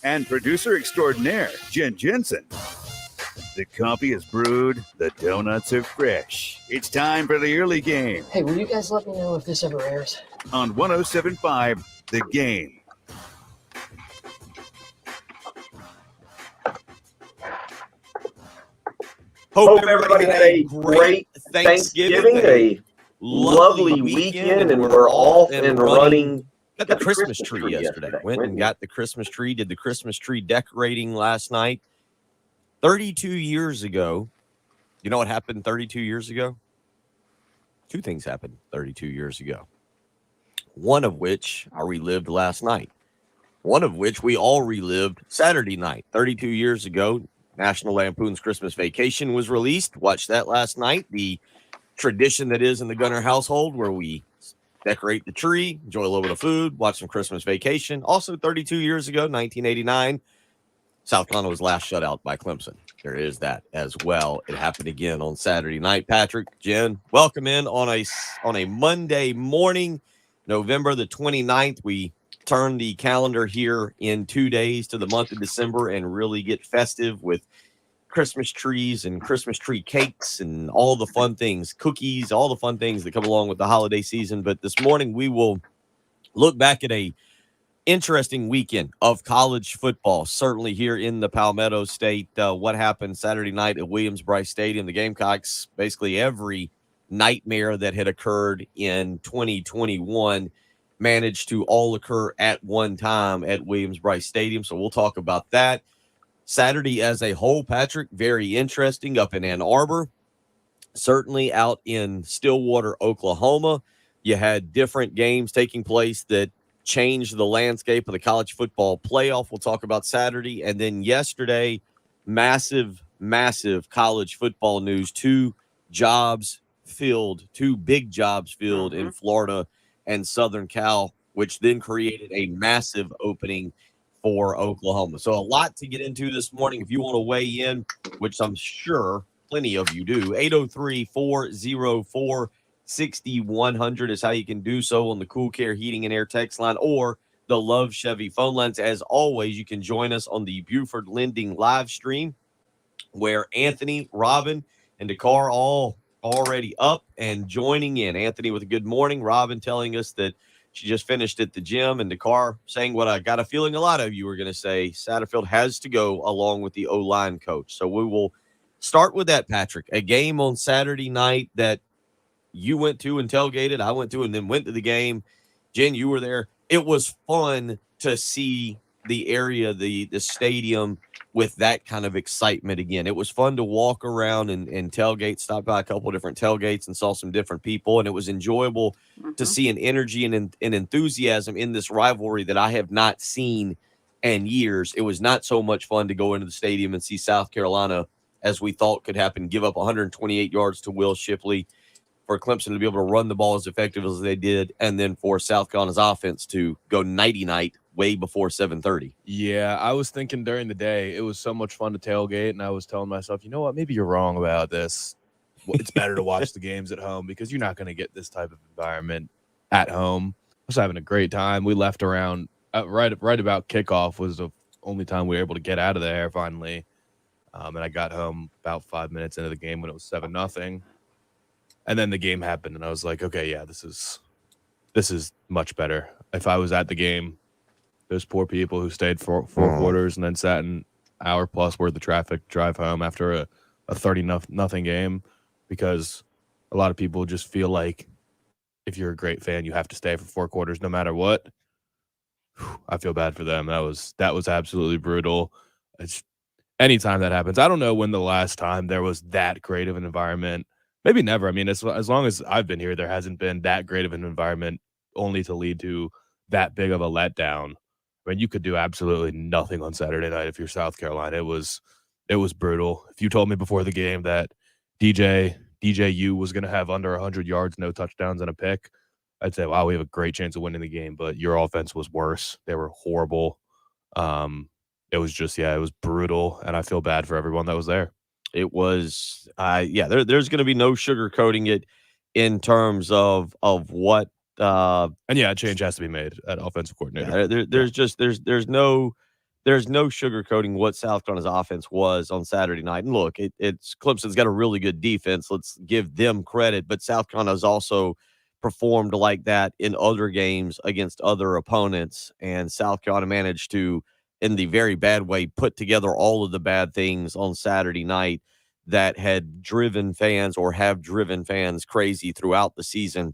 and producer extraordinaire, Jen Jensen. The coffee is brewed, the donuts are fresh. It's time for the early game. Hey, will you guys let me know if this ever airs? On 107.5, The Game. Hope everybody had a great Thanksgiving, a lovely weekend, and we're off and running. Got the Christmas tree yesterday. Went and got the Christmas tree, did the Christmas tree decorating last night. 32 years ago, you know what happened 32 years ago? Two things happened 32 years ago. One of which I relived last night. One of which we all relived Saturday night. 32 years ago, National Lampoon's Christmas Vacation was released. Watched that last night. The tradition that is in the Gunner household where we decorate the tree, enjoy a little bit of food, watch some Christmas Vacation. Also, 32 years ago, 1989, South Carolina was last shut out by Clemson. There is that as well. It happened again on Saturday night. Patrick, Jen, welcome in on a Monday morning, November the 29th. We turn the calendar here in 2 days to the month of December and really get festive with Christmas trees and Christmas tree cakes and all the fun things, cookies, all the fun things that come along with the holiday season. But this morning we will look back at a interesting weekend of college football, certainly here in the Palmetto State. What happened Saturday night at Williams-Brice Stadium, the Gamecocks, basically every nightmare that had occurred in 2021 managed to all occur at one time at Williams-Brice Stadium. So we'll talk about that. Saturday as a whole, Patrick, very interesting up in Ann Arbor. Certainly out in Stillwater, Oklahoma, you had different games taking place that changed the landscape of the college football playoff. We'll talk about Saturday. And then yesterday, massive college football news. Two big jobs filled in Florida and Southern Cal, which then created a massive opening for Oklahoma. So a lot to get into this morning. If you want to weigh in, which I'm sure plenty of you do, 803-404-6100 is how you can do so on the Cool Care Heating and Air text line or the Love Chevy phone lines. As always, you can join us on the Buford Lending live stream where Anthony, Robin, and Dakar all already up and joining in. Anthony with a good morning. Robin telling us that she just finished at the gym, and Dakar saying what I got a feeling a lot of you were going to say. Satterfield has to go along with the O-line coach. So we will start with that, Patrick. A game on Saturday night that you went to and tailgated. I went to and then went to the game. Jen, you were there. It was fun to see the area, the stadium with that kind of excitement again. It was fun to walk around and tailgate, stop by a couple of different tailgates and saw some different people. And it was enjoyable to see an energy and an enthusiasm in this rivalry that I have not seen in years. It was not so much fun to go into the stadium and see South Carolina, as we thought could happen, give up 128 yards to Will Shipley, for Clemson to be able to run the ball as effective as they did, and then for South Carolina's offense to go nighty-night way before 7:30. Yeah, I was thinking during the day, it was so much fun to tailgate, and I was telling myself, you know what, maybe you're wrong about this. It's better to watch the games at home because you're not going to get this type of environment at home. I was having a great time. We left around right about kickoff was the only time we were able to get out of there finally. And I got home about 5 minutes into the game when it was 7-0. And then the game happened, and I was like, okay, yeah, this is much better. If I was at the game, those poor people who stayed for four quarters and then sat an hour plus worth of traffic drive home after a 30-0 game, because a lot of people just feel like if you're a great fan, you have to stay for 4 quarters no matter what. I feel bad for them. That was absolutely brutal. It's anytime that happens. I don't know when the last time there was that great of an environment. Maybe never. I mean, as long as I've been here, there hasn't been that great of an environment only to lead to that big of a letdown. I mean, you could do absolutely nothing on Saturday night if you're South Carolina. It was brutal. If you told me before the game that DJU was going to have under 100 yards, no touchdowns, and a pick, I'd say, wow, we have a great chance of winning the game. But your offense was worse. They were horrible. It was just, it was brutal, and I feel bad for everyone that was there. It was, there's going to be no sugarcoating it in terms of what. And a change has to be made at offensive coordinator. There's no there's no sugarcoating what South Carolina's offense was on Saturday night. And look, it's Clemson's got a really good defense. Let's give them credit. But South Carolina's also performed like that in other games against other opponents. And South Carolina managed to, in the very bad way, put together all of the bad things on Saturday night that had driven fans or have driven fans crazy throughout the season.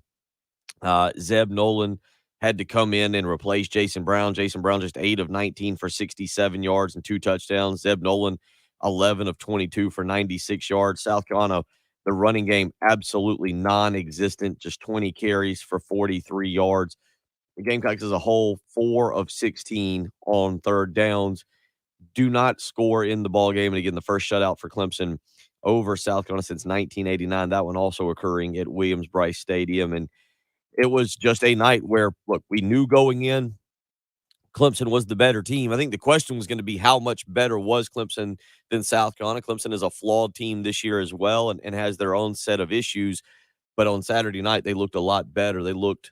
Zeb Nolan had to come in and replace Jason Brown. Jason Brown just 8 of 19 for 67 yards and 2 touchdowns. Zeb Nolan 11 of 22 for 96 yards. South Carolina, the running game absolutely non-existent, just 20 carries for 43 yards. The Gamecocks as a whole 4 of 16 on third downs. Do not score in the ball game. And again, the first shutout for Clemson over South Carolina since 1989. That one also occurring at Williams-Brice Stadium. And it was just a night where, look, we knew going in Clemson was the better team. I think the question was going to be how much better was Clemson than South Carolina. Clemson is a flawed team this year as well and has their own set of issues. But on Saturday night, they looked a lot better. They looked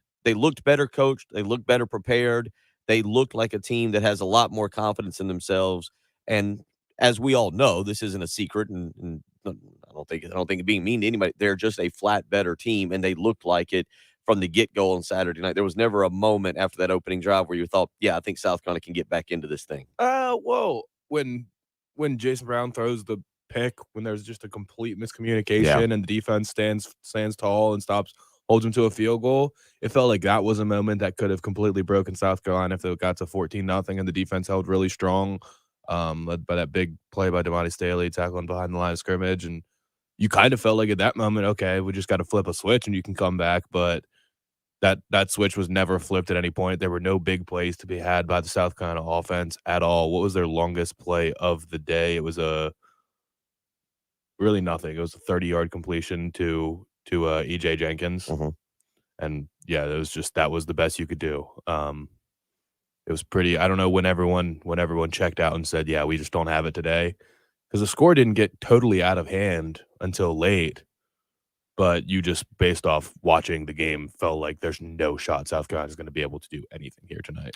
better coached. They looked better prepared. They looked like a team that has a lot more confidence in themselves. And as we all know, this isn't a secret, and I don't think it being mean to anybody. They're just a flat better team, and they looked like it from the get-go on Saturday night. There was never a moment after that opening drive where you thought, yeah, I think South Carolina can get back into this thing. Well, when Jason Brown throws the pick, when there's just a complete miscommunication and the defense stands tall and holds him to a field goal, it felt like that was a moment that could have completely broken South Carolina if they got to 14-0 and the defense held really strong, led by that big play by Damani Staley tackling behind the line of scrimmage. And you kind of felt like at that moment, okay, we just got to flip a switch and you can come back. But that switch was never flipped at any point. There were no big plays to be had by the South Carolina offense at all. What was their longest play of the day? It was really nothing. It was a 30-yard completion to E.J. Jenkins. Mm-hmm. And, yeah, that was the best you could do. It was pretty – I don't know when everyone checked out and said, yeah, we just don't have it today. Because the score didn't get totally out of hand until late. But you just, based off watching the game, felt like there's no shot South Carolina is going to be able to do anything here tonight.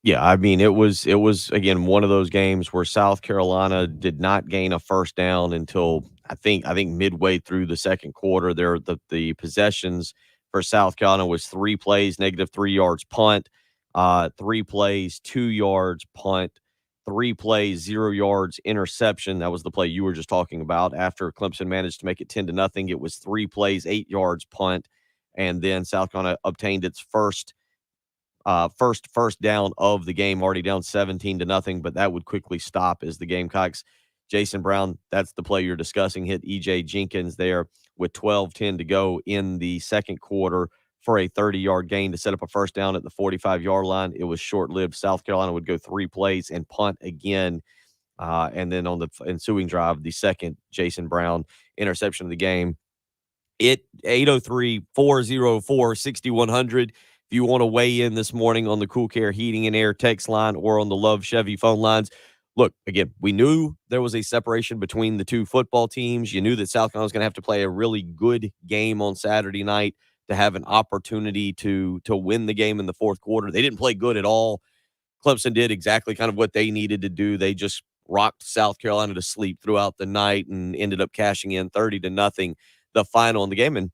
Yeah, I mean, it was again one of those games where South Carolina did not gain a first down until I think midway through the second quarter. The possessions for South Carolina was 3 plays, -3 yards punt, 3 plays, 2 yards punt, 3 plays, 0 yards, interception. That was the play you were just talking about. After Clemson managed to make it 10-0, it was 3 plays, 8 yards, punt, and then South Carolina obtained its first down of the game, already down 17-0, but that would quickly stop as the Gamecocks. Jason Brown, that's the play you're discussing, hit E.J. Jenkins there with 12:10 to go in the second quarter for a 30-yard gain to set up a first down at the 45-yard line. It was short-lived. South Carolina would go 3 plays and punt again. And then on the ensuing drive, the second Jason Brown interception of the game. 803-404-6100. If you want to weigh in this morning on the Cool Care Heating and Air text line or on the Love Chevy phone lines. Look, again, we knew there was a separation between the two football teams. You knew that South Carolina was going to have to play a really good game on Saturday night to have an opportunity to win the game in the fourth quarter. They didn't play good at all. Clemson did exactly kind of what they needed to do. They just rocked South Carolina to sleep throughout the night and ended up cashing in 30-0, the final in the game. And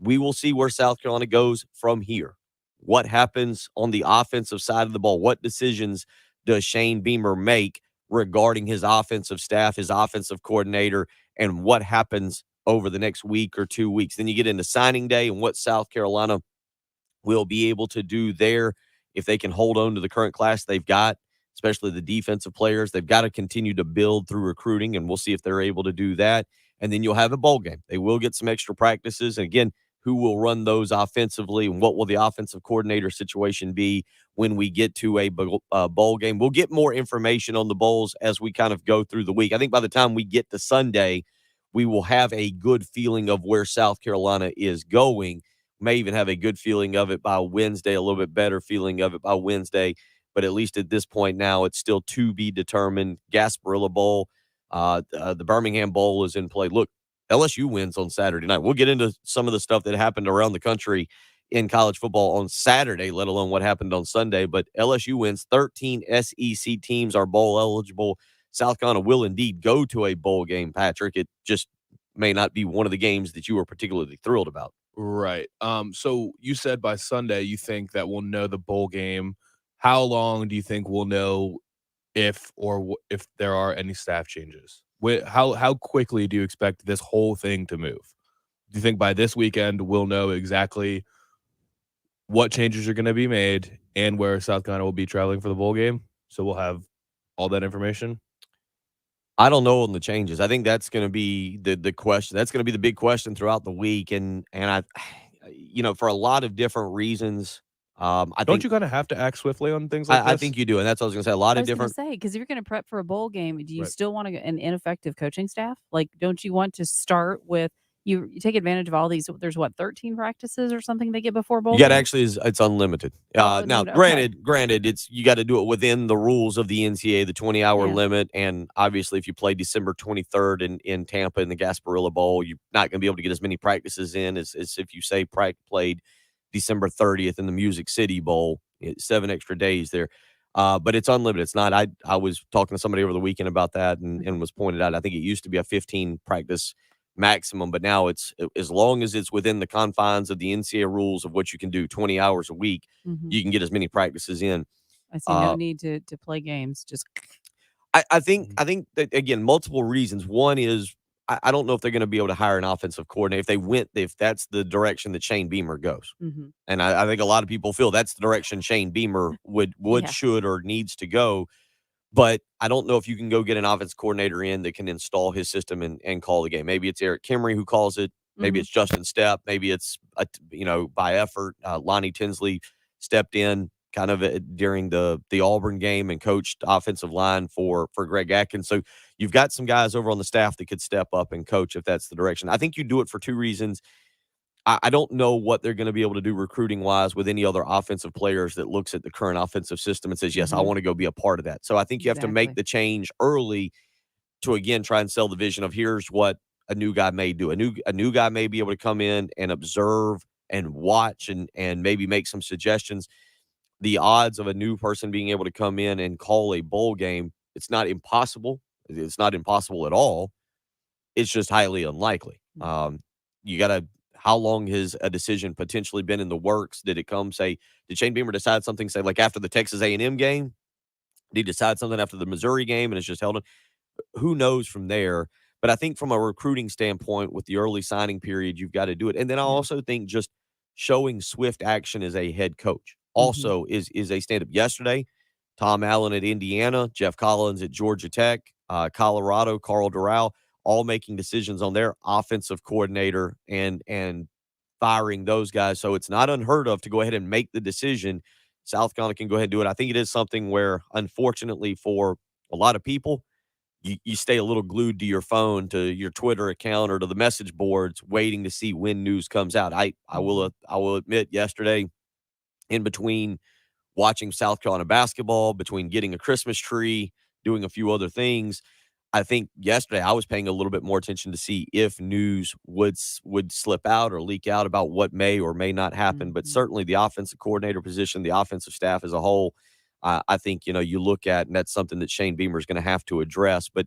we will see where South Carolina goes from here. What happens on the offensive side of the ball? What decisions does Shane Beamer make regarding his offensive staff, his offensive coordinator, and what happens over the next week or 2 weeks? Then you get into signing day and what South Carolina will be able to do there if they can hold on to the current class they've got, especially the defensive players. They've got to continue to build through recruiting, and we'll see if they're able to do that. And then you'll have a bowl game. They will get some extra practices. And again, who will run those offensively, and what will the offensive coordinator situation be when we get to a bowl game? We'll get more information on the bowls as we kind of go through the week. I think by the time we get to Sunday, we will have a good feeling of where South Carolina is going. May even have a good feeling of it by Wednesday, a little bit better feeling of it by Wednesday. But at least at this point now, it's still to be determined. Gasparilla Bowl, the Birmingham Bowl is in play. Look, LSU wins on Saturday night. We'll get into some of the stuff that happened around the country in college football on Saturday, let alone what happened on Sunday. But LSU wins. 13 SEC teams are bowl eligible. South Carolina will indeed go to a bowl game, Patrick. It just may not be one of the games that you were particularly thrilled about. Right. So you said by Sunday you think that we'll know the bowl game. How long do you think we'll know if there are any staff changes? How quickly do you expect this whole thing to move? Do you think by this weekend we'll know exactly what changes are going to be made and where South Carolina will be traveling for the bowl game? So we'll have all that information. I don't know on the changes. I think that's going to be the question. That's going to be the big question throughout the week. And I, for a lot of different reasons, Don't you kind of have to act swiftly on things like this? I think you do. And that's what I was going to say. A lot of different. Because if you're going to prep for a bowl game, do you Right. still want an ineffective coaching staff? Like, don't you want to start with you take advantage of all these? There's 13 practices or something they get before bowl. You got game? actually it's unlimited. Now, Unlimited, granted, it's you got to do it within the rules of the NCAA, the 20-hour Yeah. limit, and obviously, if you play December 23rd in Tampa in the Gasparilla Bowl, you're not going to be able to get as many practices in as if you say played December 30th in the Music City Bowl. It's 7 extra days there. But it's unlimited. It's not. I was talking to somebody over the weekend about that and was pointed out. I think it used to be a 15 practice maximum, but now it's as long as it's within the confines of the NCAA rules of what you can do 20 hours a week, you can get as many practices in. I see no need to play games. Just I think that, again, multiple reasons. One is I don't know if they're going to be able to hire an offensive coordinator if that's the direction that Shane Beamer goes. And I think a lot of people feel that's the direction Shane Beamer would Yeah. should or needs to go. But I don't know if you can go get an offense coordinator in that can install his system and call the game. Maybe it's Eric Kimry who calls it. Maybe it's Justin Stepp. Maybe it's, by effort. Lonnie Tinsley stepped in kind of during the Auburn game and coached offensive line for Greg Atkins. So you've got some guys over on the staff that could step up and coach if that's the direction. I think you do it for two reasons. I don't know what they're going to be able to do recruiting-wise with any other offensive players that looks at the current offensive system and says, yes, I want to go be a part of that. So I think you have to make the change early to, again, try and sell the vision of here's what a new guy may do. A new guy may be able to come in and observe and watch and maybe make some suggestions. The odds of a new person being able to come in and call a bowl game, it's not impossible. It's not impossible at all. It's just highly unlikely. You got to how long has a decision potentially been in the works? Did it come, did Shane Beamer decide something, say, like after the Texas A&M game? Did he decide something after the Missouri game and it's just held on? Who knows from there? But I think from a recruiting standpoint with the early signing period, you've got to do it. And then I also think just showing swift action as a head coach also is a stand-up. Yesterday, Tom Allen at Indiana, Jeff Collins at Georgia Tech, Colorado, Carl Doral, all making decisions on their offensive coordinator and firing those guys. So it's not unheard of to go ahead and make the decision. South Carolina can go ahead and do it. I think it is something where, unfortunately, for a lot of people, you stay a little glued to your phone, to your Twitter account, or to the message boards, waiting to see when news comes out. I will admit, yesterday, in between watching South Carolina basketball, between getting a Christmas tree, doing a few other things, I think yesterday I was paying a little bit more attention to see if news would slip out or leak out about what may or may not happen. But certainly the offensive coordinator position, the offensive staff as a whole, I think, you look at, and that's something that Shane Beamer is going to have to address. But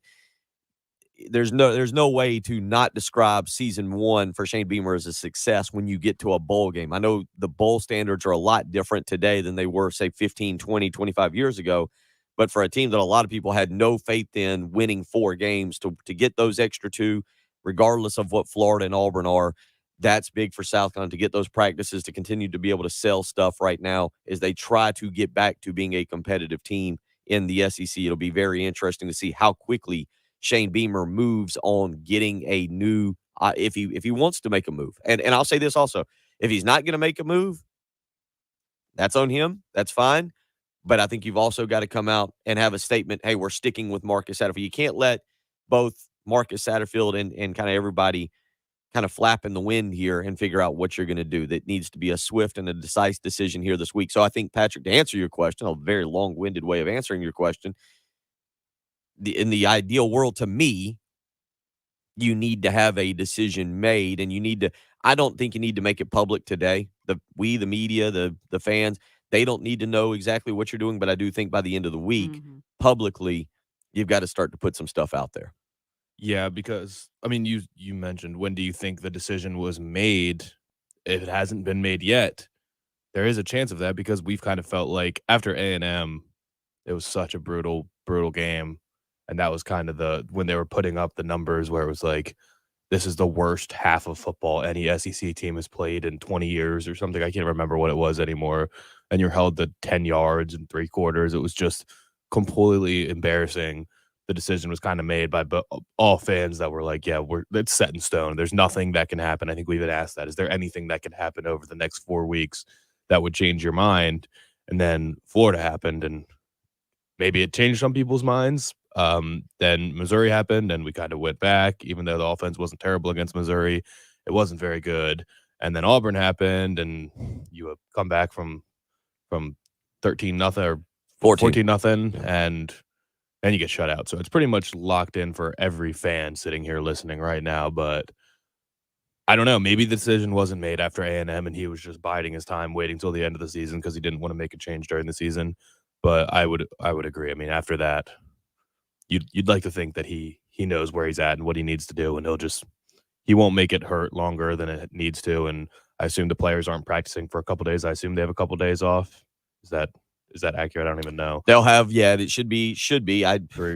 there's no way to not describe season one for Shane Beamer as a success when you get to a bowl game. I know the bowl standards are a lot different today than they were, say, 15, 20, 25 years ago. But for a team that a lot of people had no faith in winning 4 games, to get those extra 2, regardless of what Florida and Auburn are, that's big for South Carolina to get those practices, to continue to be able to sell stuff right now as they try to get back to being a competitive team in the SEC. It'll be very interesting to see how quickly Shane Beamer moves on getting a new if he wants to make a move. And I'll say this also, if he's not going to make a move, that's on him. That's fine. But I think you've also got to come out and have a statement, hey, we're sticking with Marcus Satterfield. You can't let both Marcus Satterfield and kind of everybody kind of flap in the wind here and figure out what you're going to do. That needs to be a swift and a decisive decision here this week. So I think, Patrick, to answer your question, a very long-winded way of answering your question, in the ideal world, to me, you need to have a decision made, and I don't think you need to make it public today. the media, the fans, they don't need to know exactly what you're doing. But I do think by the end of the week, publicly, you've got to start to put some stuff out there. Yeah, because I mean, you mentioned, when do you think the decision was made? If it hasn't been made yet, there is a chance of that, because we've kind of felt like after A&M, it was such a brutal game, and that was kind of when they were putting up the numbers where it was like, this is the worst half of football any SEC team has played in 20 years or something. I can't remember what it was anymore. And you're held to 10 yards and 3/4. It was just completely embarrassing. The decision was kind of made by all fans that were like, yeah, it's set in stone. There's nothing that can happen. I think we even asked that. Is there anything that can happen over the next 4 weeks that would change your mind? And then Florida happened, and maybe it changed some people's minds. Then Missouri happened, and we kind of went back, even though the offense wasn't terrible against Missouri. It wasn't very good. And then Auburn happened, and you come back from 13-0 or 14-0, and then you get shut out. So it's pretty much locked in for every fan sitting here listening right now. But I don't know. Maybe the decision wasn't made after A&M, and he was just biding his time, waiting till the end of the season because he didn't want to make a change during the season. But I would agree. I mean, after that, you'd like to think that he knows where he's at and what he needs to do, and he won't make it hurt longer than it needs to. And I assume the players aren't practicing for a couple days. I assume they have a couple days off. Is that accurate? I don't even know. They'll have, it should be.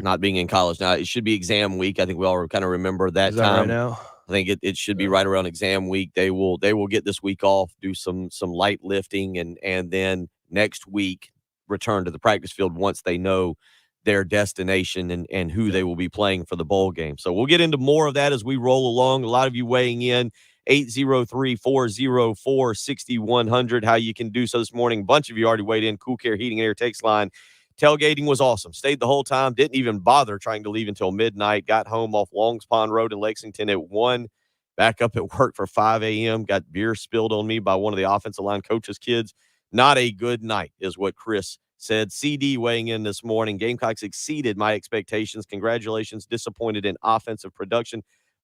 Not being in college now, it should be exam week. I think we all kind of remember that time. Right now? I think it should be right around exam week. They will get this week off, do some light lifting, and then next week return to the practice field once they know their destination and who they will be playing for the bowl game. So we'll get into more of that as we roll along. A lot of you weighing in, 803-404-6100, how you can do so this morning. A bunch of you already weighed in. Cool Care Heating and Air text line. Tailgating was awesome. Stayed the whole time. Didn't even bother trying to leave until midnight. Got home off Longs Pond Road in Lexington at 1. Back up at work for 5 a.m. Got beer spilled on me by one of the offensive line coach's kids. Not a good night is what Chris said. CD weighing in this morning. Gamecocks exceeded my expectations. Congratulations. Disappointed in offensive production.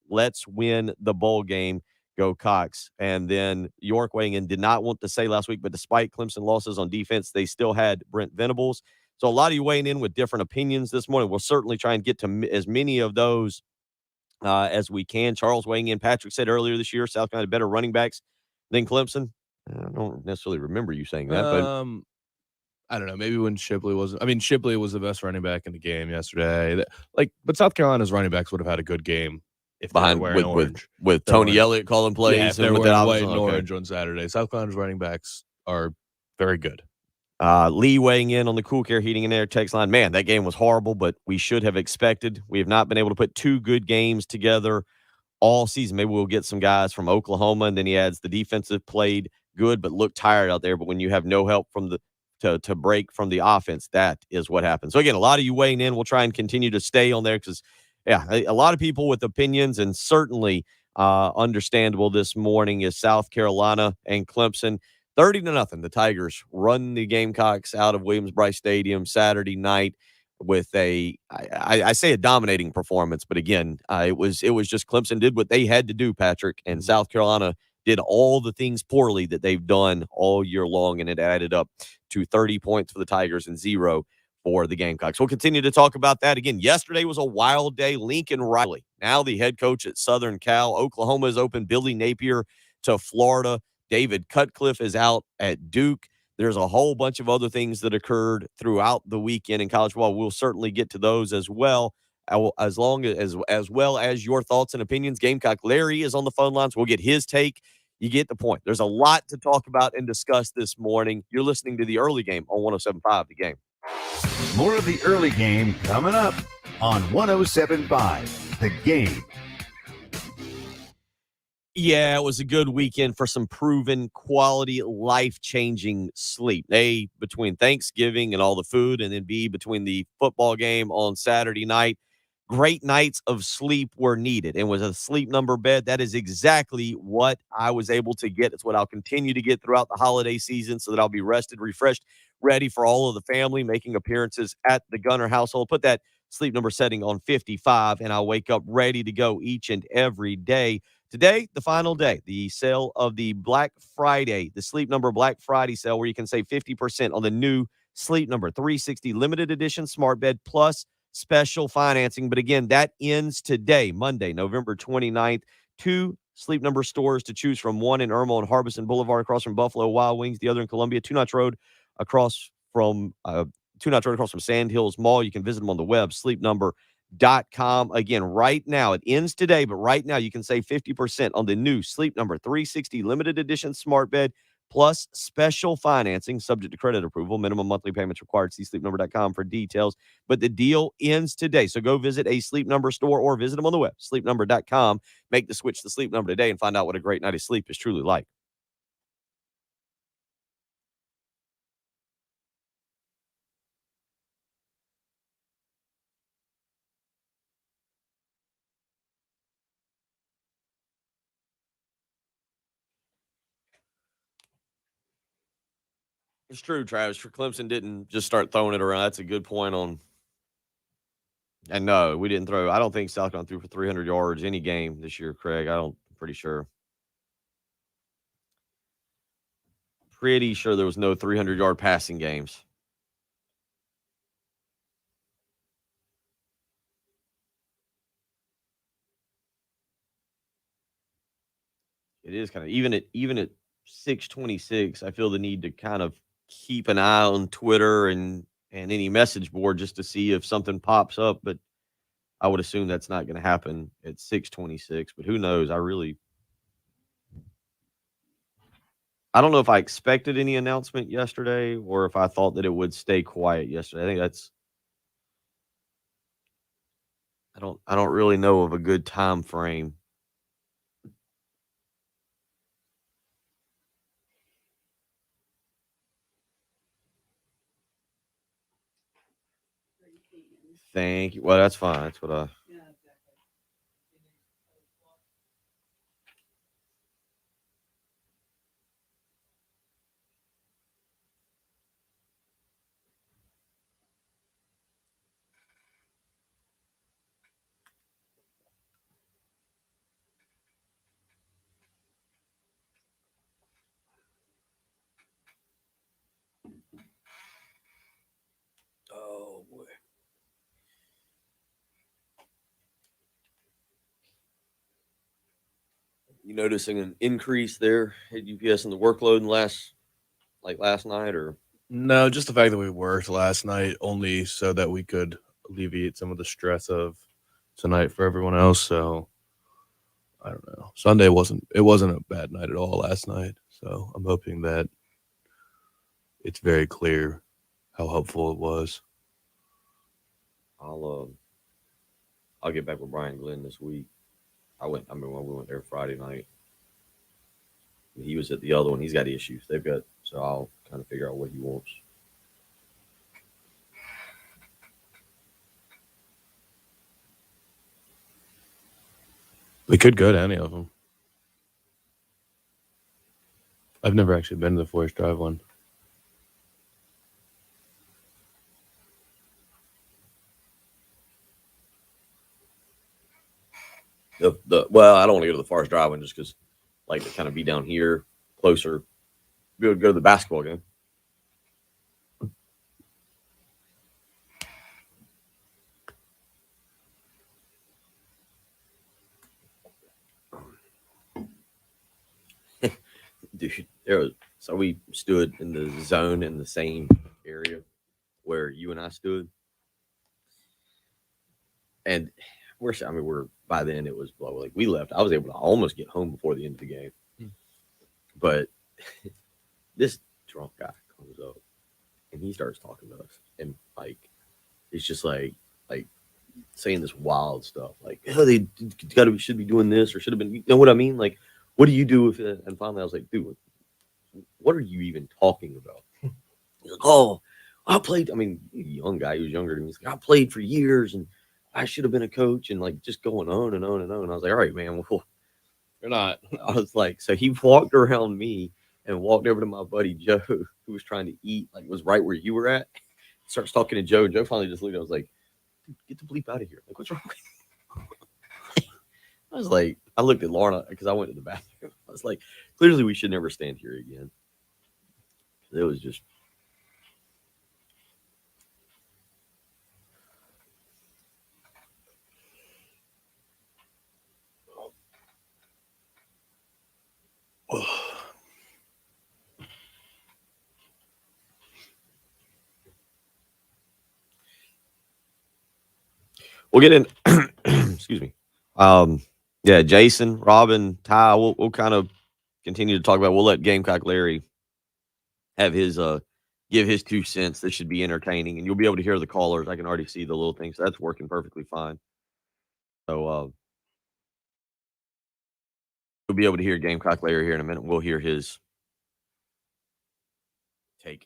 Let's win the bowl game. Go Cox. And then York weighing in, did not want to say last week, but despite Clemson losses on defense, they still had Brent Venables. So a lot of you weighing in with different opinions this morning. We'll certainly try and get to as many of those as we can. Charles weighing in. Patrick said earlier this year, South Carolina better running backs than Clemson. I don't necessarily remember you saying that, but I don't know. Maybe when Shipley Shipley was the best running back in the game yesterday. But South Carolina's running backs would have had a good game if behind they were wearing orange. With Tony Elliott calling plays. Yeah, if they're wearing white and orange on Saturday. South Carolina's running backs are very good. Lee weighing in on the Cool Care Heating and Air text line. Man, that game was horrible, but we should have expected. We have not been able to put two good games together all season. Maybe we'll get some guys from Oklahoma, and then he adds the defensive played good but looked tired out there. But when you have no help from to break from the offense, that is what happens. So again, a lot of you weighing in. We'll try and continue to stay on there because, a lot of people with opinions, and certainly understandable this morning is South Carolina and Clemson. 30-0. The Tigers run the Gamecocks out of Williams-Brice Stadium Saturday night with I say a dominating performance, but again, it was just Clemson did what they had to do, Patrick, and South Carolina did all the things poorly that they've done all year long, and it added up to 30 points for the Tigers and 0 for the Gamecocks. We'll continue to talk about that. Again, yesterday was a wild day. Lincoln Riley, now the head coach at Southern Cal. Oklahoma is open. Billy Napier to Florida. David Cutcliffe is out at Duke. There's a whole bunch of other things that occurred throughout the weekend in college football. We'll certainly get to those as well. As well as your thoughts and opinions. Gamecock Larry is on the phone lines. We'll get his take. You get the point. There's a lot to talk about and discuss this morning. You're listening to the early game on 107.5 The Game. More of the early game coming up on 107.5 The Game. Yeah, it was a good weekend for some proven quality, life-changing sleep. A, between Thanksgiving and all the food, and then B, between the football game on Saturday night. Great nights of sleep were needed. And with a sleep number bed, that is exactly what I was able to get. It's what I'll continue to get throughout the holiday season so that I'll be rested, refreshed, ready for all of the family, making appearances at the Gunner household. Put that sleep number setting on 55, and I'll wake up ready to go each and every day. Today, the final day, the sale of the Black Friday, the Sleep Number Black Friday sale, where you can save 50% on the new Sleep Number 360 limited edition smart bed plus special financing. But again, that ends today, Monday, November 29th. 2 Sleep Number stores to choose from, one in Irma on Harbison Boulevard across from Buffalo Wild Wings, the other in Columbia, Two Notch Road across from Sand Hills Mall. You can visit them on the web, sleepnumber.com. Again, right now, it ends today, but right now you can save 50% on the new Sleep Number 360 limited edition smart bed plus special financing, subject to credit approval. Minimum monthly payments required. See sleepnumber.com for details. But the deal ends today. So go visit a Sleep Number store or visit them on the web, sleepnumber.com. Make the switch to Sleep Number today and find out what a great night of sleep is truly like. It's true, Travis. Clemson didn't just start throwing it around. That's a good point on. And no, we didn't throw. I don't think South Carolina threw for 300 yards any game this year, Craig. I'm pretty sure. Pretty sure there was no 300-yard passing games. It is kind of even at 6:26. I feel the need to kind of keep an eye on Twitter and any message board just to see if something pops up. But I would assume that's not going to happen at 6:26. But who knows? I don't know if I expected any announcement yesterday or if I thought that it would stay quiet yesterday. I think that's. I don't really know of a good time frame. Thank you. Well, that's fine. That's what I. Oh boy. You noticing an increase there at UPS in the workload in last night, or No, just the fact that we worked last night only so that we could alleviate some of the stress of tonight for everyone else. So I don't know. Sunday wasn't a bad night at all last night. So I'm hoping that it's very clear how helpful it was. I'll get back with Brian Glenn this week. We went there Friday night. He was at the other one. He's got issues. So I'll kind of figure out what he wants. We could go to any of them. I've never actually been to the Forest Drive one. Well, I don't want to go to the Forest Drive one just because like to kind of be down here closer. Be able to go to the basketball game. Dude, so we stood in the zone in the same area where you and I stood. And we're by then it was like we left. I was able to almost get home before the end of the game. But this drunk guy comes up and he starts talking to us. And like it's just like saying this wild stuff. Like, oh, they should be doing this or should have been, you know what I mean? Like, what do you do with it? And finally I was like, dude, what are you even talking about? He's like, oh, I played. I mean, young guy, he was younger than me. He's like, I played for years and I should have been a coach, and like just going on and on and on. And I was like, all right, man, well, You're not. I was like, so he walked around me and walked over to my buddy Joe, who was trying to eat, like was right where you were at. Starts talking to Joe, and Joe finally just looked at him. I was like, dude, get the bleep out of here. Like, what's wrong with you? I was like, I looked at Lorna because I went to the bathroom. I was like, clearly we should never stand here again. It was just. We'll get in. Excuse me. Yeah, Jason, Robin, Ty. We'll kind of continue to talk about. We'll let Gamecock Larry have his give his 2 cents. This should be entertaining, and you'll be able to hear the callers. I can already see the little things. That's working perfectly fine. So you'll be able to hear Gamecock Larry here in a minute. We'll hear his take.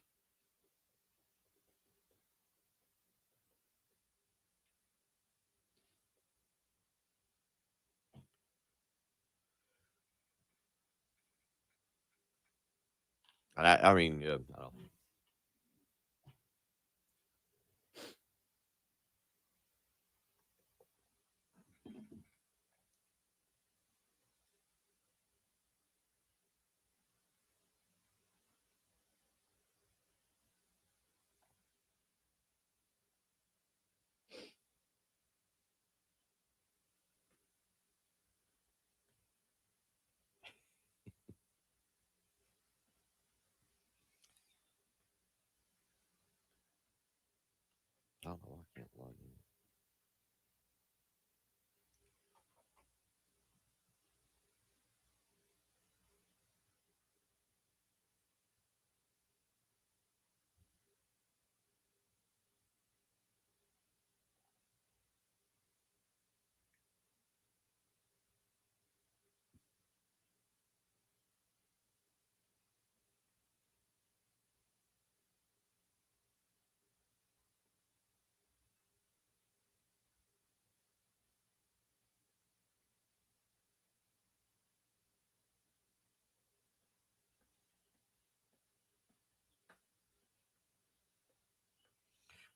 I mean, I don't. I don't know. I can't log in.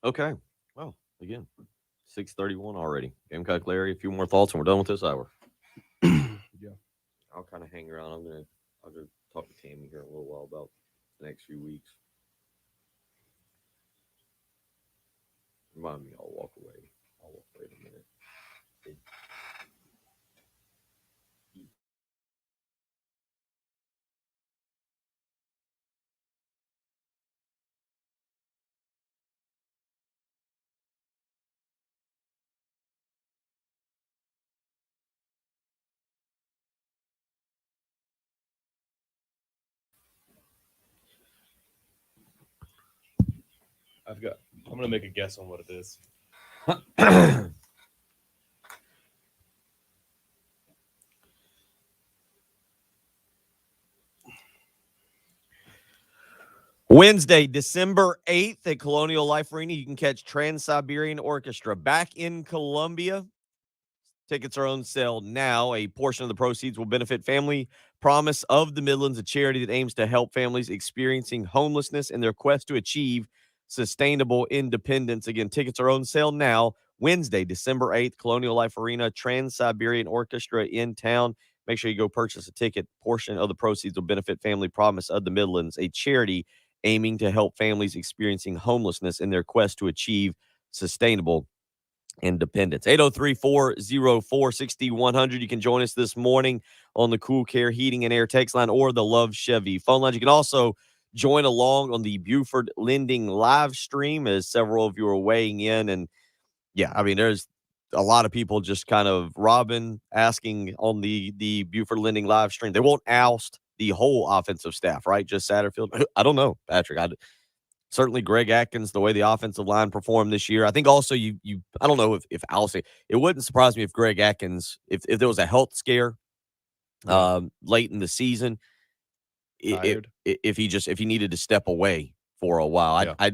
Okay. Well, again, 6:31 already. Gamecock Larry, a few more thoughts, and we're done with this hour. Yeah. I'll kind of hang around. I'll go talk to Tammy here in a little while about the next few weeks. Remind me, I'll walk away. I'll walk away in a minute. I'm gonna make a guess on what it is. Wednesday, December 8th at Colonial Life Arena, you can catch Trans-Siberian Orchestra back in Columbia. Tickets are on sale now. A portion of the proceeds will benefit Family Promise of the Midlands, a charity that aims to help families experiencing homelessness in their quest to achieve sustainable independence. Again, tickets are on sale now. Wednesday, December 8th, Colonial Life Arena, Trans-Siberian Orchestra in town. Make sure you go purchase a ticket. Portion of the proceeds will benefit Family Promise of the Midlands, a charity aiming to help families experiencing homelessness in their quest to achieve sustainable independence. 803-404-6100. You can join us this morning on the Cool Care Heating and Air text line or the Love Chevy phone line. You can also join along on the Buford Lending live stream as several of you are weighing in. And yeah, I mean, there's a lot of people just kind of Robin asking on the Buford Lending live stream. They won't oust the whole offensive staff, right? Just Satterfield. I don't know, Patrick. Certainly Greg Atkins, the way the offensive line performed this year. I think also you I don't know if I'll say it wouldn't surprise me if Greg Atkins, if there was a health scare late in the season, if he needed to step away for a while. I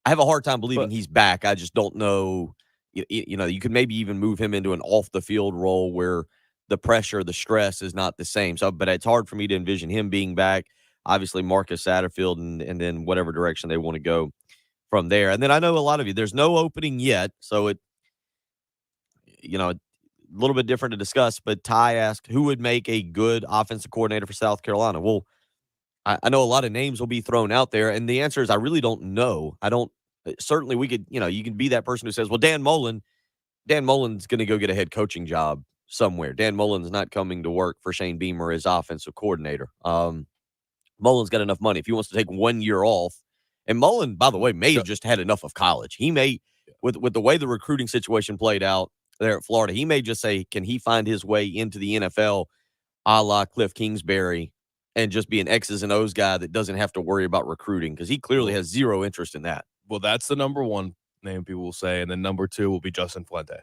have a hard time believing he's back. I just don't know. You could maybe even move him into an off the field role where the pressure, the stress is not the same. So, but it's hard for me to envision him being back. Obviously, Marcus Satterfield, and then whatever direction they want to go from there. And then I know a lot of you, there's no opening yet. So little bit different to discuss, but Ty asked who would make a good offensive coordinator for South Carolina. Well, I know a lot of names will be thrown out there, and the answer is I really don't know. Certainly we could, you can be that person who says, well, Dan Mullen's going to go get a head coaching job somewhere. Dan Mullen's not coming to work for Shane Beamer as offensive coordinator. Mullen's got enough money. If he wants to take 1 year off, and Mullen, by the way, may have just had enough of college. He may, with the way the recruiting situation played out there at Florida, he may just say, can he find his way into the NFL a la Cliff Kingsbury and just be an X's and O's guy that doesn't have to worry about recruiting, because he clearly has zero interest in that. Well, that's the number one name people will say, and then number two will be Justin Fuente.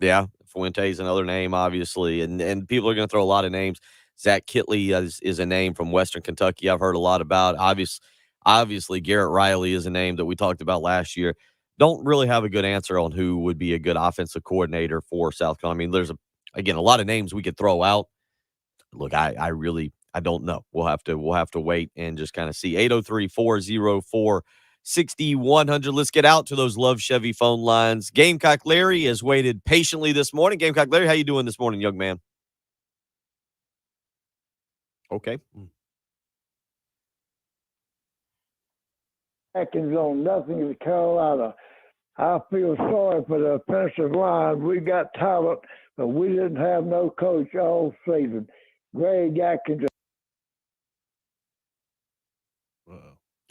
Yeah, Fuente is another name, obviously, and people are going to throw a lot of names. Zach Kitley is a name from Western Kentucky I've heard a lot about. Obviously, Garrett Riley is a name that we talked about last year. Don't really have a good answer on who would be a good offensive coordinator for South Carolina. I mean, there's a lot of names we could throw out. Look, I don't know. We'll have to wait and just kind of see. 803-404-6100. Let's get out to those Love Chevy phone lines. Gamecock Larry has waited patiently this morning. Gamecock Larry, how you doing this morning, young man? Okay. Atkins on nothing in Carolina. I feel sorry for the offensive line. We got talent, but we didn't have no coach all season. Greg Atkins.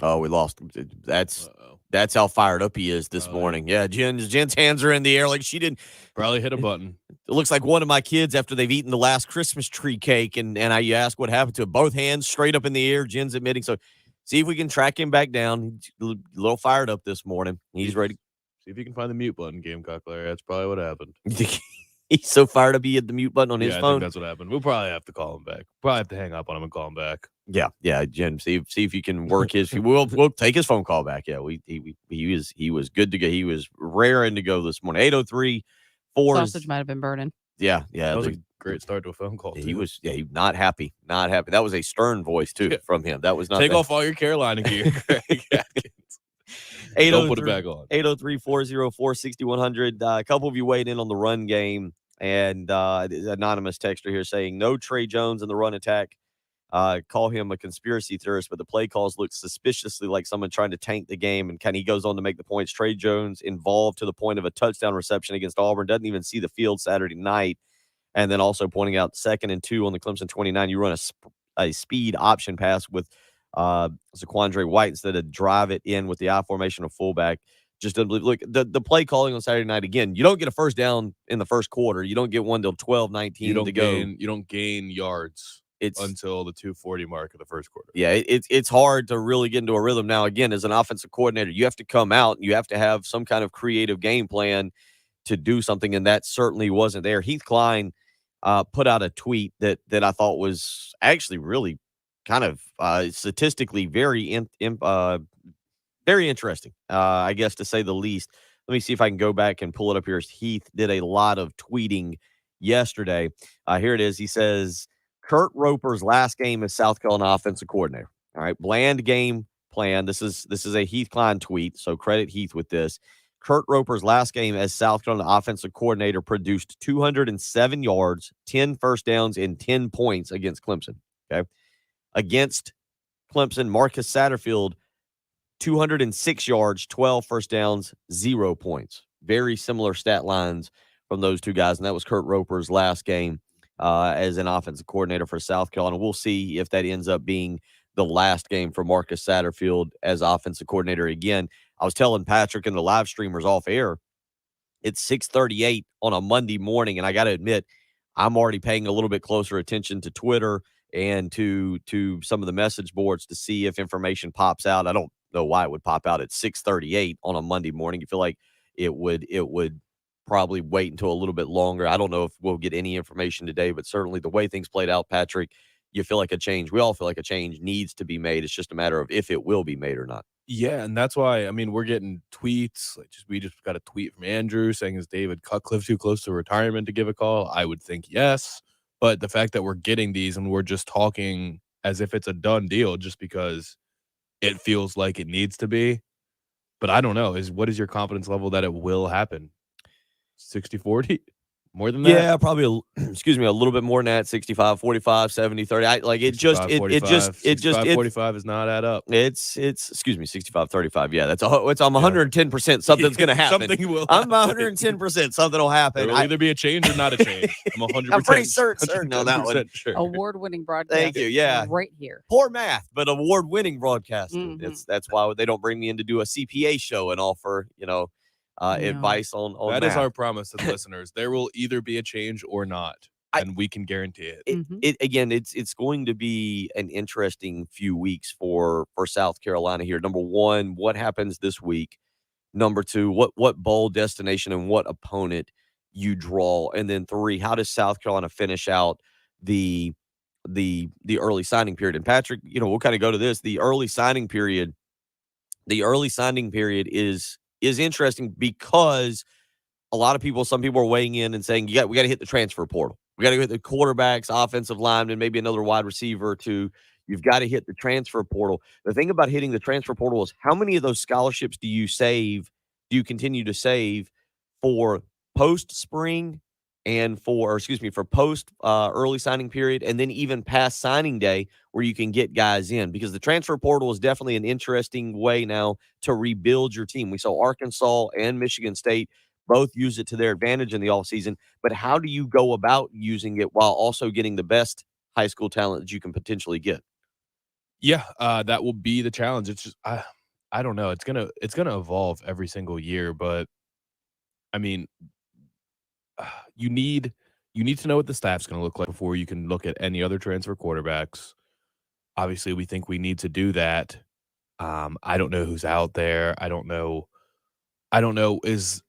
Oh, we lost him. That's how fired up he is this morning. Yeah, Jen's hands are in the air like she didn't. Probably hit a button. It looks like one of my kids after they've eaten the last Christmas tree cake, and you ask what happened to it. Both hands straight up in the air. Jen's admitting. So see if we can track him back down. He's a little fired up this morning. He's ready. See if you can find the mute button, Gamecock Larry. That's probably what happened. He's so fired up he hit the mute button on his I phone. think that's what happened. We'll probably have to call him back. Probably have to hang up on him and call him back. Yeah, Jen. See if you can work his. We'll take his phone call back. Yeah, he was good to go. He was raring to go this morning. 803-4. Sausage might have been burning. Yeah. That was a great start to a phone call. He was not happy. Not happy. That was a stern voice too from him. That was not. Take off all your Carolina gear, Greg Atkins. Don't put it back on. 803-404-6100. A couple of you weighed in on the run game, and anonymous texter here saying no Trey Jones in the run attack. Call him a conspiracy theorist, but the play calls look suspiciously like someone trying to tank the game. And he goes on to make the points. Trey Jones involved to the point of a touchdown reception against Auburn, doesn't even see the field Saturday night. And then also pointing out 2nd and 2 on the Clemson 29, you run a speed option pass with Zaquandre White instead of drive it in with the I formation of fullback. Just doesn't believe. Look, the play calling on Saturday night, again, you don't get a first down in the first quarter. You don't get one till 12-19 to go. You don't gain yards until the 240 mark of the first quarter. Yeah, it's hard to really get into a rhythm. Now, again, as an offensive coordinator, you have to come out and you have to have some kind of creative game plan to do something, and that certainly wasn't there. Heath Klein put out a tweet that I thought was actually really kind of statistically very interesting, I guess, to say the least. Let me see if I can go back and pull it up here. Heath did a lot of tweeting yesterday. Here it is. He says, Kurt Roper's last game as South Carolina offensive coordinator. All right, bland game plan. This is a Heath Klein tweet, so credit Heath with this. Kurt Roper's last game as South Carolina offensive coordinator produced 207 yards, 10 first downs, and 10 points against Clemson. Okay. Against Clemson, Marcus Satterfield, 206 yards, 12 first downs, 0 points. Very similar stat lines from those two guys, and that was Kurt Roper's last game as an offensive coordinator for South Carolina. We'll see if that ends up being the last game for Marcus Satterfield as offensive coordinator again. I was telling Patrick and the live streamers off air, it's 6:38 on a Monday morning, and I got to admit, I'm already paying a little bit closer attention to Twitter and to some of the message boards to see if information pops out. I don't know why it would pop out at 6:38 on a Monday morning. You feel like it would probably wait until a little bit longer. I don't know if we'll get any information today, but certainly the way things played out, Patrick, you feel like we all feel like a change needs to be made. It's just a matter of if it will be made or not. Yeah, and that's why, I mean, we're getting tweets. We just got a tweet from Andrew saying, is David Cutcliffe too close to retirement to give a call? I would think yes. But the fact that we're getting these and we're just talking as if it's a done deal just because it feels like it needs to be. But I don't know. What is your confidence level that it will happen? 60-40? More than that? Yeah, probably. Excuse me, a little bit more than that. 65, 45, 70, 30. It just 45 does not add up. It's excuse me, 65, 35. Yeah, I'm 110% something's going to happen. Something will I'm happen. 110% something will happen. There will either be a change or not a change. I'm 100%. I'm pretty certain on that one. Sure. Award-winning broadcast. Thank you. Yeah. Right here. Poor math, but award-winning broadcaster. Mhm. That's why they don't bring me in to do a CPA show and offer, advice on that math. is our promise to the listeners. There will either be a change or not, and we can guarantee it. It's going to be an interesting few weeks for South Carolina here. Number one, what happens this week? Number two, what bowl destination and what opponent you draw? And then three, how does South Carolina finish out the early signing period? And Patrick, we'll kind of go to this. The early signing period is interesting because some people are weighing in and saying we got to hit the transfer portal. We got to hit the quarterbacks, offensive linemen, maybe another wide receiver or two. You've got to hit the transfer portal. The thing about hitting the transfer portal is how many of those scholarships do you continue to save for post-spring and for post early signing period, and then even past signing day where you can get guys in, because the transfer portal is definitely an interesting way now to rebuild your team. We saw Arkansas and Michigan State both use it to their advantage in the offseason, but how do you go about using it while also getting the best high school talent that you can potentially get? Yeah, that will be the challenge. It's just I don't know. It's gonna evolve every single year, but I mean, you need to know what the staff's going to look like before you can look at any other transfer quarterbacks. Obviously, we think we need to do that. I don't know who's out there. I don't know. Is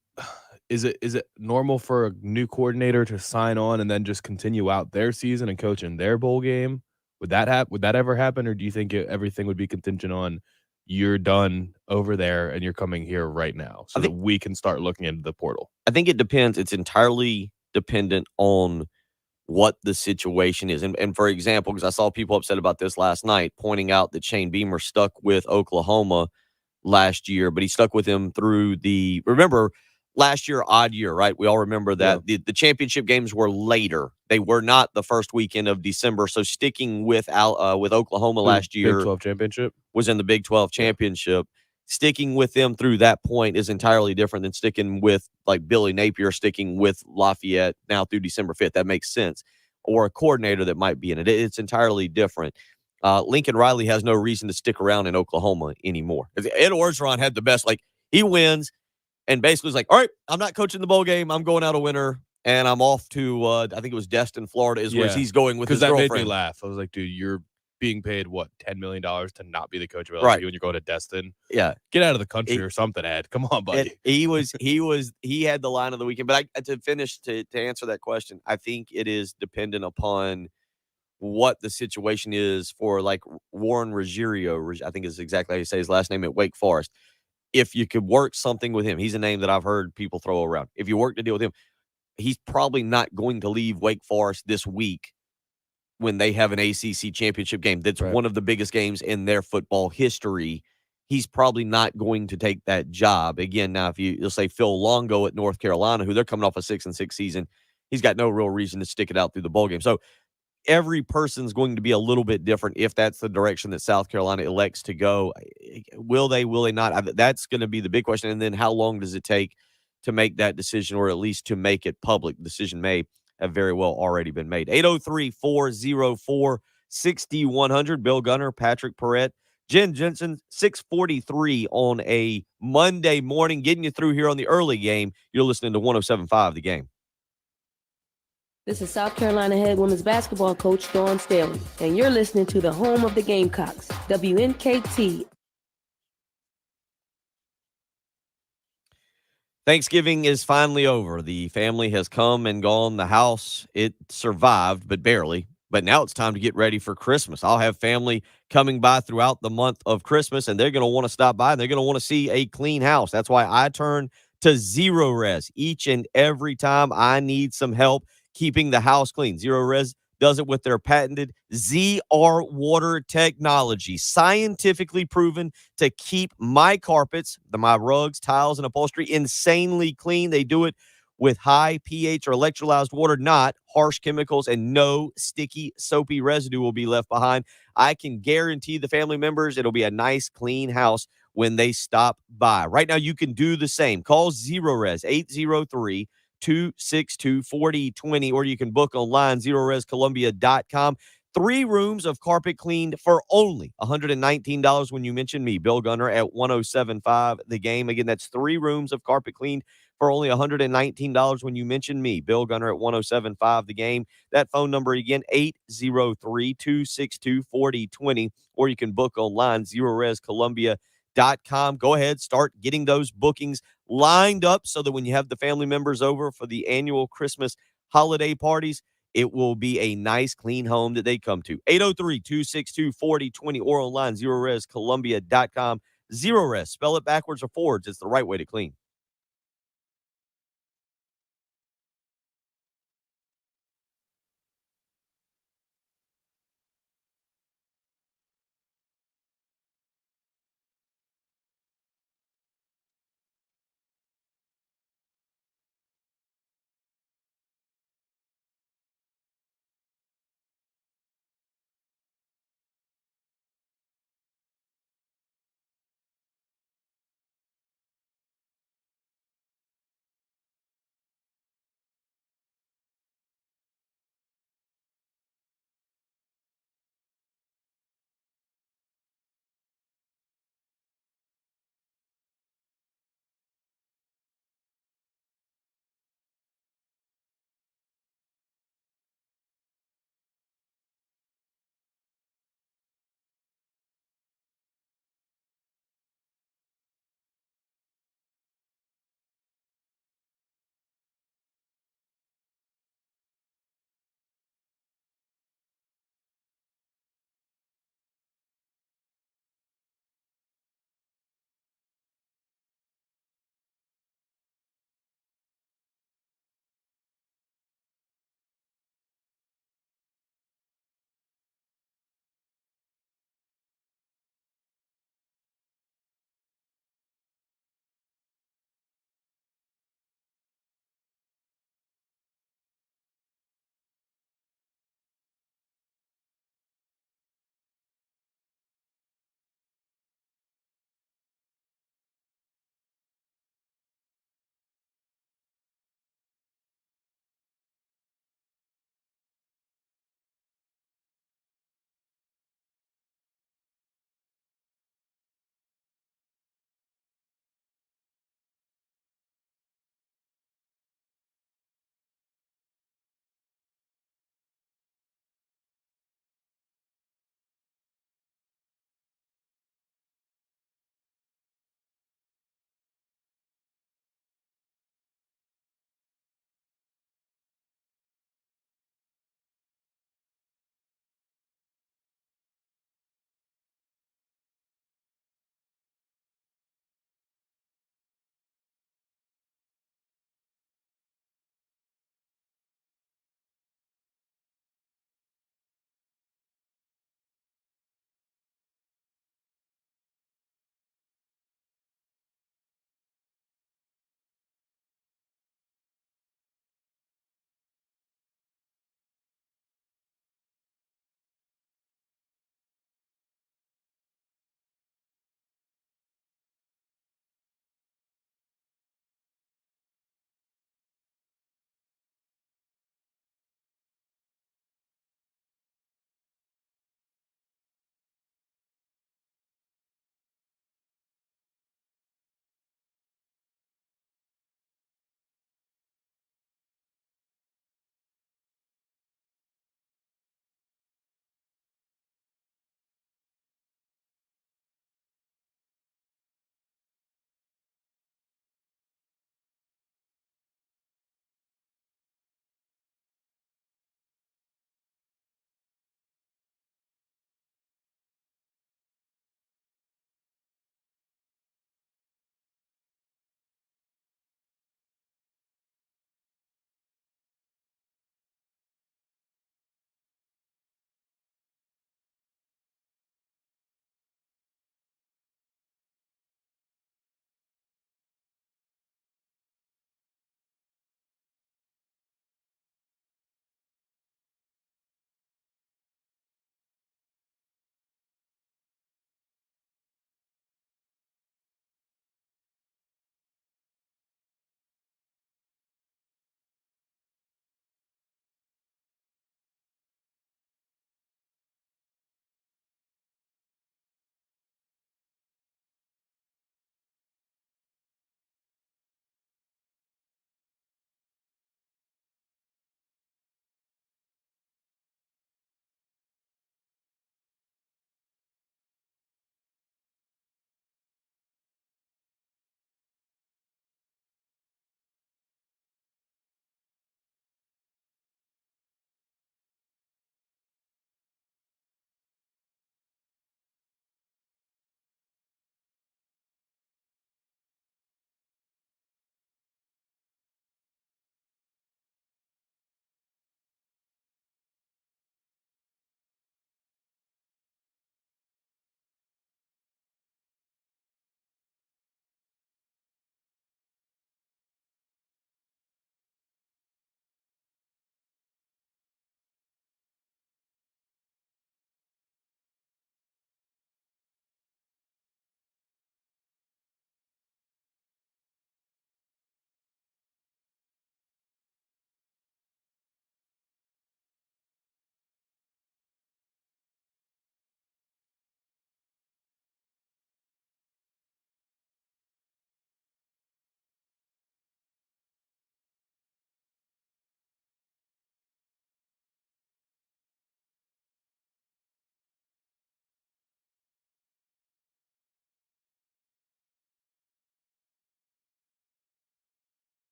it normal for a new coordinator to sign on and then just continue out their season and coach in their bowl game? Would that ever happen, or do you think everything would be contingent on you're done over there and you're coming here right now so that we can start looking into the portal? I think it depends. It's entirely dependent on what the situation is. And for example, because I saw people upset about this last night, pointing out that Shane Beamer stuck with Oklahoma last year, but he stuck with them through remember, last year, odd year, right? We all remember that the championship games were later. They were not the first weekend of December. So sticking with Oklahoma last year, Big 12 championship was in the Big 12 championship. Sticking with them through that point is entirely different than sticking with like Billy Napier, sticking with Lafayette now through December 5th. That makes sense. Or a coordinator that might be in it. It's entirely different. Lincoln Riley has no reason to stick around in Oklahoma anymore. Ed Orgeron had the best, he wins. And basically was like, all right, I'm not coaching the bowl game. I'm going out a winner, and I'm off to, I think it was Destin, Florida, where he's going with his girlfriend. Because that made me laugh. I was like, dude, you're being paid, what, $10 million to not be the coach of LSU when you're going to Destin? Yeah. Get out of the country or something, Ed. Come on, buddy. He had the line of the weekend. But to answer that question, I think it is dependent upon what the situation is for, Warren Ruggiero, I think is exactly how you say his last name, at Wake Forest. If you could work something with him, he's a name that I've heard people throw around. If you work to deal with him, he's probably not going to leave Wake Forest this week when they have an ACC championship game. That's one of the biggest games in their football history. He's probably not going to take that job. Again, now, if you'll say Phil Longo at North Carolina, who they're coming off a 6-6 season, he's got no real reason to stick it out through the bowl game. So every person's going to be a little bit different if that's the direction that South Carolina elects to go. Will they not? That's going to be the big question. And then how long does it take to make that decision, or at least to make it public? The decision may have very well already been made. 803-404-6100. Bill Gunner, Patrick Perrette, Jen Jensen, 6:43 on a Monday morning, getting you through here on the early game. You're listening to 107.5 The Game. This is South Carolina head women's basketball coach Dawn Staley, and you're listening to the home of the Gamecocks, WNKT. Thanksgiving is finally over. The family has come and gone. The house, it survived, but barely. But now it's time to get ready for Christmas. I'll have family coming by throughout the month of Christmas, and they're going to want to stop by, and they're going to want to see a clean house. That's why I turn to Zero Res each and every time I need some help keeping the house clean. Zero Res does it with their patented ZR water technology, scientifically proven to keep my carpets, my rugs, tiles, and upholstery insanely clean. They do it with high pH or electrolyzed water, not harsh chemicals, and no sticky, soapy residue will be left behind. I can guarantee the family members it'll be a nice, clean house when they stop by. Right now, you can do the same. Call ZeroRes 803-262-4020, or you can book online, ZeroResColumbia.com. 3 rooms of carpet cleaned for only $119 when you mention me, Bill Gunner, at 1075 The Game. Again, that's 3 rooms of carpet cleaned for only $119 when you mention me, Bill Gunner, at 1075 The Game. That phone number again, 803-262-4020, or you can book online, ZeroResColumbia.com. Go ahead, start getting those bookings lined up so that when you have the family members over for the annual Christmas holiday parties, it will be a nice, clean home that they come to. 803-262-4020 or online, ZeroResColumbia.com. ZeroRes, spell it backwards or forwards. It's the right way to clean.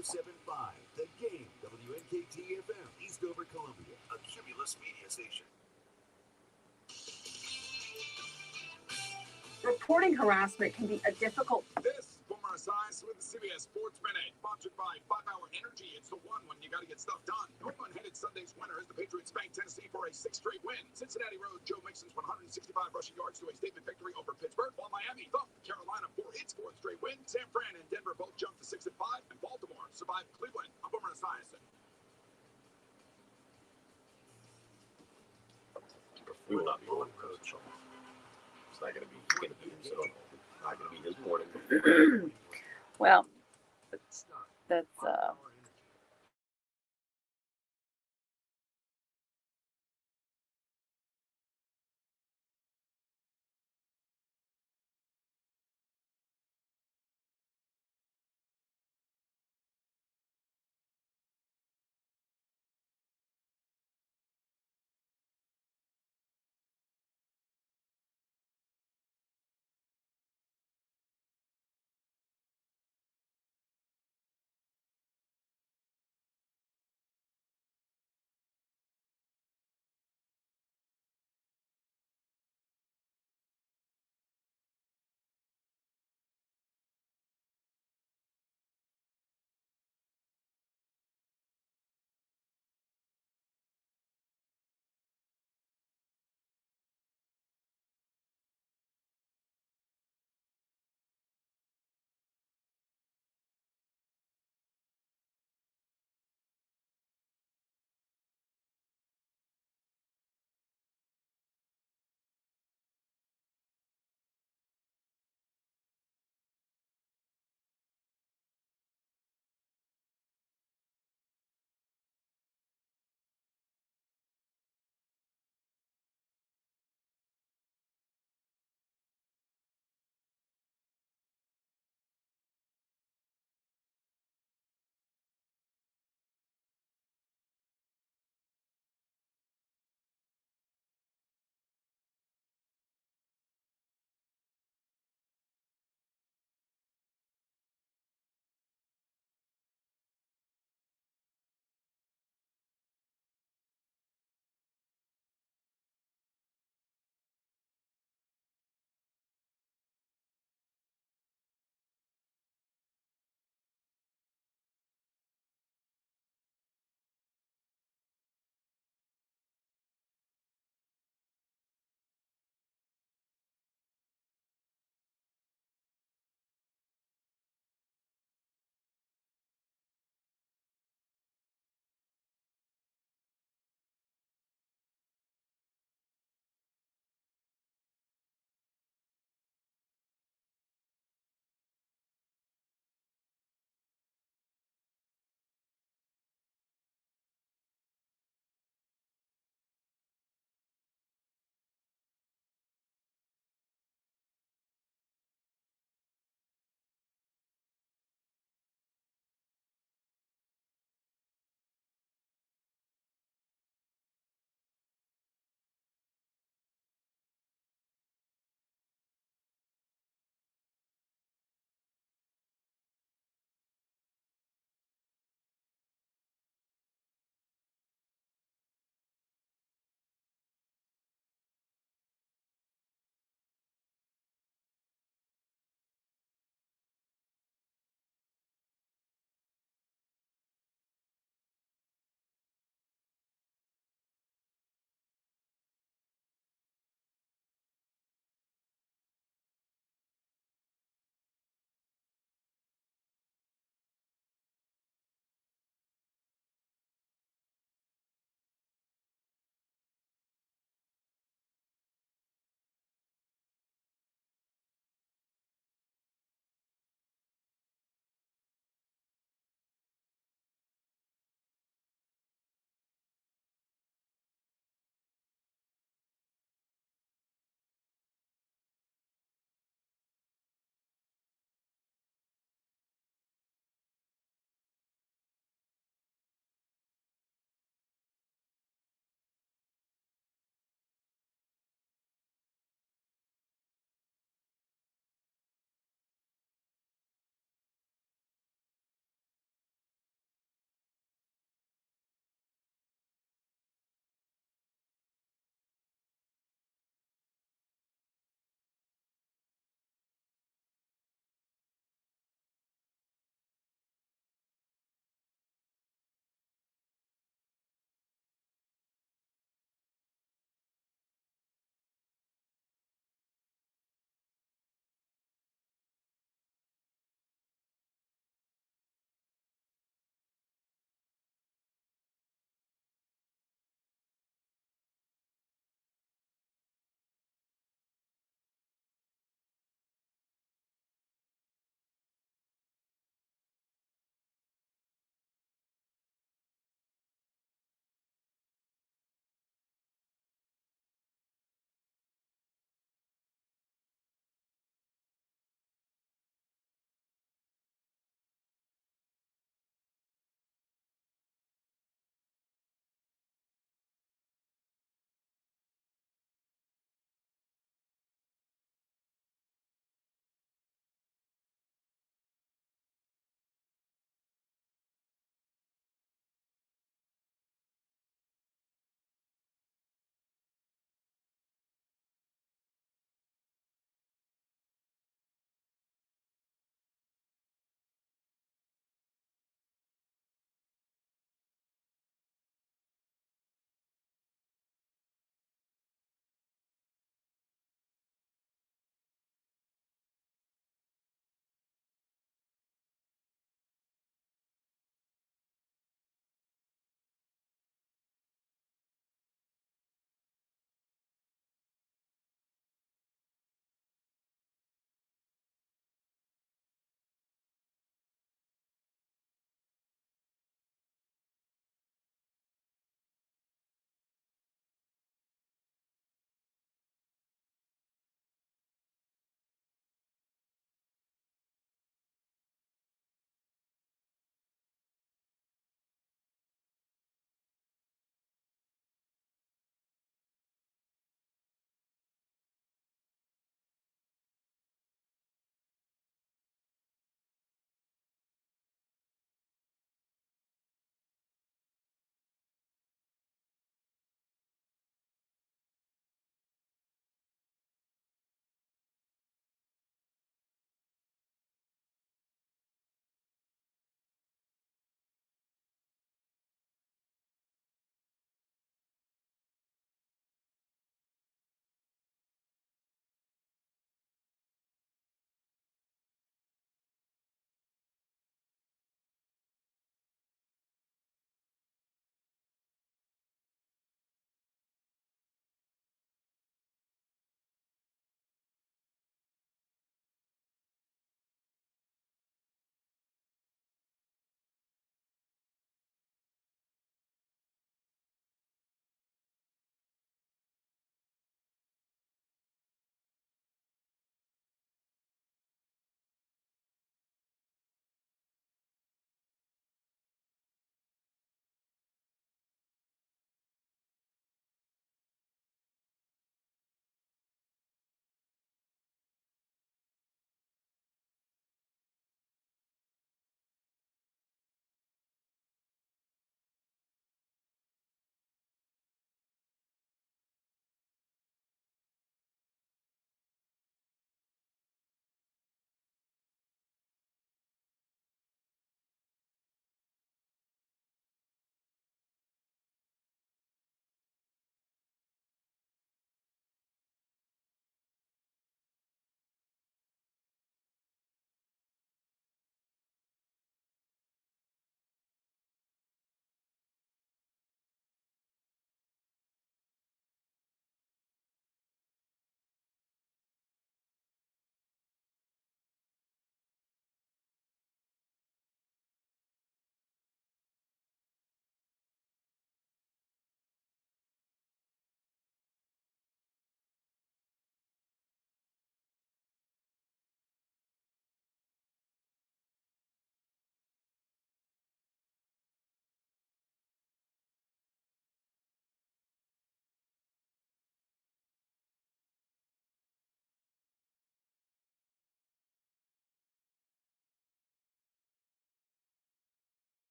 1075, The Game, WNKT FM, Eastover, Columbia, a Cumulus media station. Reporting harassment can be a difficult. This former Esiason with the CBS Sports Minute, sponsored by 5-Hour Energy. It's the one when you got to get stuff done. New England headed Sunday's winner as the Patriots spanked Tennessee for a 6th straight win. Cincinnati rode Joe Mixon's 165 rushing yards to a statement victory over Pittsburgh, while Miami thumped Carolina for its 4th straight win. San Fran and Denver both jumped to 6 and 5, and Baltimore survived Cleveland. I'm Boomer Esiason. We will not be on coach. It's not going to be him, so not going to be his morning. Well, that's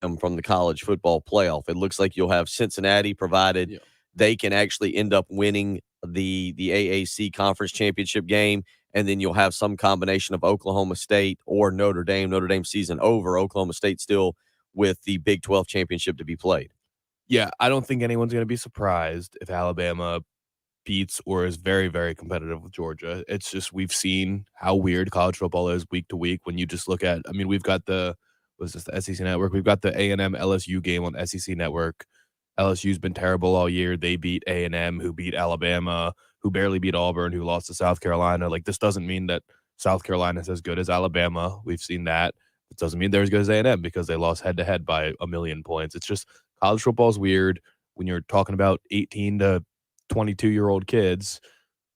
them from the college football playoff. It looks like you'll have Cincinnati, provided they can actually end up winning the AAC conference championship game, and then you'll have some combination of Oklahoma State or Notre Dame. Notre Dame season over. Oklahoma State still with the Big 12 championship to be played. Yeah, I don't think anyone's going to be surprised if Alabama beats or is very, very competitive with Georgia. It's just we've seen how weird college football is week to week when you just look at, I mean, we've got the SEC Network. We've got the A&M LSU game on SEC Network. LSU's been terrible all year. They beat A&M, who beat Alabama, who barely beat Auburn, who lost to South Carolina. Like, this doesn't mean that South Carolina is as good as Alabama. We've seen that. It doesn't mean they're as good as A&M because they lost head-to-head by 1,000,000 points. It's just college football is weird. When you're talking about 18 to 22-year-old kids,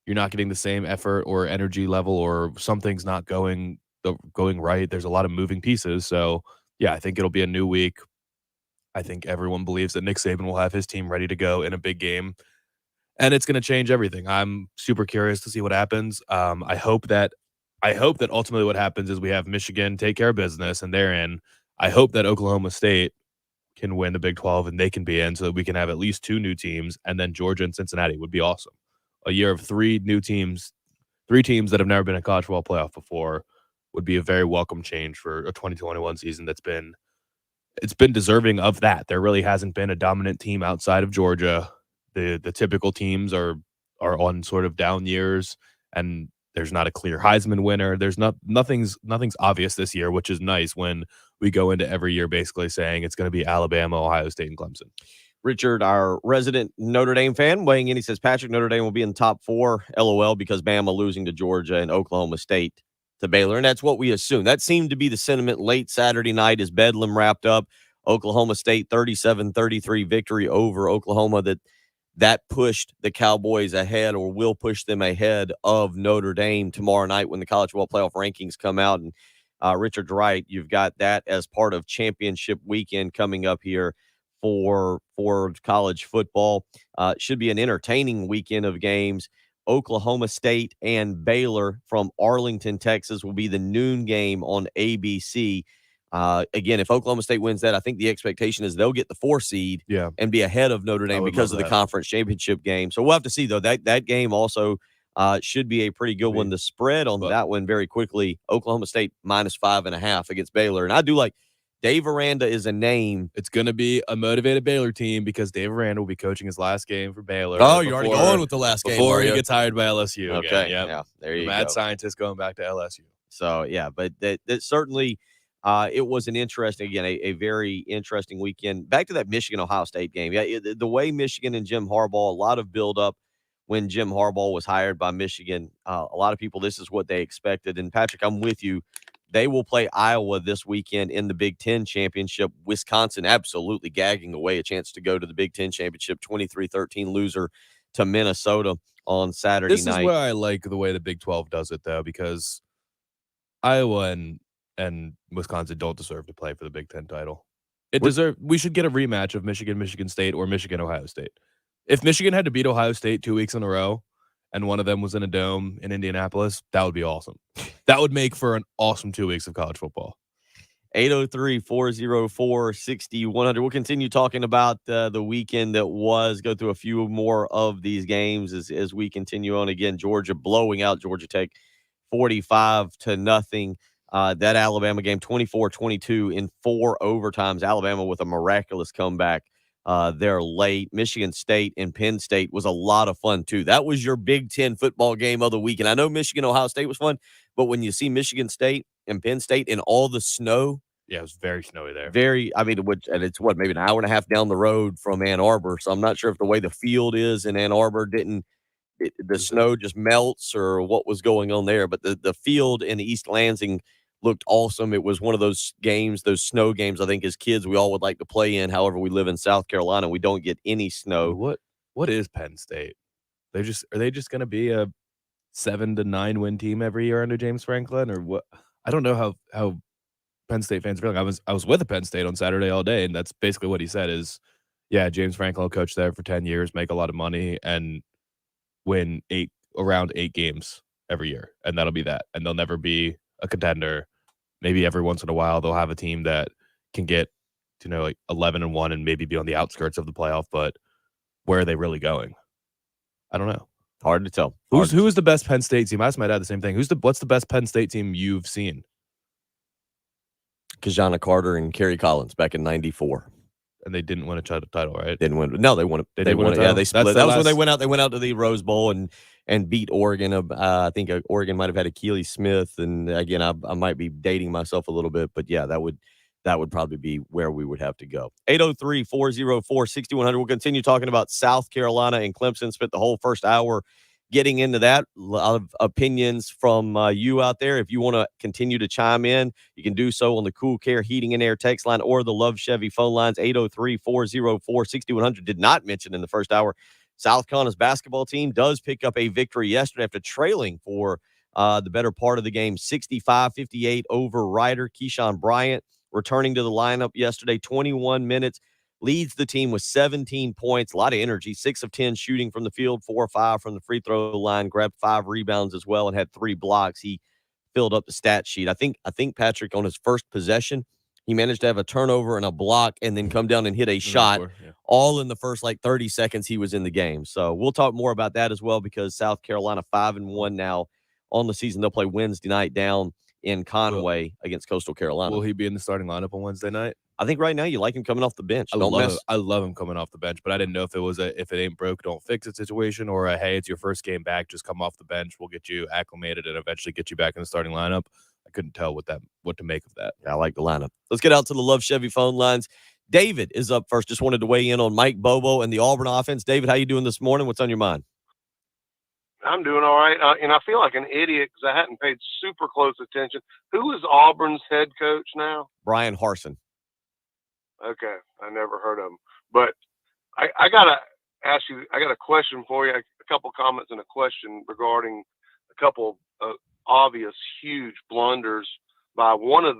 you're not getting the same effort or energy level, or something's not going right. There's a lot of moving pieces. So, yeah, I think it'll be a new week. I think everyone believes that Nick Saban will have his team ready to go in a big game, and it's going to change everything. I'm super curious to see what happens. I hope that ultimately what happens is we have Michigan take care of business and they're in. I hope that Oklahoma State can win the Big 12 and they can be in, so that we can have at least 2 new teams, and then Georgia and Cincinnati would be awesome. A year of 3 new teams, 3 teams that have never been in a college football playoff before would be a very welcome change for a 2021 season it's been deserving of that. There really hasn't been a dominant team outside of Georgia. The typical teams are on sort of down years, and there's not a clear Heisman winner. There's nothing's obvious this year, which is nice when we go into every year basically saying it's going to be Alabama, Ohio State, and Clemson. Richard, our resident Notre Dame fan, weighing in, he says, Patrick, Notre Dame will be in the top 4, LOL, because Bama losing to Georgia and Oklahoma State to Baylor. And that's what we assume. That seemed to be the sentiment late Saturday night as Bedlam wrapped up. Oklahoma State 37-33 victory over Oklahoma that pushed the Cowboys ahead, or will push them ahead of Notre Dame tomorrow night when the college football playoff rankings come out. And Richard's right. You've got that as part of championship weekend coming up here for college football. Should be an entertaining weekend of games. Oklahoma State and Baylor from Arlington, Texas will be the noon game on ABC. Again, if Oklahoma State wins that, I think the expectation is they'll get the 4 seed and be ahead of Notre Dame because of the conference championship game. So we'll have to see, though. That game also should be a pretty good one. The spread on that one very quickly, Oklahoma State -5.5 against Baylor. And I do like Dave Aranda is a name. It's going to be a motivated Baylor team because Dave Aranda will be coaching his last game for Baylor. Oh, you're already going with the last game before he gets hired by LSU. Okay, again. Yep. Yeah, there you go. Mad scientist going back to LSU. So, yeah, but that certainly it was an interesting, again, a very interesting weekend. Back to that Michigan-Ohio State game. Yeah, the way Michigan and Jim Harbaugh, a lot of build-up when Jim Harbaugh was hired by Michigan. A lot of people, this is what they expected. And, Patrick, I'm with you. They will play Iowa this weekend in the Big Ten Championship. Wisconsin absolutely gagging away a chance to go to the Big Ten Championship, 23-13 loser to Minnesota on Saturday night. This is where I like the way the Big 12 does it, though, because Iowa and Wisconsin don't deserve to play for the Big Ten title. We should get a rematch of Michigan State or Michigan-Ohio State. If Michigan had to beat Ohio State 2 weeks in a row, and one of them was in a dome in Indianapolis, that would be awesome. That would make for an awesome 2 weeks of college football. 803-404-6100. We'll continue talking about the weekend that was, go through a few more of these games as we continue on. Again, Georgia blowing out Georgia Tech 45-0. That Alabama game, 24-22 in 4 overtimes. Alabama with a miraculous comeback. They're late. Michigan State and Penn State was a lot of fun, too. That was your Big Ten football game of the weekend. I know Michigan-Ohio State was fun, but when you see Michigan State and Penn State in all the snow. Yeah, it was very snowy there. And it's maybe an hour and a half down the road from Ann Arbor. So I'm not sure if the way the field is in Ann Arbor the snow just melts or what was going on there. But the field in East Lansing looked awesome. It was one of those games, those snow games, I think as kids we all would like to play in. However, we live in South Carolina. We don't get any snow. What is Penn State? Are they just going to be a 7-9 win team every year under James Franklin, or what? I don't know how Penn State fans are feeling. I was with a Penn State on Saturday all day, and that's basically what he said is, yeah, James Franklin will coach there for 10 years, make a lot of money, and win around 8 games every year, and that'll be that. And they'll never be a contender. Maybe every once in a while they'll have a team that can get like 11-1 and maybe be on the outskirts of the playoff, but where are they really going? I don't know. Hard to tell. Who is the best Penn State team? I asked my dad the same thing. What's the best Penn State team you've seen? Kajana Carter and Kerry Collins back in '94. And they didn't win a title, right? Didn't win. No, they won. They won it. Yeah, they split. That was when they went out. They went out to the Rose Bowl and beat Oregon. I think Oregon might have had Keely Smith. And again, I might be dating myself a little bit, but yeah, that would probably be where we would have to go. 803-404-6100. We'll continue talking about South Carolina and Clemson. Spent the whole first hour getting into that. A lot of opinions from you out there. If you want to continue to chime in, you can do so on the Cool Care Heating and Air text line or the Love Chevy phone lines. 803-404-6100. Did not mention in the first hour, South Carolina's basketball team does pick up a victory yesterday after trailing for the better part of the game, 65-58 over Ryder. Keyshawn Bryant returning to the lineup yesterday, 21 minutes. Leads the team with 17 points, a lot of energy, 6 of 10 shooting from the field, 4 or 5 from the free throw line, grabbed 5 rebounds as well, and had 3 blocks. He filled up the stat sheet. I think Patrick, on his first possession, he managed to have a turnover and a block and then come down and hit a shot all in the first 30 seconds he was in the game. So we'll talk more about that as well, because South Carolina 5-1 now on the season. They'll play Wednesday night down in Conway against Coastal Carolina. Will he be in the starting lineup on Wednesday night? I think right now you like him coming off the bench. I love him coming off the bench, but I didn't know if it was if it ain't broke, don't fix it situation, or hey, it's your first game back, just come off the bench. We'll get you acclimated and eventually get you back in the starting lineup. I couldn't tell what to make of that. I like the lineup. Let's get out to the Love Chevy phone lines. David is up first. Just wanted to weigh in on Mike Bobo and the Auburn offense. David, how you doing this morning? What's on your mind? I'm doing all right, and I feel like an idiot because I hadn't paid super close attention. Who is Auburn's head coach now? Brian Harsin. Okay, I never heard of him. But I got to ask you, I got a question for you, a couple comments and a question regarding a couple of obvious huge blunders by one of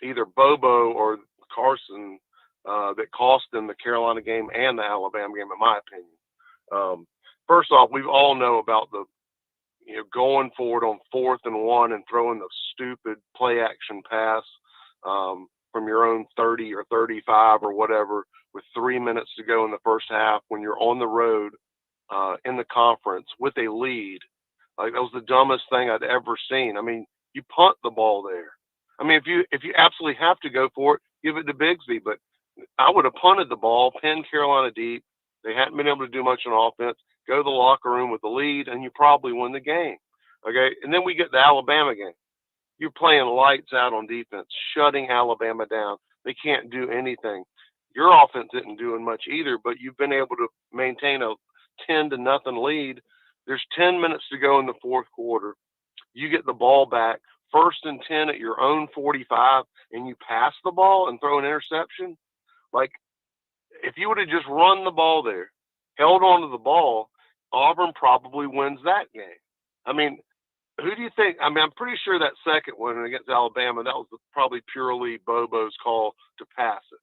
either Bobo or Carson that cost them the Carolina game and the Alabama game, in my opinion. First off, we all know about the going forward on 4th and 1 and throwing the stupid play action pass from your own 30 or 35 or whatever with 3 minutes to go in the first half when you're on the road in the conference with a lead. Like, that was the dumbest thing I'd ever seen. I mean, you punt the ball there. I mean, if you absolutely have to go for it, give it to Bigsby. But I would have punted the ball, pinned Carolina deep. They hadn't been able to do much on offense. Go to the locker room with the lead, and you probably win the game. Okay, and then we get the Alabama game. You're playing lights out on defense, shutting Alabama down. They can't do anything. Your offense isn't doing much either, but you've been able to maintain a 10-0 lead. There's 10 minutes to go in the fourth quarter. You get the ball back, 1st and 10 at your own 45, and you pass the ball and throw an interception. Like, if you would have just run the ball there, held on to the ball, Auburn probably wins that game. I mean, who do you think? I mean, I'm pretty sure that second one against Alabama, that was probably purely Bobo's call to pass it.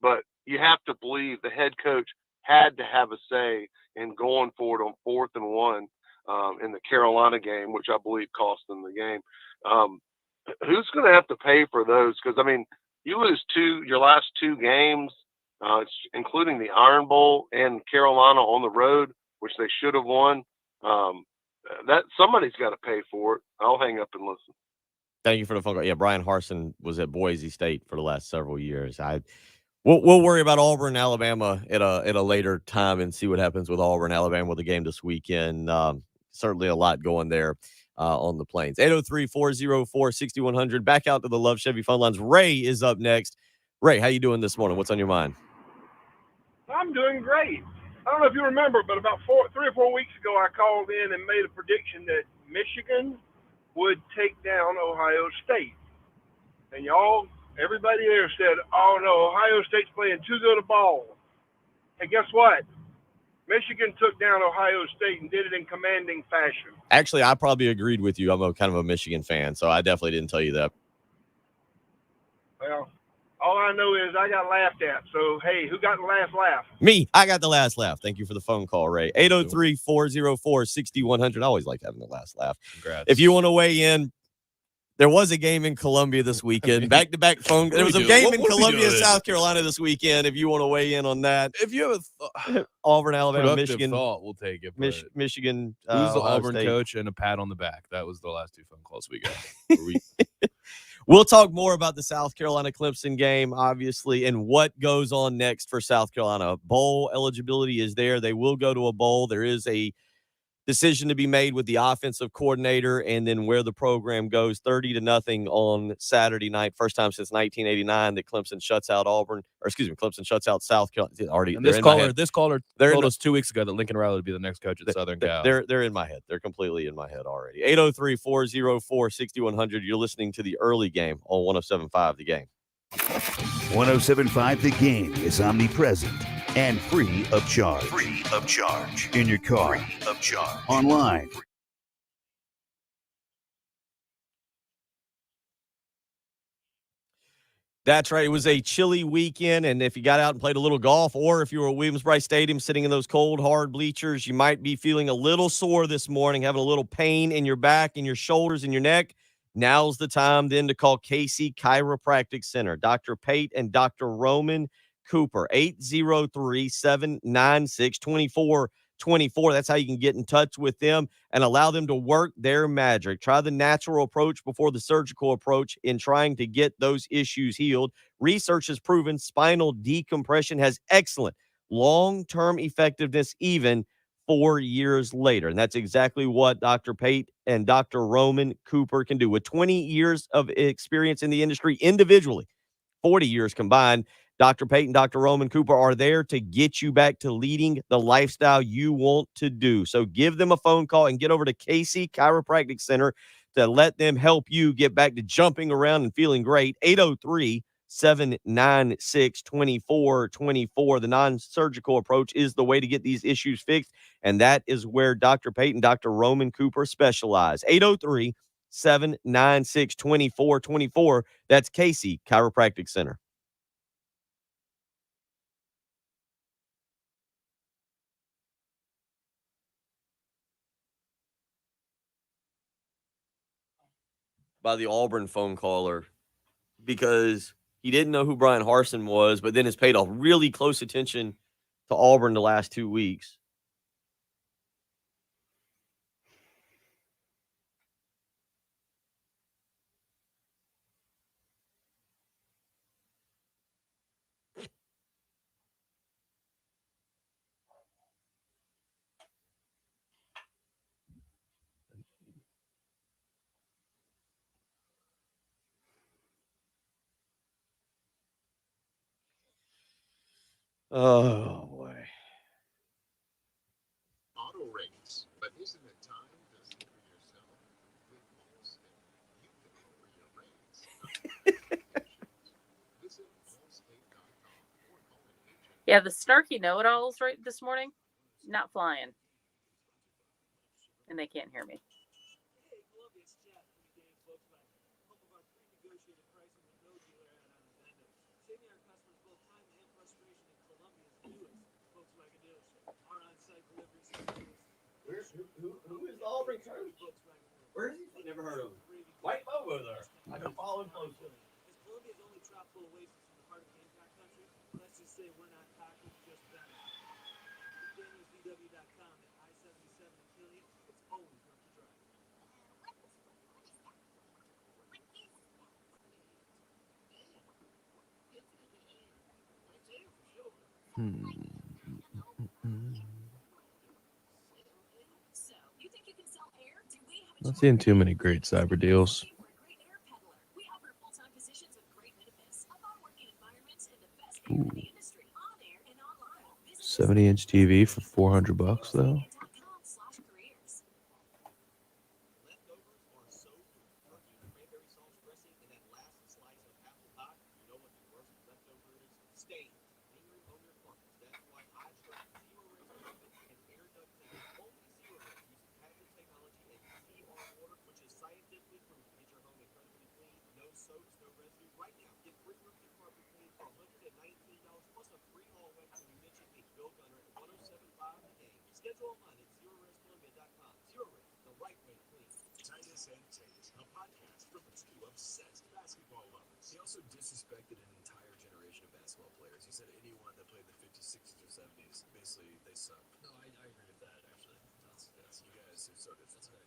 But you have to believe the head coach had to have a say in going forward on 4th and 1 in the Carolina game, which I believe cost them the game. Who's going to have to pay for those? Because, I mean, you lose your last 2 games, including the Iron Bowl and Carolina on the road, which they should have won. That somebody's got to pay for it. I'll hang up and listen. Thank you for the phone call. Yeah, Brian Harsin was at Boise State for the last several years. We'll worry about Auburn, Alabama at a later time and see what happens with Auburn, Alabama with the game this weekend. Certainly a lot going there on the Plains. 803-404-6100. Back out to the Love Chevy phone lines. Ray is up next. Ray, how you doing this morning? What's on your mind? I'm doing great. I don't know if you remember, but about 3 or 4 weeks ago, I called in and made a prediction that Michigan would take down Ohio State. And everybody there said, oh no, Ohio State's playing too good a ball. And guess what? Michigan took down Ohio State and did it in commanding fashion. Actually, I probably agreed with you. I'm kind of a Michigan fan, so I definitely didn't tell you that. Well, all I know is I got laughed at. So, hey, who got the last laugh? Me. I got the last laugh. Thank you for the phone call, Ray. 803-404-6100. I always like having the last laugh. Congrats. If you want to weigh in, There was a game in Columbia this weekend. Back-to-back phone. There was a game in Columbia, South Carolina this weekend. If you want to weigh in on that, if you have a Auburn, Alabama, productive Michigan, thought, we'll take it. Michigan. Who's the Ohio Auburn State. coach and a pat on the back? That was the last two phone calls we got. We'll talk more about the South Carolina Clemson game, obviously, and what goes on next for South Carolina. Bowl eligibility is there. They will go to a bowl. There is a decision to be made with the offensive coordinator and then where the program goes. 30-0 on Saturday night. First time since 1989 that Clemson shuts out Clemson shuts out South Carolina. And this caller told us 2 weeks ago that Lincoln Riley would be the next coach at Southern Cal. They're in my head. They're completely in my head already. 803-404-6100. You're listening to the early game on 107.5 The Game. 107.5 The Game is omnipresent and free of charge. Free of charge. In your car. Free of charge. Online. That's right. It was a chilly weekend, and if you got out and played a little golf, or if you were at Williams-Brice Stadium sitting in those cold, hard bleachers, you might be feeling a little sore this morning, having a little pain in your back, in your shoulders, in your neck. Now's the time then to call Casey Chiropractic Center. Dr. Pate and Dr. Roman Cooper, 803-796-2424. That's how you can get in touch with them and allow them to work their magic. Try the natural approach before the surgical approach in trying to get those issues healed. Research has proven spinal decompression has excellent long-term effectiveness even 4 years later. And that's exactly what Dr. Pate and Dr. Roman Cooper can do. With 20 years of experience in the industry individually, 40 years combined, Dr. Pate and Dr. Roman Cooper are there to get you back to leading the lifestyle you want to do. So give them a phone call and get over to Casey Chiropractic Center to let them help you get back to jumping around and feeling great. 803-796-2424. The non-surgical approach is the way to get these issues fixed, and that is where Dr. Pate and Dr. Roman Cooper specialize. 803-796-2424. That's Casey Chiropractic Center. By the Auburn phone caller because he didn't know who Brian Harsin was, but then has paid a really close attention to Auburn the last 2 weeks. Oh, boy. Auto race, but isn't it time to see for yourself with Allstate? You can lower your rates. Visit allstate.com or call an agent. Yeah, the snarky know-it-alls right this morning, not flying. And they can't hear me. Who is the Auburn coach? Where is he? I never heard of him. White Bobo there. I can follow him closely. Columbia's only drop full oasis in the heart of Gamecock country. Let's just say we're not talking just better. DanielsVW.com at I-77 in Killian. It's always worth the drive. Not seeing too many great cyber deals. 70-inch TV for $400 though. Titus and Tate, a podcast from the He also disrespected an entire generation of basketball players. He said anyone that played in the 50s, 60s, or 70s, basically, they suck. No, I agree with that, actually. That's you guys who started. That's right.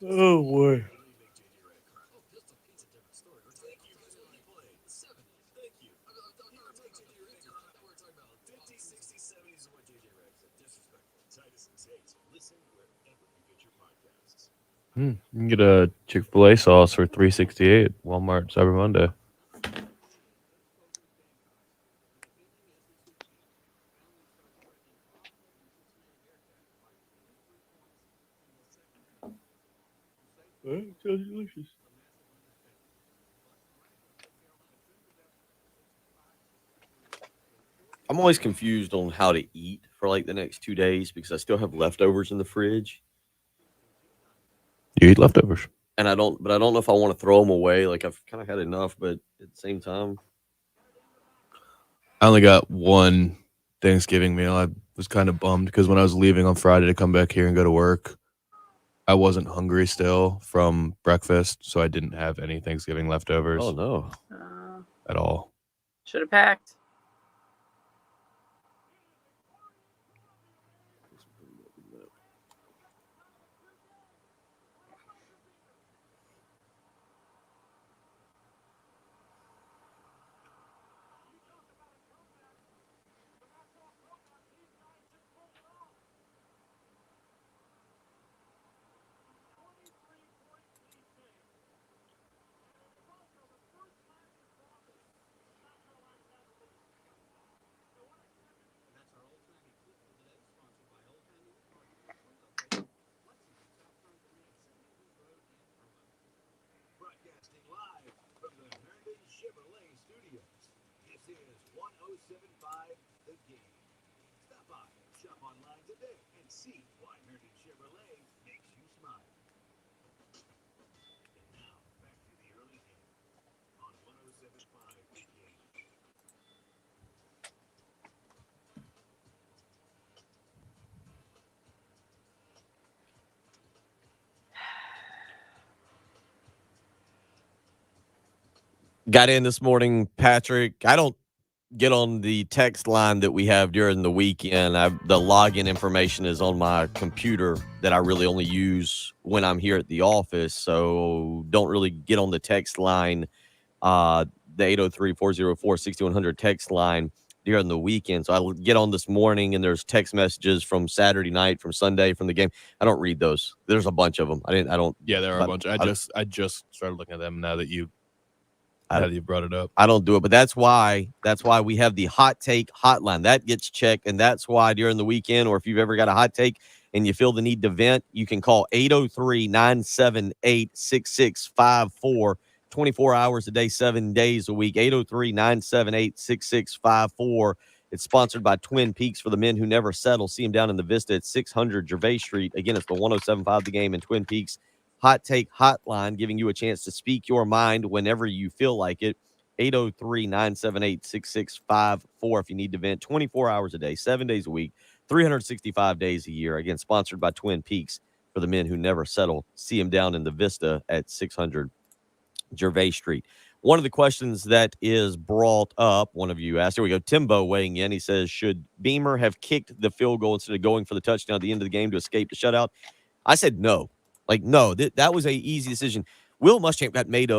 Oh boy. Oh, Pistol Pete's a different story. Thank you. Guess when he played? The 70s. Thank you. You don't take JJ Redick. I thought we were talking about 50s, 60s, 70s, and what JJ Redick said. Disrespectful. Titus and Tate. Listen wherever you get your podcasts. You can get a Chick-fil-A sauce for $3.68 at Walmart Cyber Monday. It sounds delicious. I'm always confused on how to eat for like the next 2 days because I still have leftovers in the fridge. You eat leftovers. And I don't know if I want to throw them away. Like I've kind of had enough, but at the same time, I only got one Thanksgiving meal. I was kind of bummed because when I was leaving on Friday to come back here and go to work, I wasn't hungry still from breakfast, so I didn't have any Thanksgiving leftovers. Oh no. At all. Should have packed. Broadcasting live from the Herndon Chevrolet Studios. This is 1075 The Game. Stop by, shop online today, and see why Herndon Chevrolet makes you smile. And now, back to the early game on 1075 The Game. got in this morning, Patrick. I don't get on the text line that we have during the weekend. The login information is on my computer that I really only use when I'm here at the office. So don't really get on the text line, the 803-404-6100 text line during the weekend. So I get on this morning and there's text messages from Saturday night, from Sunday, from the game. I don't read those. There's a bunch of them. Yeah, there are a bunch. I just started looking at them now that you brought it up. I don't do it, but that's why we have the hot take hotline. That gets checked, and that's why during the weekend, or if you've ever got a hot take and you feel the need to vent, you can call 803-978-6654, 24 hours a day, 7 days a week, 803-978-6654. It's sponsored by Twin Peaks for the men who never settle. See them down in the Vista at 600 Gervais Street. Again, it's the 1075 The Game in Twin Peaks. Hot Take Hotline, giving you a chance to speak your mind whenever you feel like it. 803-978-6654 if you need to vent. 24 hours a day, 7 days a week, 365 days a year. Again, sponsored by Twin Peaks for the men who never settle. See them down in the Vista at 600 Gervais Street. One of the questions that is brought up, one of you asked, here we go, Timbo weighing in. He says, should Beamer have kicked the field goal instead of going for the touchdown at the end of the game to escape the shutout? I said no. Like, no, that was a easy decision. Will Muschamp got made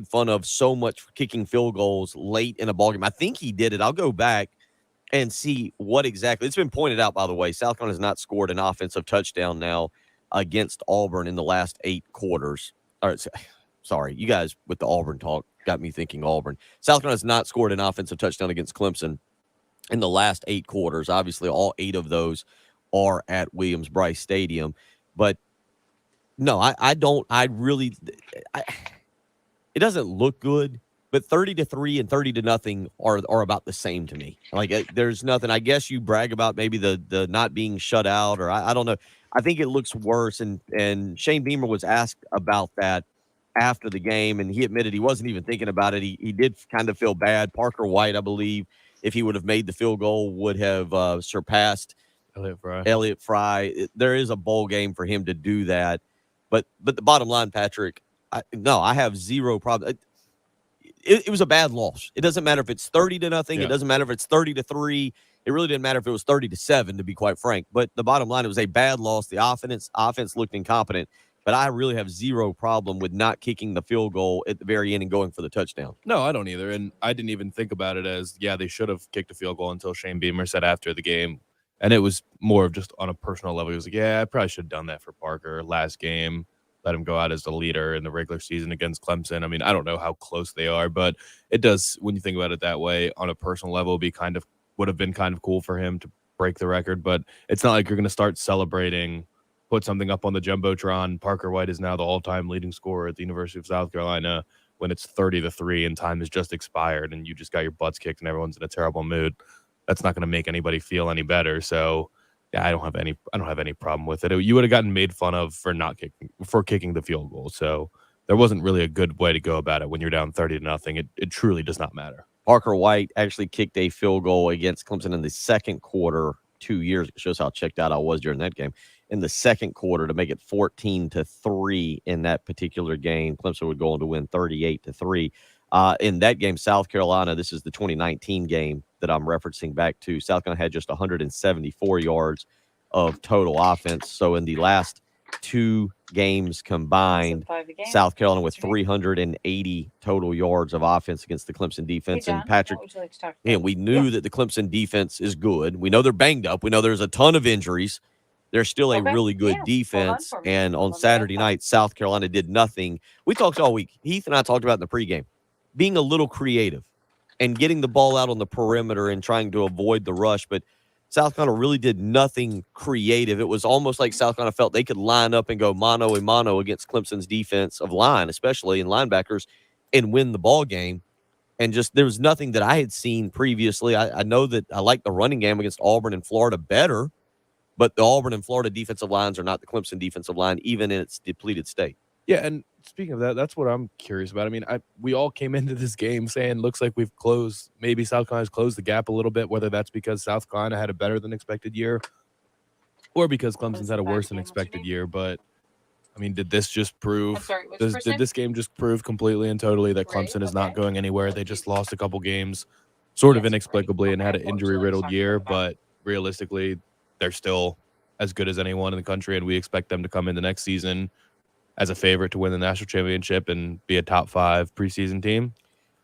fun of so much for kicking field goals late in a ballgame. I think he did it. I'll go back and see what exactly. It's been pointed out, by the way, South Carolina has not scored an offensive touchdown now against Auburn in the last 8 quarters. All right, sorry, you guys with the Auburn talk got me thinking Auburn. South Carolina has not scored an offensive touchdown against Clemson in the last 8 quarters. Obviously, all 8 of those are at Williams-Brice Stadium. But no, it doesn't look good, but 30-3 and 30-0 are about the same to me. Like, there's nothing. I guess you brag about maybe the not being shut out, or I don't know. I think it looks worse. And Shane Beamer was asked about that after the game, and he admitted he wasn't even thinking about it. He did kind of feel bad. Parker White, I believe, if he would have made the field goal, would have surpassed Elliott Fry. There is a bowl game for him to do that. But the bottom line, Patrick, I have zero problem. it was a bad loss. It doesn't matter if it's 30-0. Yeah. It doesn't matter if it's 30-3. It really didn't matter if it was 30-7, to be quite frank. But the bottom line, it was a bad loss. The offense looked incompetent. But I really have zero problem with not kicking the field goal at the very end and going for the touchdown. No, I don't either. And I didn't even think about it as, they should have kicked a field goal until Shane Beamer said after the game. And it was more of just on a personal level. He was like, I probably should have done that for Parker last game. Let him go out as the leader in the regular season against Clemson. I mean, I don't know how close they are, but it does, when you think about it that way, on a personal level, would have been kind of cool for him to break the record. But it's not like you're going to start celebrating, put something up on the Jumbotron. Parker White is now the all-time leading scorer at the University of South Carolina when it's 30-3 and time has just expired and you just got your butts kicked and everyone's in a terrible mood. That's not going to make anybody feel any better. So, I don't have any problem with it. You would have gotten made fun of for kicking the field goal. So there wasn't really a good way to go about it when you're down 30-0. It truly does not matter. Parker White actually kicked a field goal against Clemson in the second quarter 2 years. It shows how checked out I was during that game. In the second quarter to make it 14-3 in that particular game. Clemson would go on to win 38-3. In that game, South Carolina, this is the 2019 game that I'm referencing back to. South Carolina had just 174 yards of total offense. So in the last 2 games combined, South Carolina with 380 total yards of offense against the Clemson defense. Hey, John, and Patrick, what would you like to talk and about? we knew that the Clemson defense is good. We know they're banged up. We know there's a ton of injuries. They're still a really good defense. And on Saturday night, South Carolina did nothing. We talked all week. Heath and I talked about in the pregame, being a little creative and getting the ball out on the perimeter and trying to avoid the rush. But South Carolina really did nothing creative. It was almost like South Carolina felt they could line up and go mano a mano against Clemson's defensive line, especially in linebackers, and win the ball game. And just there was nothing that I had seen previously. I know that I like the running game against Auburn and Florida better, but the Auburn and Florida defensive lines are not the Clemson defensive line, even in its depleted state. Yeah, and speaking of that, that's what I'm curious about. I mean, we all came into this game saying looks like maybe South Carolina's closed the gap a little bit, whether that's because South Carolina had a better than expected year or because Clemson's had a worse than expected year. But, I mean, did this just prove – did this game just prove completely and totally that Clemson is not going anywhere? They just lost a couple games sort of inexplicably and had an injury-riddled year, but realistically, they're still as good as anyone in the country, and we expect them to come into next season as a favorite to win the national championship and be a top 5 preseason team.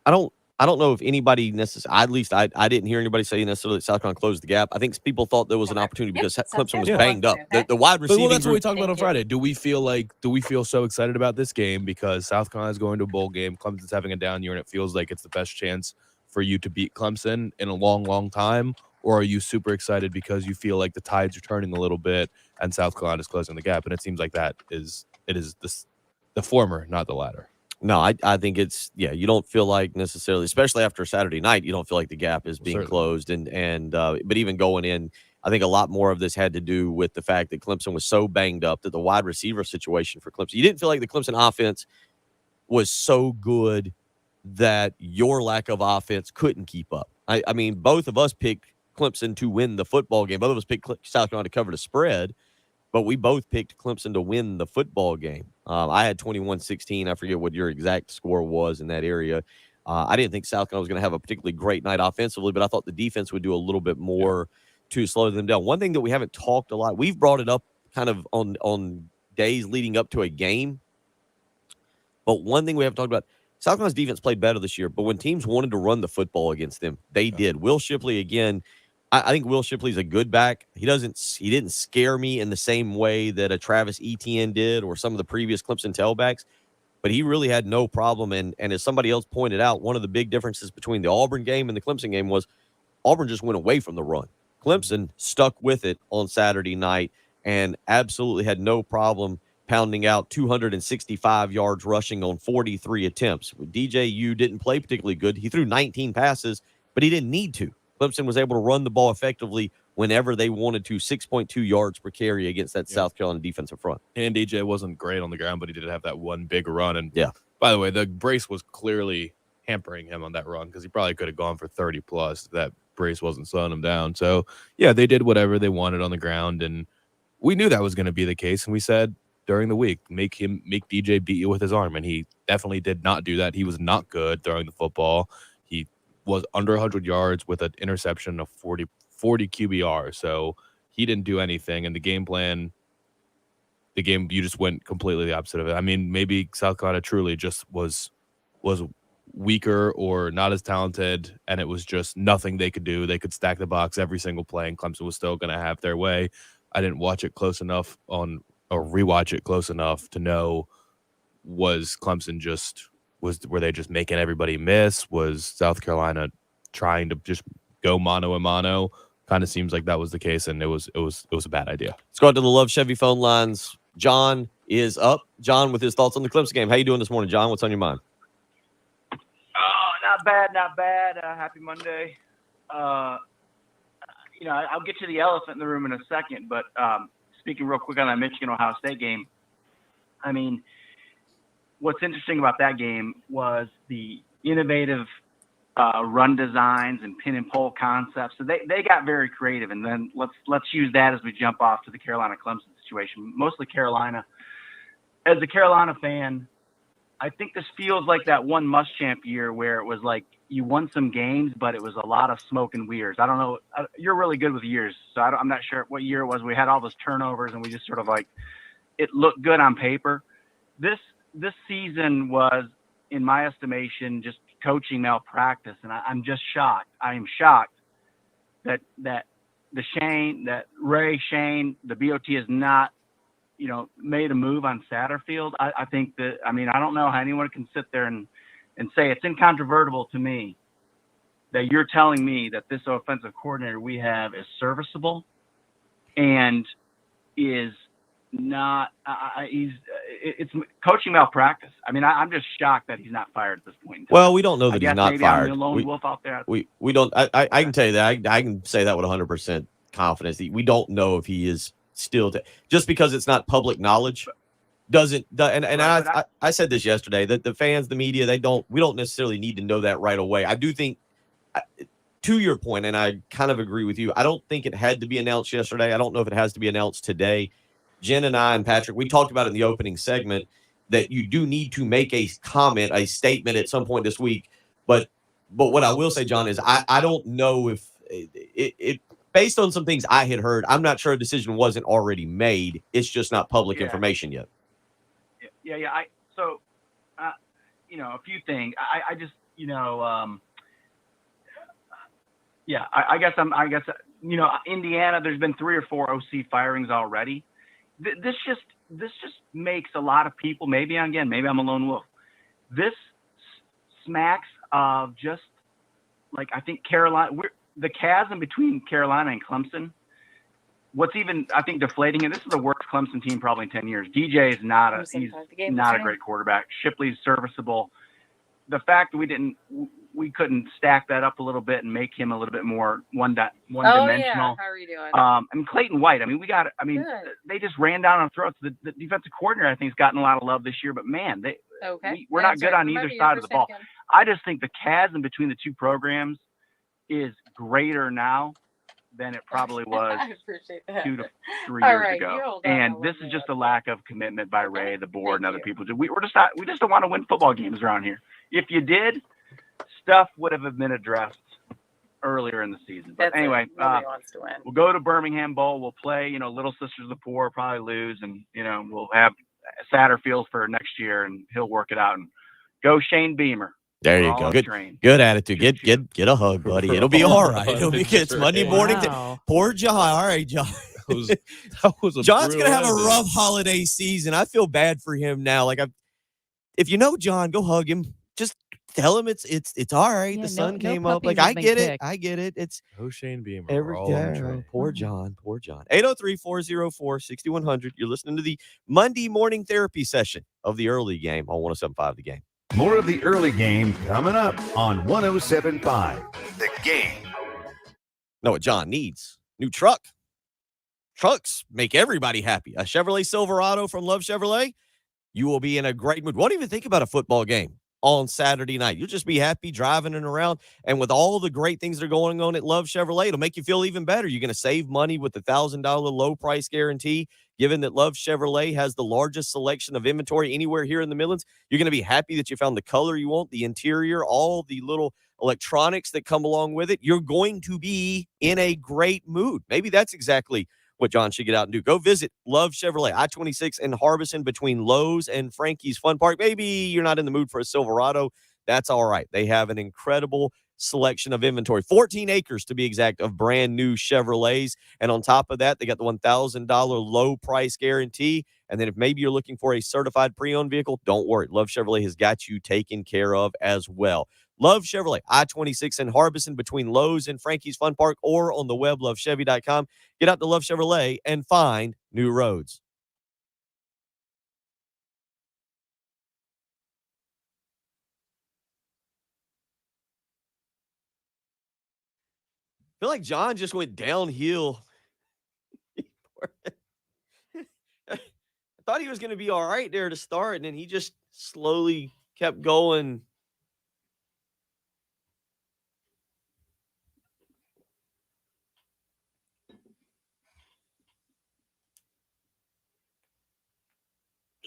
I don't know if anybody necessarily, at least I didn't hear anybody say necessarily that South Carolina closed the gap. I think people thought there was an opportunity because Clemson was banged up. The wide receiving well, that's what we group, talked about on Friday. Do we feel so excited about this game because South Carolina is going to a bowl game, Clemson's having a down year, and it feels like it's the best chance for you to beat Clemson in a long, long time? Or are you super excited because you feel like the tides are turning a little bit and South Carolina is closing the gap? And it seems like it is the former, not the latter. No, I think it's, you don't feel like necessarily, especially after Saturday night, you don't feel like the gap is being closed. But even going in, I think a lot more of this had to do with the fact that Clemson was so banged up that the wide receiver situation for Clemson, you didn't feel like the Clemson offense was so good that your lack of offense couldn't keep up. I mean, both of us picked Clemson to win the football game. Both of us picked South Carolina to cover the spread, but we both picked Clemson to win the football game. I had 21-16. I forget what your exact score was in that area. I didn't think South Carolina was going to have a particularly great night offensively, but I thought the defense would do a little bit more to slow them down. One thing that we haven't talked a lot, we've brought it up kind of on days leading up to a game, but one thing we haven't talked about, South Carolina's defense played better this year, but when teams wanted to run the football against them, they did. Will Shipley, again, I think Will Shipley's a good back. He didn't scare me in the same way that a Travis Etienne did or some of the previous Clemson tailbacks, but he really had no problem. And as somebody else pointed out, one of the big differences between the Auburn game and the Clemson game was Auburn just went away from the run. Clemson stuck with it on Saturday night and absolutely had no problem pounding out 265 yards rushing on 43 attempts. DJU didn't play particularly good. He threw 19 passes, but he didn't need to. Clemson was able to run the ball effectively whenever they wanted to, 6.2 yards per carry against that South Carolina defensive front. And DJ wasn't great on the ground, but he did have that one big run. And by the way, the brace was clearly hampering him on that run because he probably could have gone for 30 plus. That brace wasn't slowing him down. So, they did whatever they wanted on the ground. And we knew that was going to be the case. And we said, during the week. Make DJ beat you with his arm, and he definitely did not do that. He was not good throwing the football. He was under 100 yards with an interception of 40 QBR. So he didn't do anything. And the game, you just went completely the opposite of it. I mean, maybe South Carolina truly just was weaker or not as talented, and it was just nothing they could do. They could stack the box every single play, and Clemson was still going to have their way. I didn't watch it close enough or rewatch it close enough to know, was Clemson were they just making everybody miss? Was South Carolina trying to just go mano a mano? Kind of seems like that was the case, and it was a bad idea. Let's go out to the Love Chevy phone lines. John is up. John with his thoughts on the Clemson game. How you doing this morning, John? What's on your mind? Not bad. Happy Monday. I'll get to the elephant in the room in a second, but speaking real quick on that Michigan-Ohio State game, I mean, what's interesting about that game was the innovative run designs and pin and pull concepts. So they got very creative, and then let's use that as we jump off to the Carolina-Clemson situation. Mostly Carolina. As a Carolina fan, I think this feels like that one Muschamp year where it was like you won some games, but it was a lot of smoke and mirrors. I don't know. You're really good with years, so I'm not sure what year it was. We had all those turnovers, and we just sort of like it looked good on paper. This season was, in my estimation, just coaching malpractice, and I'm just shocked. I am shocked that Ray Shane, the BOT has not, made a move on Satterfield. I think that, I don't know how anyone can sit there and say it's incontrovertible to me that you're telling me that this offensive coordinator we have is serviceable and is not, it's coaching malpractice. I'm just shocked that he's not fired at this point. Well, we don't know that he's not maybe fired. I'm the lone wolf out there. We don't, I can tell you that. I can say that with 100% confidence. We don't know if he is still, just because it's not public knowledge doesn't, I said this yesterday, that the fans, the media, we don't necessarily need to know that right away. I do think, to your point, and I kind of agree with you, I don't think it had to be announced yesterday. I don't know if it has to be announced today. Jen and I and Patrick, we talked about it in the opening segment that you do need to make a comment, a statement at some point this week. But what I will say, John, is I don't know if it based on some things I had heard, I'm not sure a decision wasn't already made. It's just not public information yet. Yeah. A few things. Indiana, there's been 3 or 4 OC firings already. This just makes a lot of people, maybe I'm a lone wolf. This smacks of just like, I think Carolina, the chasm between Carolina and Clemson, what's even, I think, deflating it, this is the worst Clemson team probably in 10 years. DJ is not a great quarterback. Shipley's serviceable. The fact that we couldn't stack that up a little bit and make him a little bit more one-dimensional. Yeah. How are you doing? Clayton White, they just ran down our throats. The defensive coordinator, I think, has gotten a lot of love this year, but man, we're not good on either side of the ball. I just think the chasm between the two programs is greater now than it probably was 2 to 3 years ago. And this is just a lack of commitment by Ray, the board, and other people. We just don't want to win football games around here. If you did, stuff would have been addressed earlier in the season. But anyway, wants to win. We'll go to Birmingham Bowl. We'll play, Little Sisters of the Poor, probably lose, and we'll have Satterfield for next year, and he'll work it out. And go Shane Beamer. There you go. Good attitude. Get a hug, buddy. It'll be all right. It's Monday morning. Poor John. All right, John. John's gonna have a rough holiday season. I feel bad for him now. If you know John, go hug him. Just tell him it's all right. The sun came up. I get it. It's Shane Beamer. Poor John. 803-404-6100. You're listening to the Monday morning therapy session of the early game on 107.5 The Game. More of the early game coming up on 107.5 The Game. Know what John needs? New truck. Trucks make everybody happy. A Chevrolet Silverado from Love Chevrolet. You will be in a great mood. Won't even think about a football game on Saturday night. You'll just be happy driving and around. And with all the great things that are going on at Love Chevrolet, it'll make you feel even better. You're going to save money with the $1,000 low price guarantee. Given that Love Chevrolet has the largest selection of inventory anywhere here in the Midlands, you're going to be happy that you found the color you want, the interior, all the little electronics that come along with it. You're going to be in a great mood. Maybe that's exactly what John should get out and do. Go visit Love Chevrolet, I-26 in Harbison between Lowe's and Frankie's Fun Park. Maybe you're not in the mood for a Silverado. That's all right. They have an incredible selection of inventory, 14 acres to be exact, of brand new Chevrolets. And on top of that, they got the $1,000 low price guarantee. And then if maybe you're looking for a certified pre-owned vehicle, don't worry. Love Chevrolet has got you taken care of as well. Love Chevrolet, I-26 in Harbison between Lowe's and Frankie's Fun Park, or on the web, lovechevy.com. Get out to Love Chevrolet and find new roads. I feel like John just went downhill. I thought he was going to be all right there to start, and then he just slowly kept going.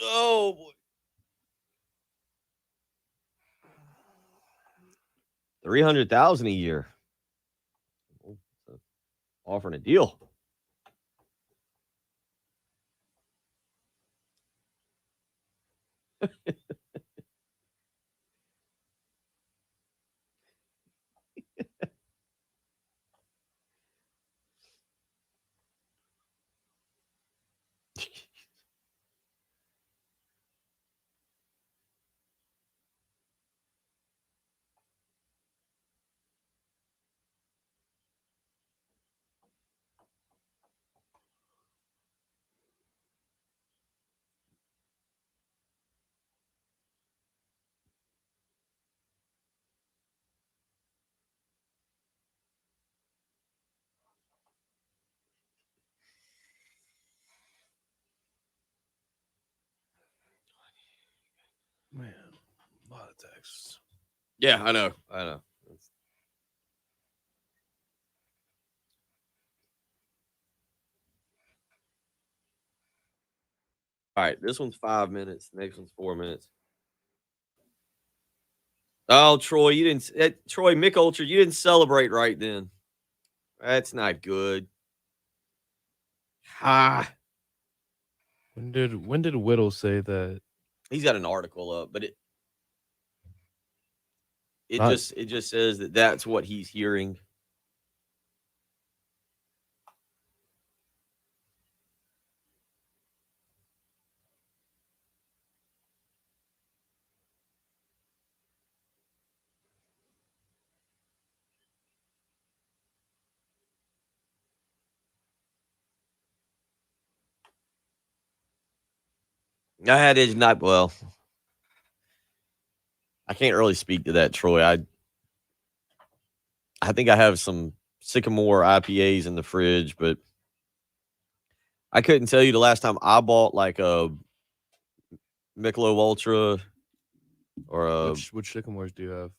Oh, boy. 300,000 a year. Offering a deal. Man, a lot of texts. Yeah, I know. All right, this one's 5 minutes. The next one's 4 minutes. Oh, Troy, you didn't. Troy Mick Ultra, you didn't celebrate right then. That's not good. Ha. When did Whittle say that? He's got an article up, but it Not- just says that that's what he's hearing. That is not well. I can't really speak to that, Troy. I think I have some Sycamore IPAs in the fridge, but I couldn't tell you the last time I bought like a Michelob Ultra or a which Sycamores do you have?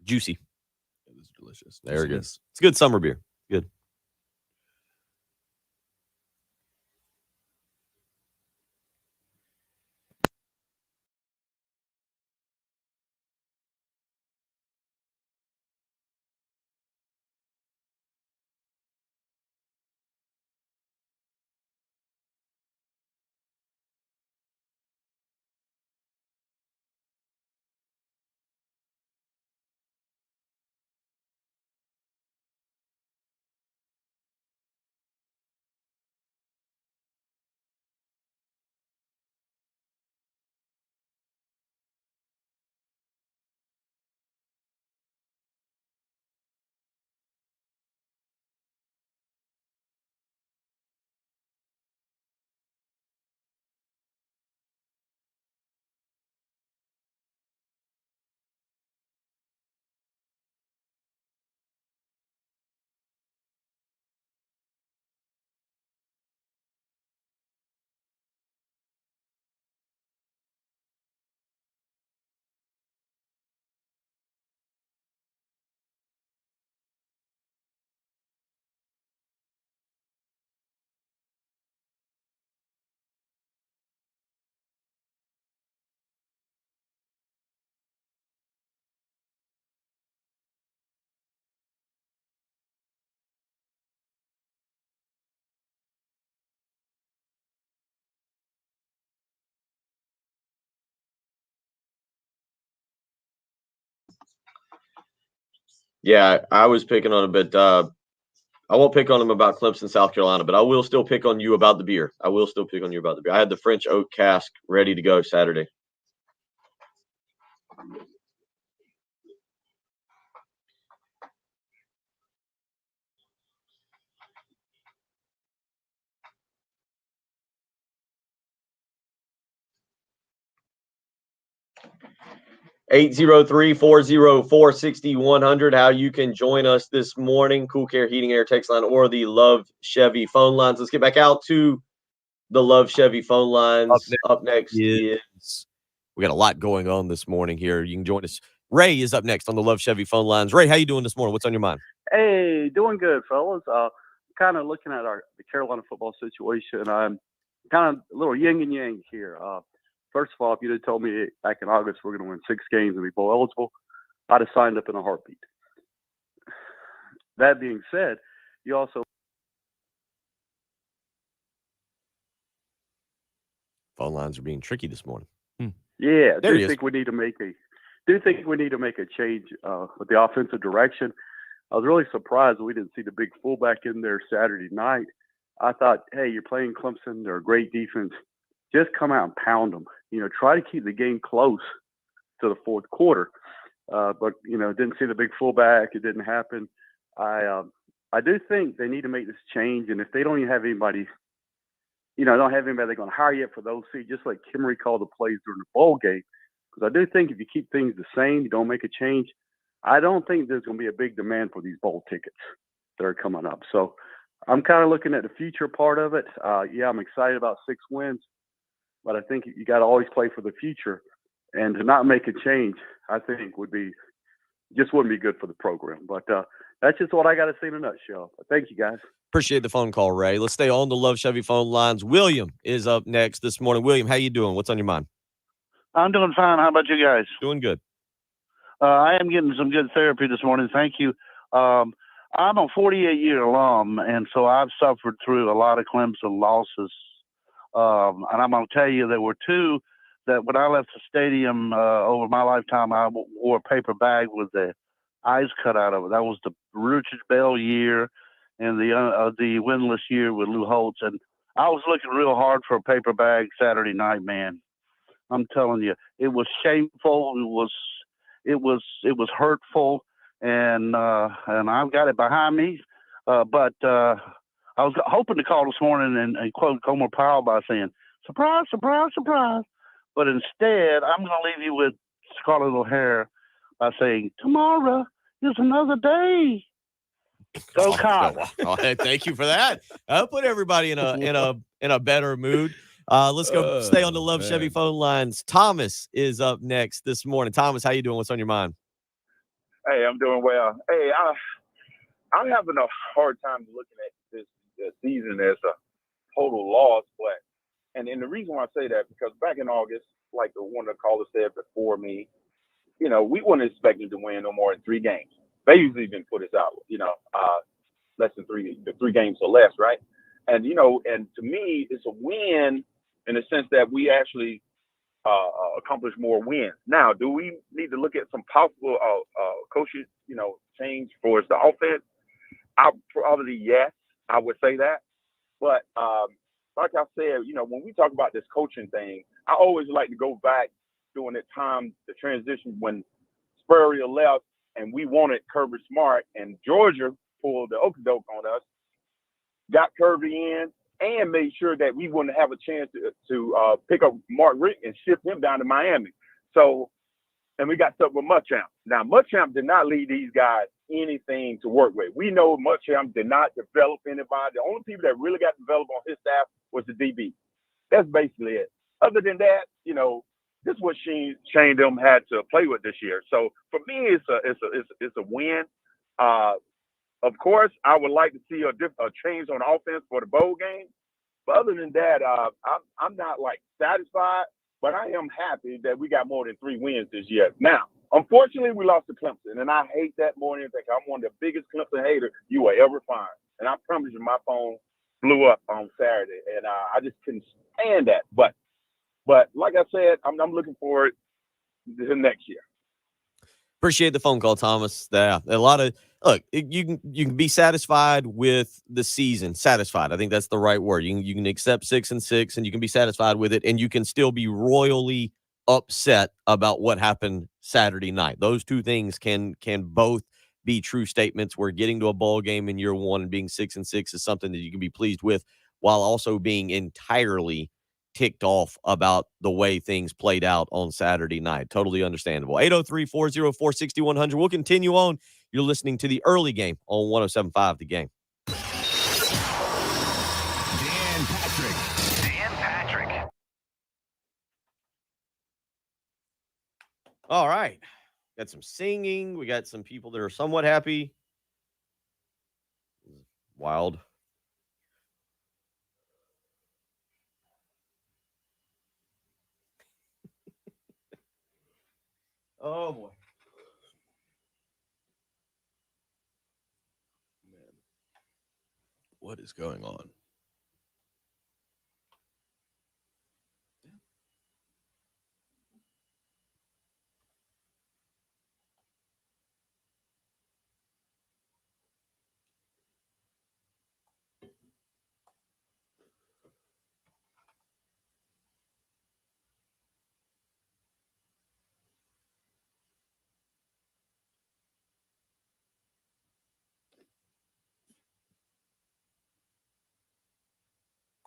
Juicy. It was delicious. There it is. It's good summer beer. Good. Yeah, I was picking on him, but I won't pick on him about Clemson, South Carolina, but I will still pick on you about the beer. I had the French oak cask ready to go Saturday. (803-404-6100). How you can join us this morning. Cool Care Heating Air text line or the Love Chevy phone lines. Let's get back out to the Love Chevy phone lines. Up next is we got a lot going on this morning here. You can join us. Ray is up next on the Love Chevy phone lines. Ray, how you doing this morning? What's on your mind? Hey, doing good, fellas. Kind of looking at the Carolina football situation. I'm kind of a little yin and yang here. First of all, if you'd have told me back in August we're going to win 6 games and be bowl eligible, I'd have signed up in a heartbeat. That being said, you also phone lines are being tricky this morning. Yeah, There do he is. think we need to make a change with the offensive direction. I was really surprised we didn't see the big fullback in there Saturday night. I thought, hey, you're playing Clemson; they're a great defense. Just come out and pound them. Try to keep the game close to the fourth quarter. But didn't see the big fullback. It didn't happen. I do think they need to make this change, and if they don't even have anybody. Don't have anybody they're going to hire yet for those seats, just like Kimmery called the plays during the bowl game. Because I do think if you keep things the same, you don't make a change, I don't think there's going to be a big demand for these bowl tickets that are coming up. So I'm kind of looking at the future part of it. Yeah, I'm excited about 6 wins, but I think you got to always play for the future. And to not make a change, I think wouldn't be good for the program. But that's just what I got to say in a nutshell. But thank you, guys. Appreciate the phone call, Ray. Let's stay on the Love Chevy phone lines. William is up next this morning. William, how you doing? What's on your mind? I'm doing fine. How about you guys? Doing good. I am getting some good therapy this morning. Thank you. I'm a 48-year alum, and so I've suffered through a lot of Clemson losses. And I'm going to tell you there were 2 that when I left the stadium over my lifetime, I wore a paper bag with the eyes cut out of it. That was the Richard Bell year and the winless year with Lou Holtz. And I was looking real hard for a paper bag Saturday night, man. I'm telling you, it was shameful. It was hurtful, and I've got it behind me. But I was hoping to call this morning and quote Comer Powell by saying, "Surprise, surprise, surprise." But instead, I'm going to leave you with Scarlett O'Hara by saying, "Tomorrow is another day." Go Cox. Hey, thank you for that. I'll put everybody in a better mood. Let's go stay on the Love Chevy phone lines. Thomas is up next this morning. Thomas, how you doing? What's on your mind? Hey, I'm doing well. Hey, I'm having a hard time looking at this season as a total loss, and the reason why I say that because back in August, like the one of the callers said before me, we weren't expecting to win no more than 3 games. They usually even put us out, less than 3 games or less, right? And and to me, it's a win in the sense that we actually accomplish more wins. Now, do we need to look at some possible coaches, change for the offense? Yes, I would say that. But like I said, when we talk about this coaching thing, I always like to go back during that time, the transition when Spurrier left and we wanted Kirby Smart and Georgia pulled the okey-doke on us, got Kirby in, and made sure that we wouldn't have a chance to pick up Mark Richt and ship him down to Miami. So, and we got stuck with Muschamp. Now, Muschamp did not leave these guys anything to work with. We know Muschamp did not develop anybody. The only people that really got developed on his staff was the DB. That's basically it. Other than that, this is what Shane them had to play with this year. So for me, it's a win. Of course, I would like to see a change on offense for the bowl game. But other than that, I'm not satisfied, but I am happy that we got more than 3 wins this year. Now, unfortunately, we lost to Clemson, and I hate that more than anything. I'm one of the biggest Clemson haters you will ever find. And I promise you, my phone blew up on Saturday, and I just couldn't stand that. But like I said, I'm looking forward to next year. Appreciate the phone call, Thomas. Yeah, a lot of you can be satisfied with the season. Satisfied, I think that's the right word. You can accept 6-6, and you can be satisfied with it, and you can still be royally upset about what happened Saturday night. Those two things can both be true statements. Where getting to a bowl game in year one and being 6-6 is something that you can be pleased with, while also being entirely ticked off about the way things played out on Saturday night. Totally understandable. 803-404-6100. We'll continue on. You're listening to the early game on 107.5 The Game. Dan Patrick. All right. Got some singing. We got some people that are somewhat happy. Wild. Oh, boy. What is going on?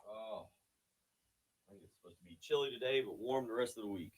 Oh, I think it's supposed to be chilly today, but warm the rest of the week.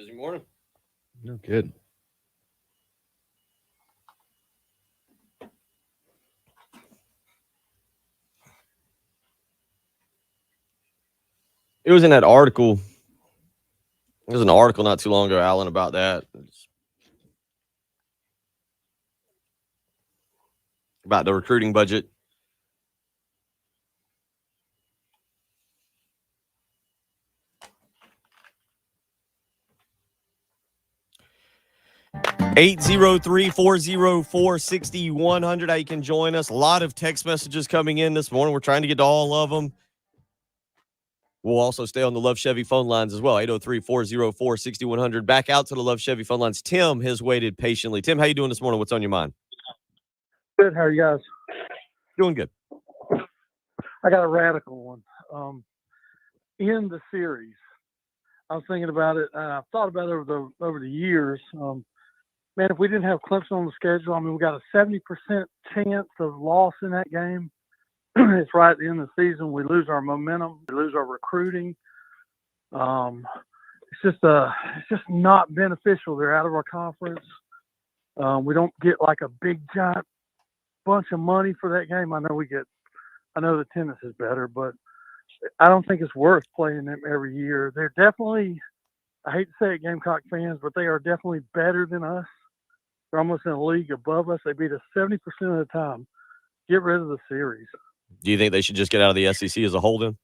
Busy morning. No kidding. It was in that article. There was an article not too long ago, Alan, about that. About the recruiting budget. (803-404-6100). How you can join us. A lot of text messages coming in this morning. We're trying to get to all of them. We'll also stay on the Love Chevy phone lines as well. 803-404-6100. Back out to the Love Chevy phone lines. Tim has waited patiently. Tim, how you doing this morning? What's on your mind? Good. How are you guys? Doing good. I got a radical one. In the series, I was thinking about it. I've thought about it over the years. Man, if we didn't have Clemson on the schedule, I mean, we got a 70% chance of loss in that game. It's right at the end of the season. We lose our momentum. We lose our recruiting. It's just not beneficial. They're out of our conference. We don't get like a big giant bunch of money for that game. I know the tennis is better, but I don't think it's worth playing them every year. They're definitely, I hate to say it, Gamecock fans, but they are definitely better than us. They're almost in a league above us. They beat us 70% of the time. Get rid of the series. Do you think they should just get out of the SEC as a whole then?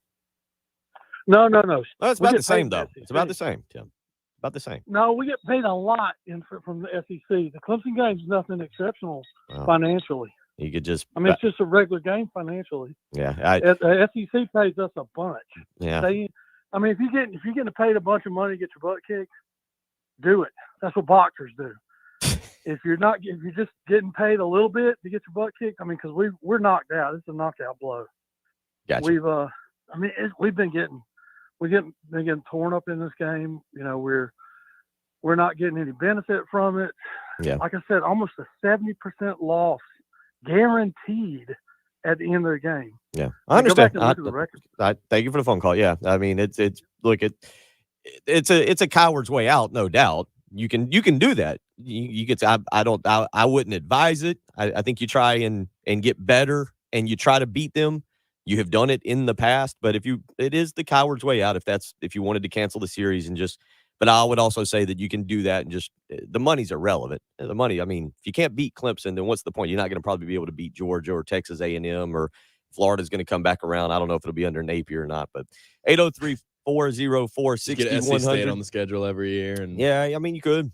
No. Well, it's about the same, though. It's about the same, Tim. About the same. No, we get paid a lot from the SEC. The Clemson game's nothing exceptional financially. You could just. I mean, it's just a regular game financially. Yeah. The SEC pays us a bunch. Yeah. I mean, if you're getting paid a bunch of money to get your butt kicked, do it. That's what boxers do. If you're just getting paid a little bit to get your butt kicked, I mean, because we're knocked out. It's a knockout blow. Gotcha. We've been getting torn up in this game. You know, we're not getting any benefit from it. Yeah. Like I said, almost a 70% loss guaranteed at the end of the game. Yeah, I understand. Go back and look at the record. Thank you for the phone call. Yeah, I mean, it's a coward's way out, no doubt. You can do that. I wouldn't advise it. I think you try and get better and you try to beat them. You have done it in the past, but it is the coward's way out if you wanted to cancel the series and just. But I would also say that you can do that and just the money's irrelevant. The money, I mean, if you can't beat Clemson, then what's the point? You're not going to probably be able to beat Georgia or Texas A&M or Florida's going to come back around. I don't know if it'll be under Napier or not, but 803-404-6100. Get SC State on the schedule every year, and yeah, I mean, you could.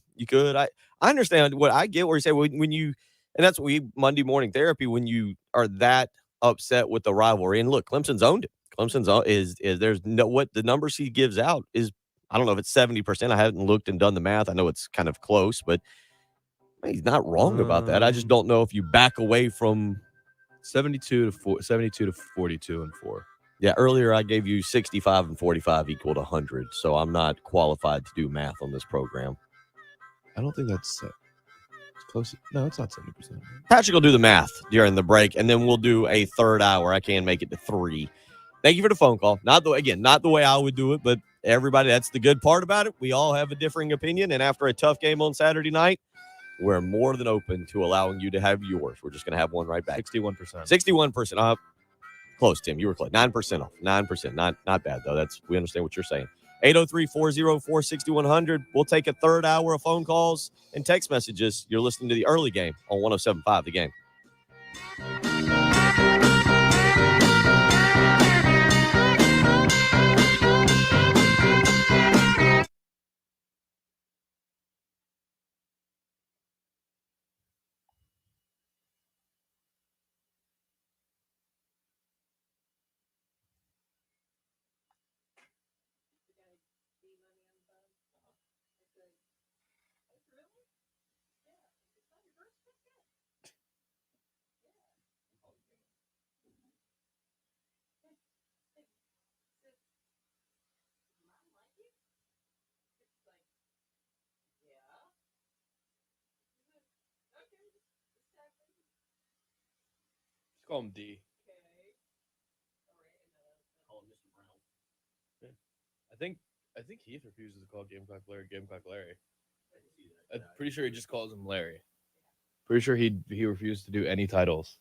I understand what I get. Where you say when you, and that's what Monday morning therapy when you are that upset with the rivalry. And look, Clemson's owned it. Clemson's is there's no what the numbers he gives out is. I don't know if it's 70%. I haven't looked and done the math. I know it's kind of close, but he's not wrong about that. I just don't know if you back away from 72 to 42 and 4. Yeah, earlier I gave you 65 and 45 equaled 100, so I'm not qualified to do math on this program. I don't think that's it's close. No, it's not 70%. Patrick will do the math during the break, and then we'll do a third hour. I can make it to 3. Thank you for the phone call. Not the way I would do it, but everybody, that's the good part about it. We all have a differing opinion, and after a tough game on Saturday night, we're more than open to allowing you to have yours. We're just going to have one right back. 61%. 61% off. Close, Tim. You were close. 9% off. 9%. Not bad, though. We understand what you're saying. 803-404-6100. We'll take a third hour of phone calls and text messages. You're listening to the early game on 107.5 The Game. Call him D. I think I think Heath refuses to call Gamecock Larry. I'm pretty sure he just calls him Larry. Pretty sure he refused to do any titles.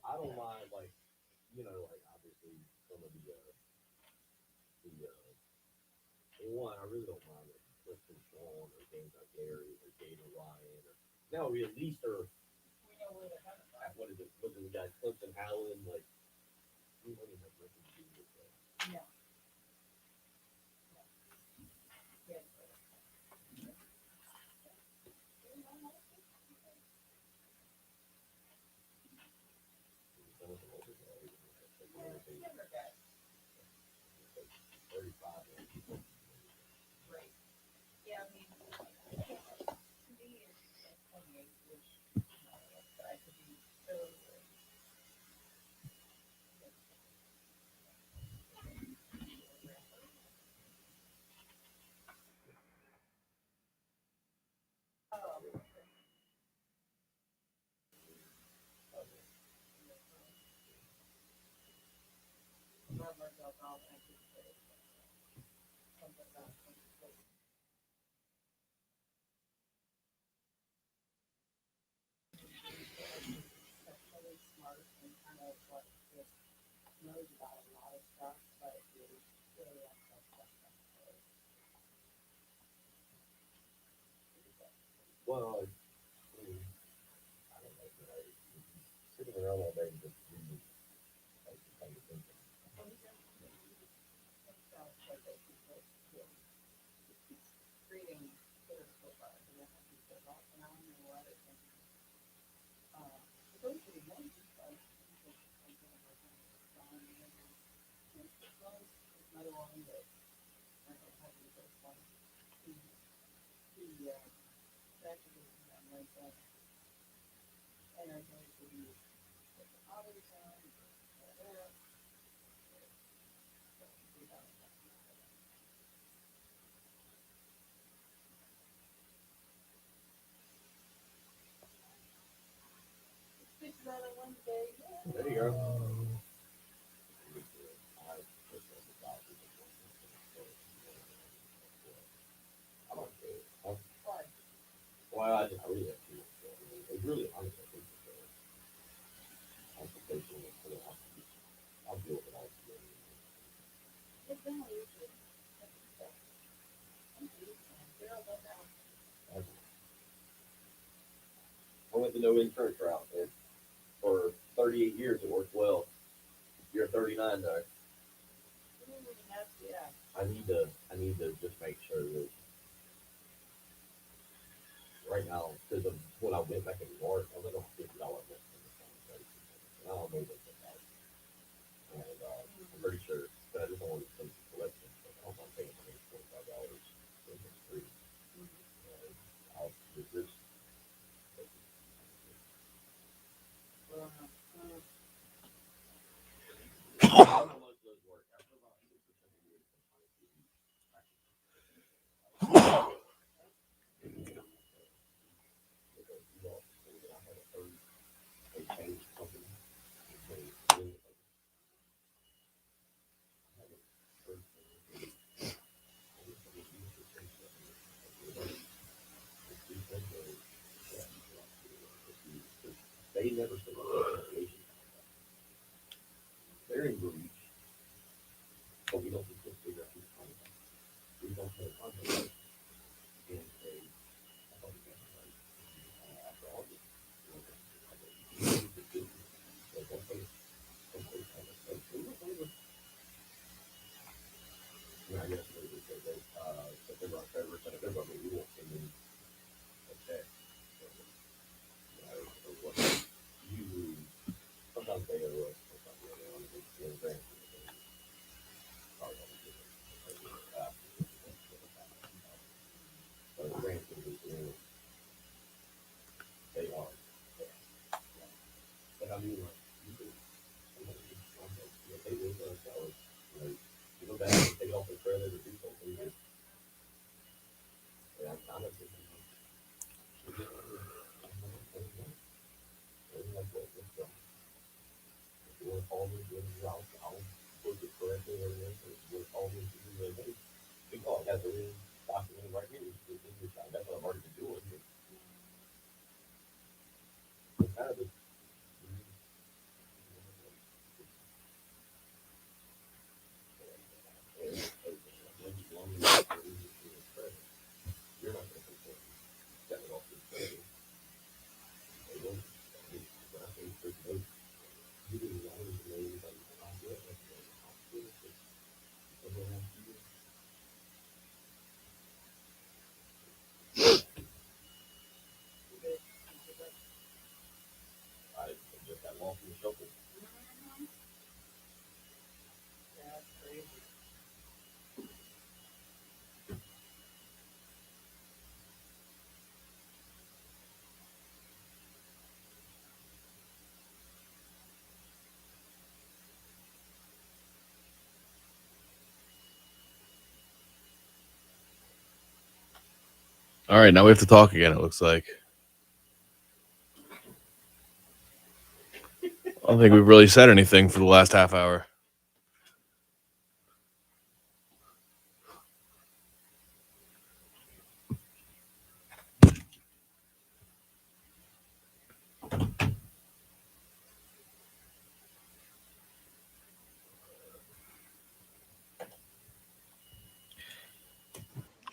I don't mind, like, obviously some of one, I really don't mind it. Clifton Sean or Gamecock Larry or Gator Ryan. No, we at least are. What is it? Look at the guys, Clifton Howland. Like, we don't even have nothing to do with that. No. Well, I mean, I don't know. Sitting around all day and just reading, like, kind of thinking. There you go. I don't care. Well, I really have to. It's really honest. Consultation. I'll deal with it all. I went the no insurance route, and for 38 years it worked well. You're 39 though. I need to just make sure that right now, because of when I went back in March, I was like, $50 less than this conversation. And I don't know what's about it. And I'm pretty sure, but I just don't want to take the collection. So I don't mind paying $145. It's free. I'll just they never said association. They're in breach, but we don't just figure out who's contact. We don't have contact. And say, I thought we got it after August. I guess they said that September, October, September, we won't send in a check. Usually, sometimes they owe us or something around the grant. But the grant is they are. But I mean, like, they live us, you go back and take off the credit or do something. And I'm kind of thinking, All right, now we have to talk again, it looks like. I don't think we've really said anything for the last half hour.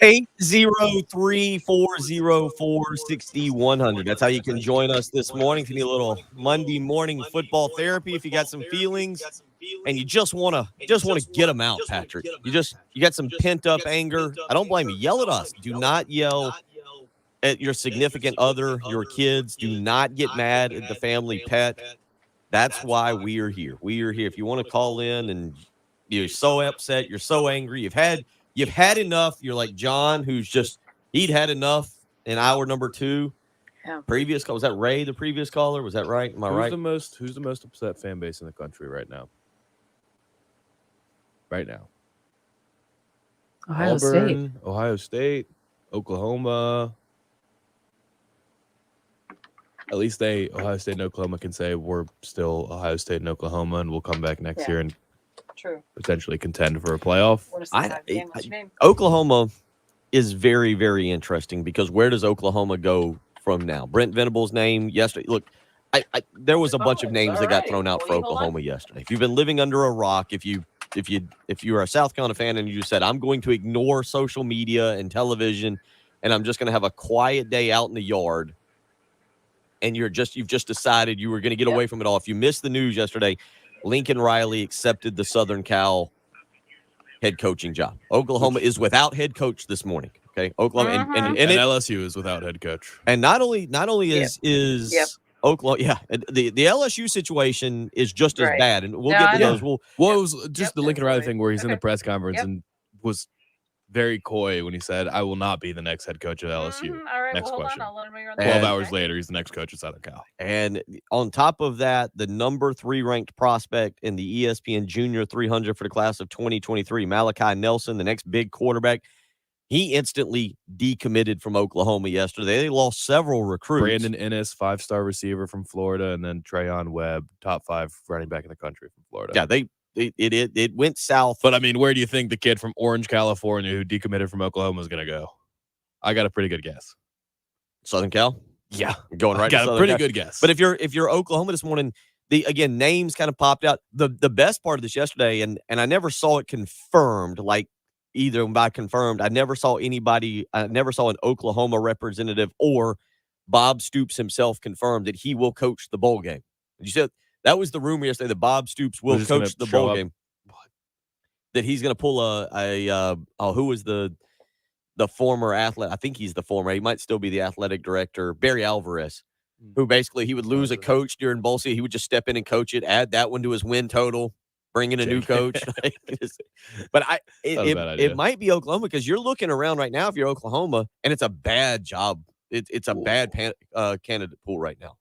Eight 803-404-6100. That's how you can join us this morning. If you need a little Monday morning football therapy, if you got some feelings and you just want to get them out, Patrick. You got some pent up anger. I don't blame you. Yell at us. Do not yell at your significant other, your kids. Do not get mad at the family pet. That's why we are here. We are here. If you want to call in and you're so upset, you're so angry, you've had enough. You're like John, who's just he'd had enough in hour number 2. Yeah. Previous call, was that Ray, the previous caller? Was that right? Am I right? Who's the most upset fan base in the country right now? Right now. Ohio Auburn, State. Ohio State, Oklahoma. At least Ohio State and Oklahoma can say we're still Ohio State and Oklahoma, and we'll come back next year and potentially contend for a playoff. Oklahoma is very, very interesting because where does Oklahoma go from now? Brent Venable's name yesterday. Look, there was a bunch of names that got thrown out for Oklahoma yesterday. If you've been living under a rock, if you're a South Carolina fan and you said I'm going to ignore social media and television, and I'm just going to have a quiet day out in the yard, and you've just decided you were going to get away from it all. If you missed the news yesterday, Lincoln Riley accepted the Southern Cal head coaching job. Oklahoma is without head coach this morning. Okay, Oklahoma and LSU is without head coach. And not only is Oklahoma, the LSU situation is just as bad, and we'll get to those. Well, it was just the Lincoln Riley thing where he's in the press conference and was very coy when he said, "I will not be the next head coach at LSU." All right, Next well, question. Hold on, I'll let him 12 hours later, he's the next coach at Southern Cal. And on top of that, the number 3 ranked prospect in the ESPN Junior 300 for the class of 2023, Malachi Nelson, the next big quarterback, he instantly decommitted from Oklahoma yesterday. They lost several recruits. Brandon Ennis, 5-star receiver from Florida, and then Trayon Webb, top 5 running back in the country from Florida. Yeah, it went south. But I mean, where do you think the kid from Orange, California, who decommitted from Oklahoma, is going to go? I got a pretty good guess. Southern Cal? Yeah, going right. Got to a pretty Cal. good guess. But if you're Oklahoma this morning, names kind of popped out. The best part of this yesterday, and I never saw it confirmed. Like either by confirmed, I never saw an Oklahoma representative or Bob Stoops himself confirmed that he will coach the bowl game. You said that was the rumor yesterday that Bob Stoops will coach the bowl game. That he's going to pull who was the former athlete? I think he's the former. He might still be the athletic director, Barry Alvarez, who basically he would lose a coach during bowl season. He would just step in and coach it, add that one to his win total, bring in a new coach. But it might be Oklahoma because you're looking around right now if you're Oklahoma, and it's a bad job. It's a bad candidate pool right now.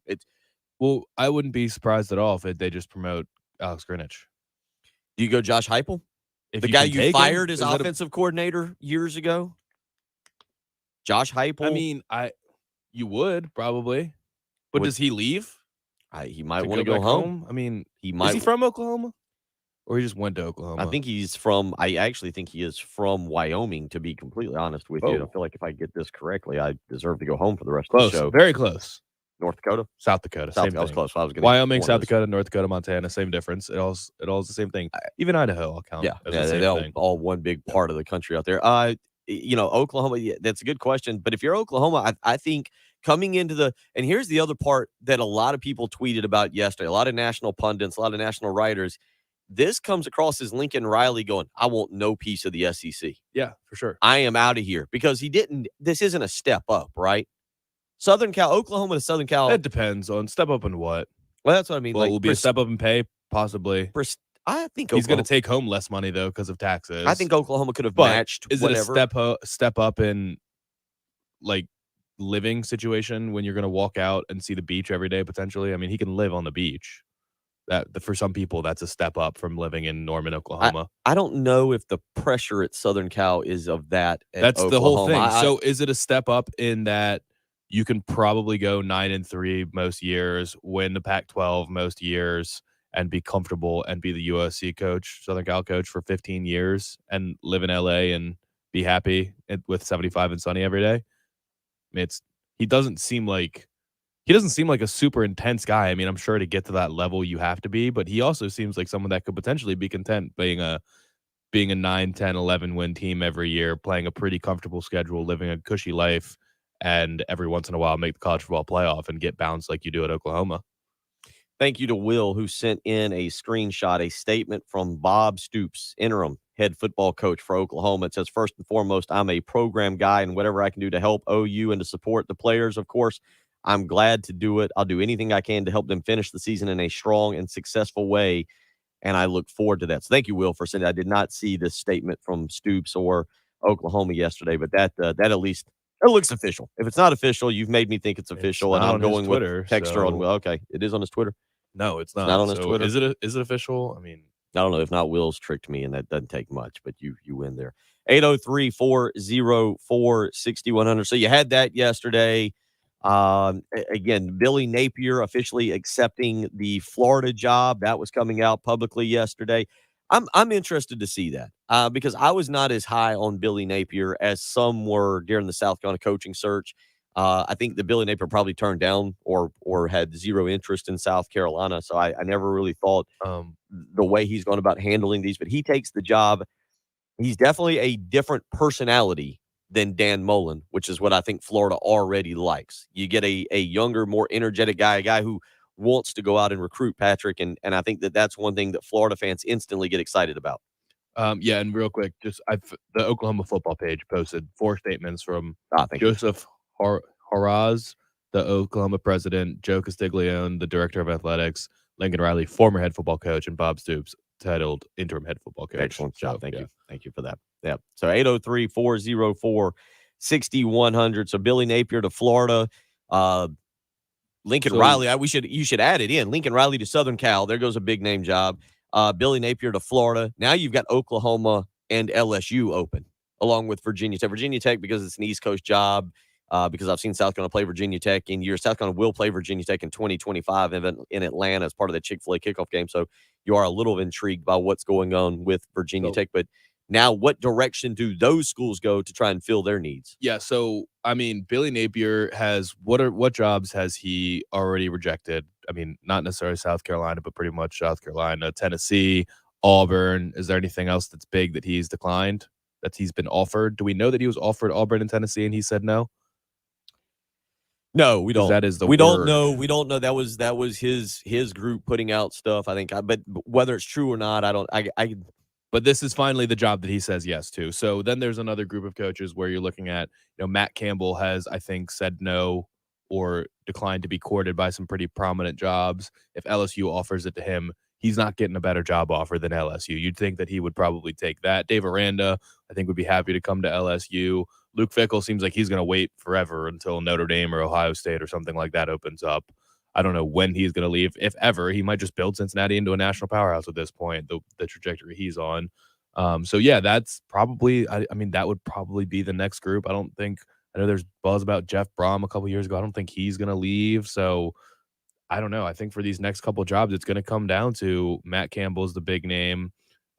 Well, I wouldn't be surprised at all if they just promote Alex Grinich. Do you go Josh Heupel? The guy you fired as offensive coordinator years ago? Josh Heupel? I mean, you would probably. But does he leave? He might want to go home. I mean, is he from Oklahoma? Or he just went to Oklahoma? I actually think he is from Wyoming, to be completely honest with you. I feel like if I get this correctly, I deserve to go home for the rest of the show. Very close. North Dakota? South Dakota. Same thing. I was close. Wyoming, South Dakota, North Dakota, Montana, same difference. It all is the same thing. Even Idaho, I'll count. They're all one big part of the country out there. Oklahoma, that's a good question. But if you're Oklahoma, I think coming into and here's the other part that a lot of people tweeted about yesterday, a lot of national pundits, a lot of national writers, this comes across as Lincoln Riley going, I want no piece of the SEC. Yeah, for sure. I am out of here because this isn't a step up, right? Oklahoma to Southern Cal. It depends on step up in what. Well, that's what I mean. Well, it will be a step up in pay, possibly. I think he's going to take home less money though because of taxes. I think Oklahoma could have But matched. Is whatever. it a step up in like living situation when you're going to walk out and see the beach every day potentially? I mean, he can live on the beach. For some people, that's a step up from living in Norman, Oklahoma. I don't know if the pressure at Southern Cal is of that. That's Oklahoma. the whole thing. So is it a step up in that you can probably go 9-3 most years, win the Pac-12 most years, and be comfortable and be the USC coach, Southern Cal coach for 15 years and live in LA and be happy with 75 and sunny every day? I mean, he doesn't seem like a super intense guy. I mean, I'm sure to get to that level you have to be, but he also seems like someone that could potentially be content being a 9, 10, 11 win team every year, playing a pretty comfortable schedule, living a cushy life, and every once in a while make the college football playoff and get bounced like you do at Oklahoma. Thank you to Will, who sent in a screenshot, a statement from Bob Stoops, interim head football coach for Oklahoma. It says, first and foremost, I'm a program guy, and whatever I can do to help OU and to support the players, of course, I'm glad to do it. I'll do anything I can to help them finish the season in a strong and successful way, and I look forward to that. So thank you, Will, for sending. I did not see this statement from Stoops or Oklahoma yesterday, but that at least it looks official. If it's not official, you've made me think it's official, and I'm going Twitter, with Texter on Will. Okay, it is on his Twitter. No, it's not. It's not on his So Twitter. Is it official? I mean, I don't know. If not, Will's tricked me, and that doesn't take much, but you win there. 803-404-6100. So you had that yesterday. Again, Billy Napier officially accepting the Florida job. That was coming out publicly yesterday. I'm interested to see that because I was not as high on Billy Napier as some were during the South Carolina coaching search. I think that Billy Napier probably turned down or had zero interest in South Carolina. So I never really thought the way he's gone about handling these, but he takes the job. He's definitely a different personality than Dan Mullen, which is what I think Florida already likes. You get a younger, more energetic guy, a guy who wants to go out and recruit, Patrick. And I think that's one thing that Florida fans instantly get excited about. Yeah, and real quick, the Oklahoma football page posted 4 statements from Joseph Haraz, the Oklahoma president, Joe Castiglione, the director of athletics, Lincoln Riley, former head football coach, and Bob Stoops, titled interim head football coach. Excellent job. Thank you. Thank you for that. Yeah. So 803-404-6100. So Billy Napier to Florida. Lincoln Riley, you should add it in. Lincoln Riley to Southern Cal. There goes a big name job. Billy Napier to Florida. Now you've got Oklahoma and LSU open, along with Virginia Tech. Virginia Tech, because it's an East Coast job, because I've seen South Carolina play Virginia Tech in years. South Carolina will play Virginia Tech in 2025 in Atlanta as part of the Chick-fil-A kickoff game. So you are a little intrigued by what's going on with Virginia Tech. But now what direction do those schools go to try and fill their needs? Yeah, so, I mean, Billy Napier has what jobs has he already rejected? I mean, not necessarily South Carolina, but pretty much South Carolina, Tennessee, Auburn. Is there anything else that's big that he's declined, that he's been offered? Do we know that he was offered Auburn and Tennessee and he said no? No, we don't. That is the we don't word. know. We don't know. That was his group putting out stuff. I think, but whether it's true or not, I don't. But this is finally the job that he says yes to. So then there's another group of coaches where you're looking at, Matt Campbell has, I think, said no or declined to be courted by some pretty prominent jobs. If LSU offers it to him, he's not getting a better job offer than LSU. You'd think that he would probably take that. Dave Aranda, I think, would be happy to come to LSU. Luke Fickell seems like he's going to wait forever until Notre Dame or Ohio State or something like that opens up. I don't know when he's going to leave, if ever. He might just build Cincinnati into a national powerhouse at this point, the trajectory he's on. So, yeah, that's probably – I mean, that would probably be the next group. I know there's buzz about Jeff Brom a couple years ago. I don't think he's going to leave. So, I don't know. I think for these next couple jobs, it's going to come down to Matt Campbell's the big name.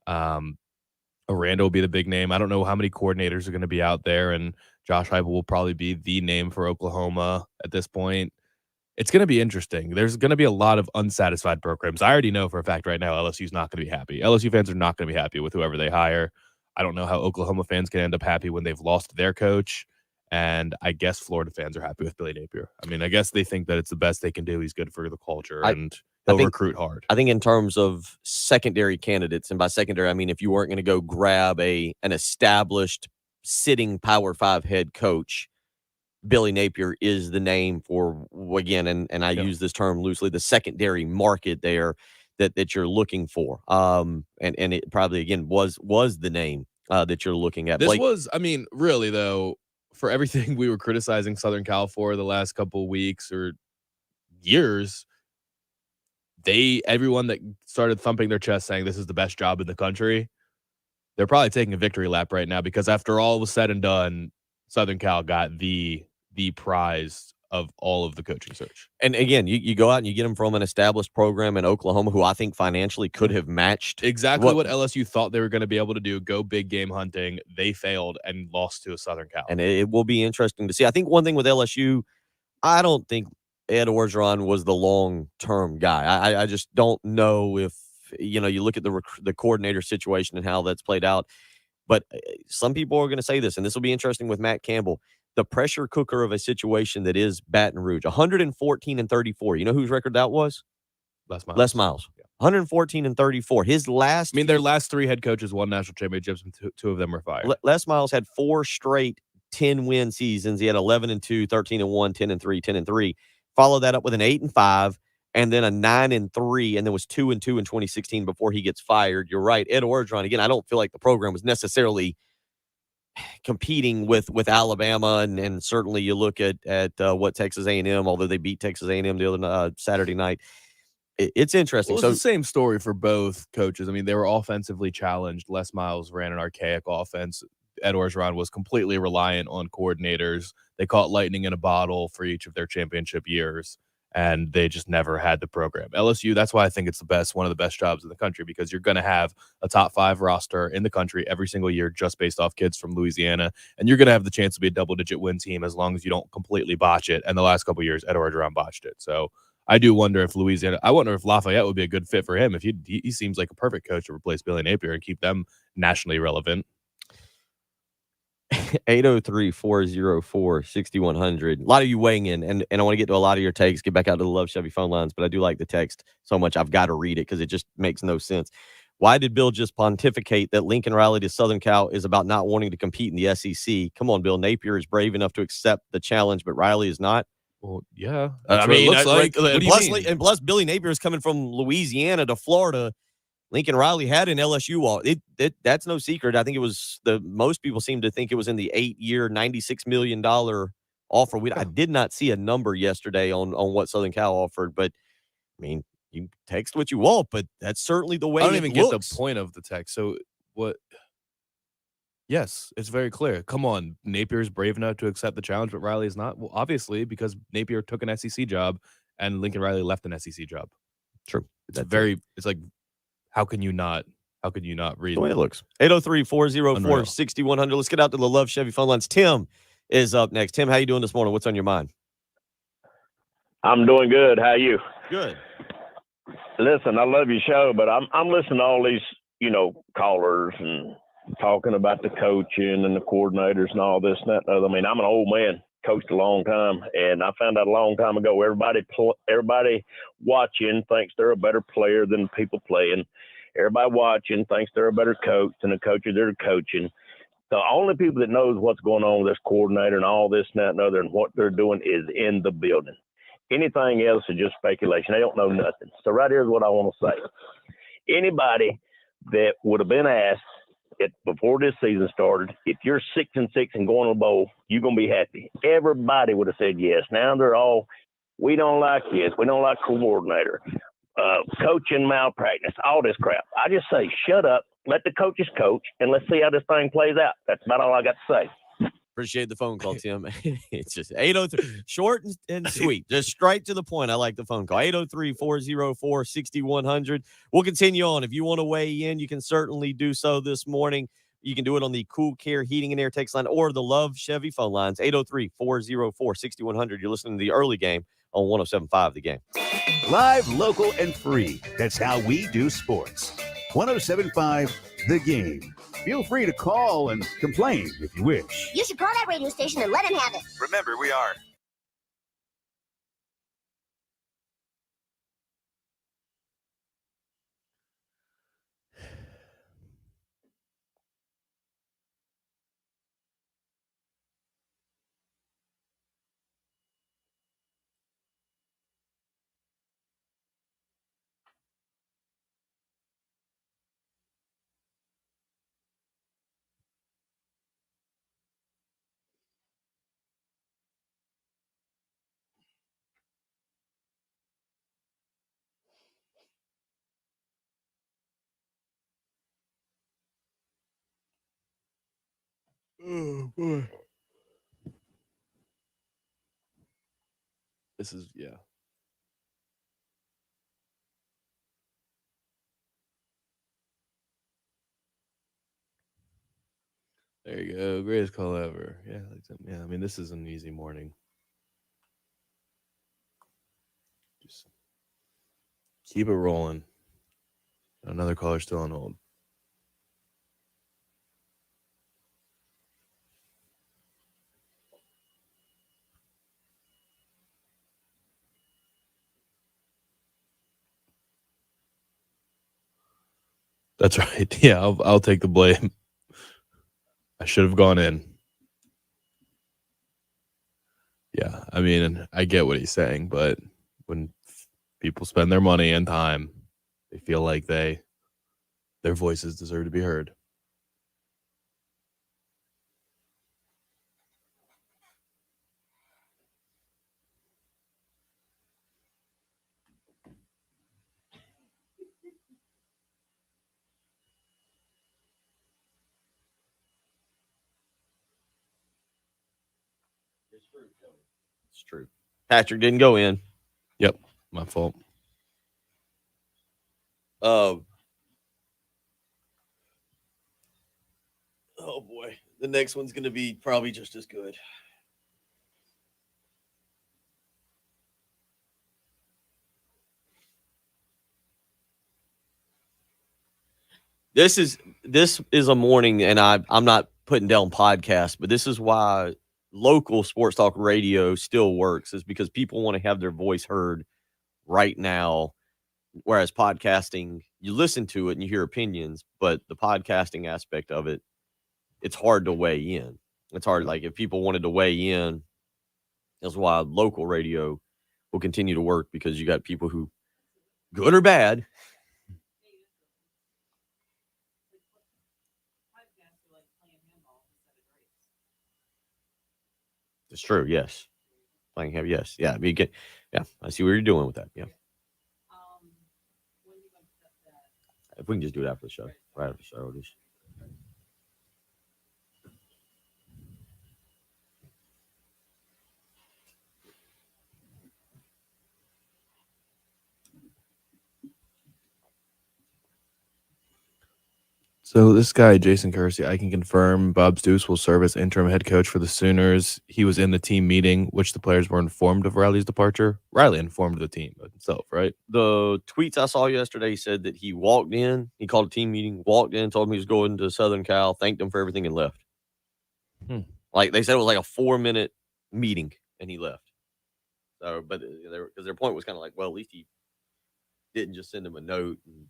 Aranda will be the big name. I don't know how many coordinators are going to be out there, and Josh Heupel will probably be the name for Oklahoma at this point. It's going to be interesting. There's going to be a lot of unsatisfied programs. I already know for a fact right now LSU's not going to be happy. LSU fans are not going to be happy with whoever they hire. I don't know how Oklahoma fans can end up happy when they've lost their coach, and I guess Florida fans are happy with Billy Napier. I mean, I guess they think that it's the best they can do. He's good for the culture, and he'll recruit hard. I think in terms of secondary candidates, and by secondary, I mean if you weren't going to go grab an established sitting Power 5 head coach, Billy Napier is the name for, again, and I use this term loosely, the secondary market there that you're looking for. And it probably, again, was the name that you're looking at. This Blake, was, I mean, really, though, for everything we were criticizing Southern Cal for the last couple of weeks or years, everyone that started thumping their chest saying this is the best job in the country, they're probably taking a victory lap right now, because after all was said and done, Southern Cal got the prize of all of the coaching search. And again, you go out and you get them from an established program in Oklahoma who I think financially could have matched exactly what LSU thought they were going to be able to do, go big game hunting. They failed and lost to a Southern Cal. And it will be interesting to see. I think one thing with LSU, I don't think Ed Orgeron was the long-term guy. I just don't know if, you look at the coordinator situation and how that's played out. But some people are going to say this, and this will be interesting with Matt Campbell, the pressure cooker of a situation that is Baton Rouge. 114-34. You know whose record that was? Les Miles. 114-34. His last... I mean, their last 3 head coaches won national championships, and two of them were fired. Les Miles had 4 straight 10-win seasons. He had 11-2, 13-1, 10-3, 10-3. Followed that up with an 8-5, and then a 9-3, and then was 2-2 in 2016 before he gets fired. You're right. Ed Orgeron, again, I don't feel like the program was necessarily competing with Alabama, and certainly you look at what Texas A&M, although they beat Texas A&M the other Saturday night. It's interesting. Well, it's the same story for both coaches. I mean, they were offensively challenged. Les Miles ran an archaic offense. Ed Orgeron was completely reliant on coordinators. They caught lightning in a bottle for each of their championship years, and they just never had the program. LSU, that's why I think it's one of the best jobs in the country, because you're going to have a top 5 roster in the country every single year just based off kids from Louisiana, and you're going to have the chance to be a double-digit win team as long as you don't completely botch it. And the last couple of years, Ed Orgeron botched it. So I do wonder if I wonder if Lafayette would be a good fit for him. If he seems like a perfect coach to replace Billy Napier and keep them nationally relevant. 803-404-6100. A lot of you weighing in, and I want to get to a lot of your takes, get back out to the Love Chevy phone lines, but I do like the text so much I've got to read it because it just makes no sense. Why did Bill just pontificate that Lincoln Riley to Southern Cal is about not wanting to compete in the SEC? Come on, Bill. Napier is brave enough to accept the challenge, but Riley is not. Well, yeah. I mean, it looks like. What do you mean? And plus, Billy Napier is coming from Louisiana to Florida. Lincoln Riley had an LSU wall. That's no secret. I think it was most people seem to think it was in the 8-year, $96 million offer. I did not see a number yesterday on what Southern Cal offered, but I mean, you text what you want, but that's certainly the way I don't even looks. get the point of the text. So what? Yes, it's very clear. Come on, Napier's brave enough to accept the challenge, but Riley is not. Well, obviously, because Napier took an SEC job and Lincoln Riley left an SEC job. True. It's like, how can you not read the way it looks? 803-404-6100. Let's get out to the Love Chevy phone lines. Tim is up next. Tim, how you doing this morning? What's on your mind? I'm doing good. How are you? Good. Listen, I love your show, but I'm listening to all these, callers and talking about the coaching and the coordinators and all this and that. I mean, I'm an old man, coached a long time, and I found out a long time ago everybody watching thinks they're a better player than people playing. Everybody watching thinks they're a better coach than the coaches they're coaching. The only people that knows what's going on with this coordinator and all this and that and other and what they're doing is in the building. Anything else is just speculation. They don't know nothing. So right here's what I want to say. Anybody that would have been asked before this season started, if you're 6-6 and going to the bowl, you're going to be happy. Everybody would have said yes. Now they're all, we don't like this. We don't like coordinator. Coaching malpractice, all this crap. I just say, shut up, let the coaches coach, and let's see how this thing plays out. That's about all I got to say. Appreciate the phone call, Tim. It's just 803, short and sweet, just straight to the point. I like the phone call. 803-404-6100. We'll continue on. If you want to weigh in, you can certainly do so this morning. You can do it on the Cool Care Heating and Air text line or the Love Chevy phone lines, 803-404-6100. You're listening to the early game on 107.5 The Game. Live, local, and free. That's how we do sports. 107.5 The Game. Feel free to call and complain if you wish. You should call that radio station and let him have it. Remember, we are Oh boy. This is There you go. Greatest call ever. Yeah. I mean, this is an easy morning. Just keep it rolling. Another caller still on hold. That's right. Yeah, I'll take the blame. I should have gone in. Yeah, I mean, I get what he's saying, but when people spend their money and time, they feel like their voices deserve to be heard. It's true. Patrick didn't go in. Yep, my fault. Oh boy, the next one's going to be probably just as good. This is a morning, and I'm not putting down podcasts, but this is why local sports talk radio still works, is because people want to have their voice heard right now. Whereas podcasting, you listen to it and you hear opinions, but the podcasting aspect of it, it's hard to weigh in. It's hard. Like if people wanted to weigh in, that's why local radio will continue to work, because you got people who, good or bad. It's true. Yes. Playing heavy. Yes. Yeah. Yeah. I see what you're doing with that. Yeah. If we can just do it after the show, right after the show, just. So this guy, Jason Kersey, I can confirm Bob Stoops will serve as interim head coach for the Sooners. He was in the team meeting, which the players were informed of Riley's departure. Riley informed the team himself, right? The tweets I saw yesterday, he said that he walked in, he called a team meeting, walked in, told him he was going to Southern Cal, thanked them for everything, and left. Like they said, it was like a 4-minute meeting, and he left. So, but because their point was kind of like, well, at least he didn't just send him a note, and,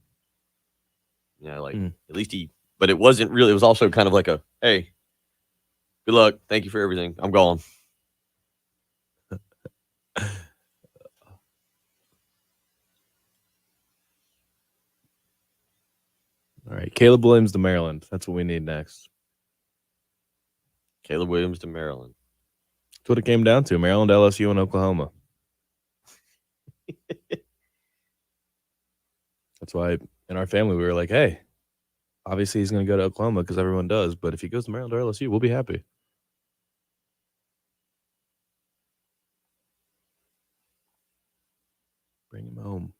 at least he. But it wasn't really. It was also kind of like a, hey, good luck, thank you for everything, I'm gone. All right, Caleb Williams to Maryland. That's what we need next. Caleb Williams to Maryland. That's what it came down to. Maryland, LSU, and Oklahoma. That's why in our family we were like, hey, obviously he's going to go to Oklahoma because everyone does. But if he goes to Maryland or LSU, we'll be happy. Bring him home.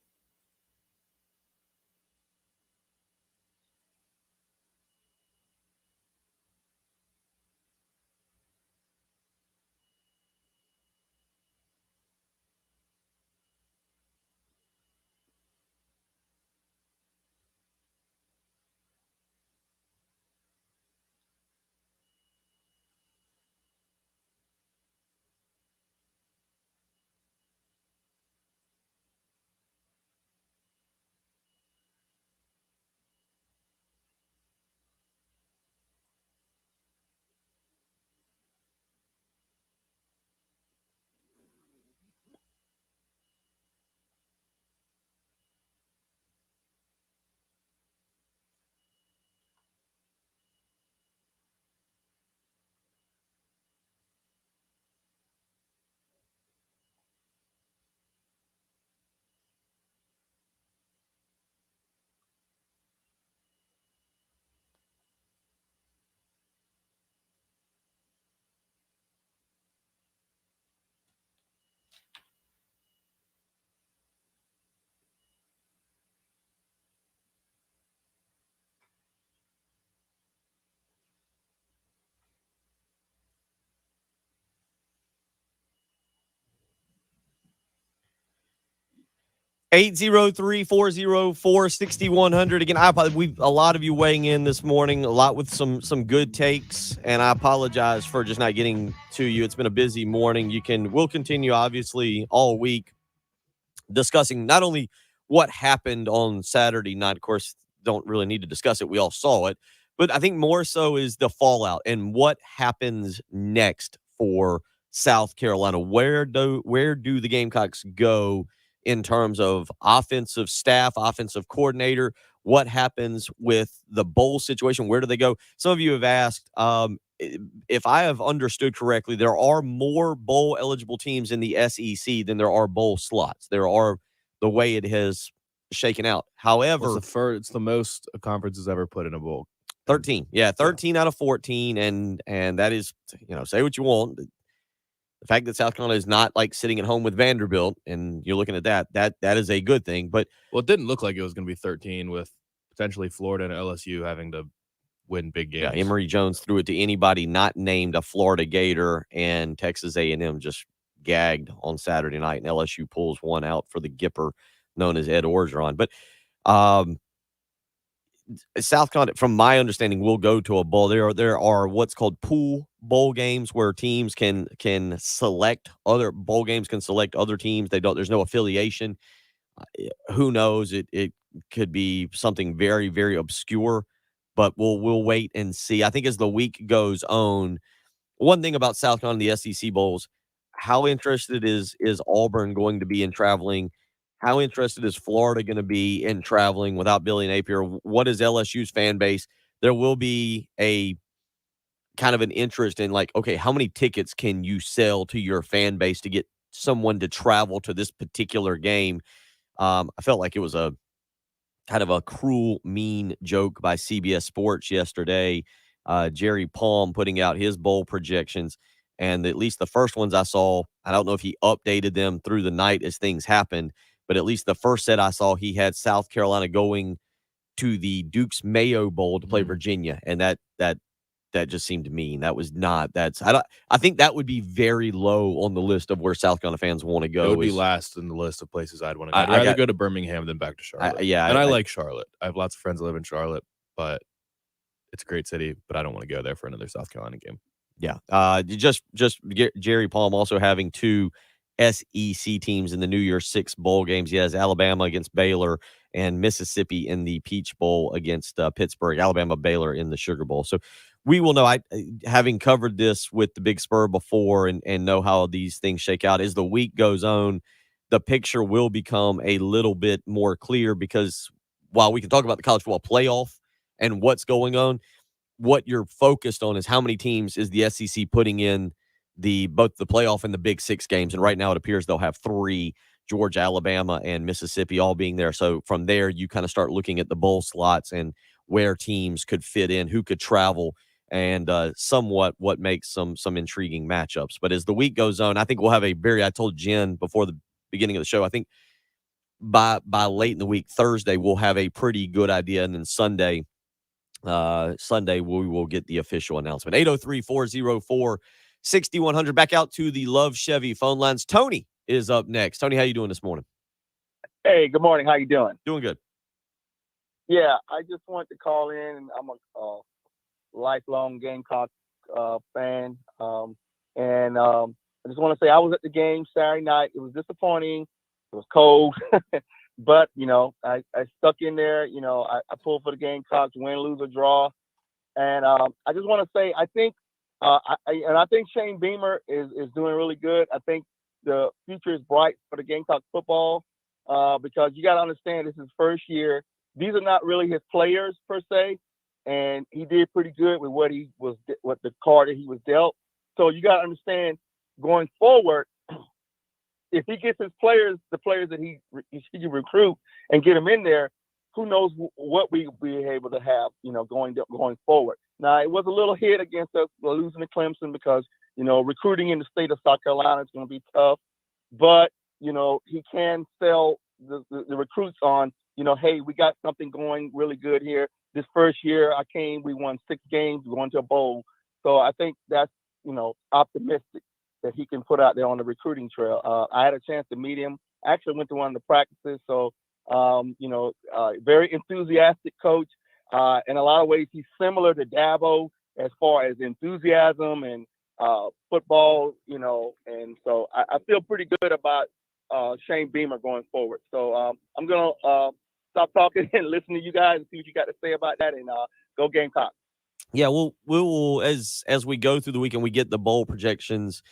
803-404-6100. Again, a lot of you weighing in this morning, a lot with some good takes, and I apologize for just not getting to you. It's been a busy morning. We'll continue obviously all week discussing not only what happened on Saturday night. Of course, don't really need to discuss it. We all saw it, but I think more so is the fallout and what happens next for South Carolina. Where do the Gamecocks go in terms of offensive staff, offensive coordinator? What happens with the bowl situation? Where do they go? Some of you have asked, if I have understood correctly, there are more bowl eligible teams in the SEC than there are bowl slots. There are, the way it has shaken out. However, it's the most a conference has ever put in a bowl. 13. Yeah, 13 out of 14. And that is, say what you want. The fact that South Carolina is not like sitting at home with Vanderbilt, and you're looking at that is a good thing. But it didn't look like it was going to be 13 with potentially Florida and LSU having to win big games. Yeah, Emory Jones threw it to anybody not named a Florida Gator, and Texas A&M just gagged on Saturday night, and LSU pulls one out for the Gipper known as Ed Orgeron. But South Carolina, from my understanding, will go to a bowl. There are what's called pool bowl games where teams can select other bowl games, can select other teams. There's no affiliation. Who knows? It could be something very, very obscure, but we'll wait and see. I think as the week goes on, one thing about South Carolina, the SEC bowls, how interested is Auburn going to be in traveling? How interested is Florida going to be in traveling without Billy Napier? What is LSU's fan base? There will be a kind of an interest in okay, how many tickets can you sell to your fan base to get someone to travel to this particular game? I felt like it was a kind of a cruel, mean joke by CBS Sports yesterday. Jerry Palm putting out his bowl projections, and at least the first ones I saw, I don't know if he updated them through the night as things happened, but at least the first set I saw, he had South Carolina going to the Duke's Mayo Bowl to play Virginia, and that just seemed mean. That was not. I think that would be very low on the list of where South Carolina fans want to go. It would be last in the list of places I'd want to go. I'd rather go to Birmingham than back to Charlotte. I like Charlotte. I have lots of friends that live in Charlotte, but it's a great city, but I don't want to go there for another South Carolina game. Yeah. Jerry Palm also having two SEC teams in the New Year's Six bowl games. He has Alabama against Baylor and Mississippi in the Peach Bowl against Pittsburgh. Alabama, Baylor in the Sugar Bowl. So we will know. Having covered this with the Big Spur before and know how these things shake out, as the week goes on, the picture will become a little bit more clear, because while we can talk about the college football playoff and what's going on, what you're focused on is how many teams is the SEC putting in both the playoff and the Big Six games. And right now it appears they'll have three: Georgia, Alabama, and Mississippi all being there. So from there, you kind of start looking at the bowl slots and where teams could fit in, who could travel, and somewhat what makes some intriguing matchups. But as the week goes on, I think we'll have I told Jen before the beginning of the show, I think by late in the week, Thursday, we'll have a pretty good idea. And then Sunday we will get the official announcement. 803-404-6100. Back out to the Love Chevy phone lines. Tony is up next. Tony, how you doing this morning? Hey, good morning. How you doing? Doing good. Yeah, I just wanted to call in, and I'm a lifelong Gamecock fan. And I just want to say I was at the game Saturday night. It was disappointing. It was cold. But, I stuck in there. I pulled for the Gamecocks, win, lose, or draw. And I just want to say, I think I think Shane Beamer is doing really good. I think the future is bright for the Gamecock football because you got to understand this is his first year. These are not really his players per se, and he did pretty good with what the card that he was dealt. So you got to understand going forward, if he gets his players, the players that he recruit and get them in there, who knows what we'll be able to have, going forward. Now, it was a little hit against us losing to Clemson because, recruiting in the state of South Carolina is going to be tough. But, he can sell the recruits on, hey, we got something going really good here. This first year I came, we won 6 games, we're going to a bowl. So I think that's, optimistic that he can put out there on the recruiting trail. I had a chance to meet him actually went to one of the practices. So, very enthusiastic coach. In a lot of ways, he's similar to Dabo as far as enthusiasm and football, and so I feel pretty good about Shane Beamer going forward. So I'm going to stop talking and listen to you guys and see what you got to say about that, and go Gamecocks. Yeah, we will as we go through the week and we get the bowl projections,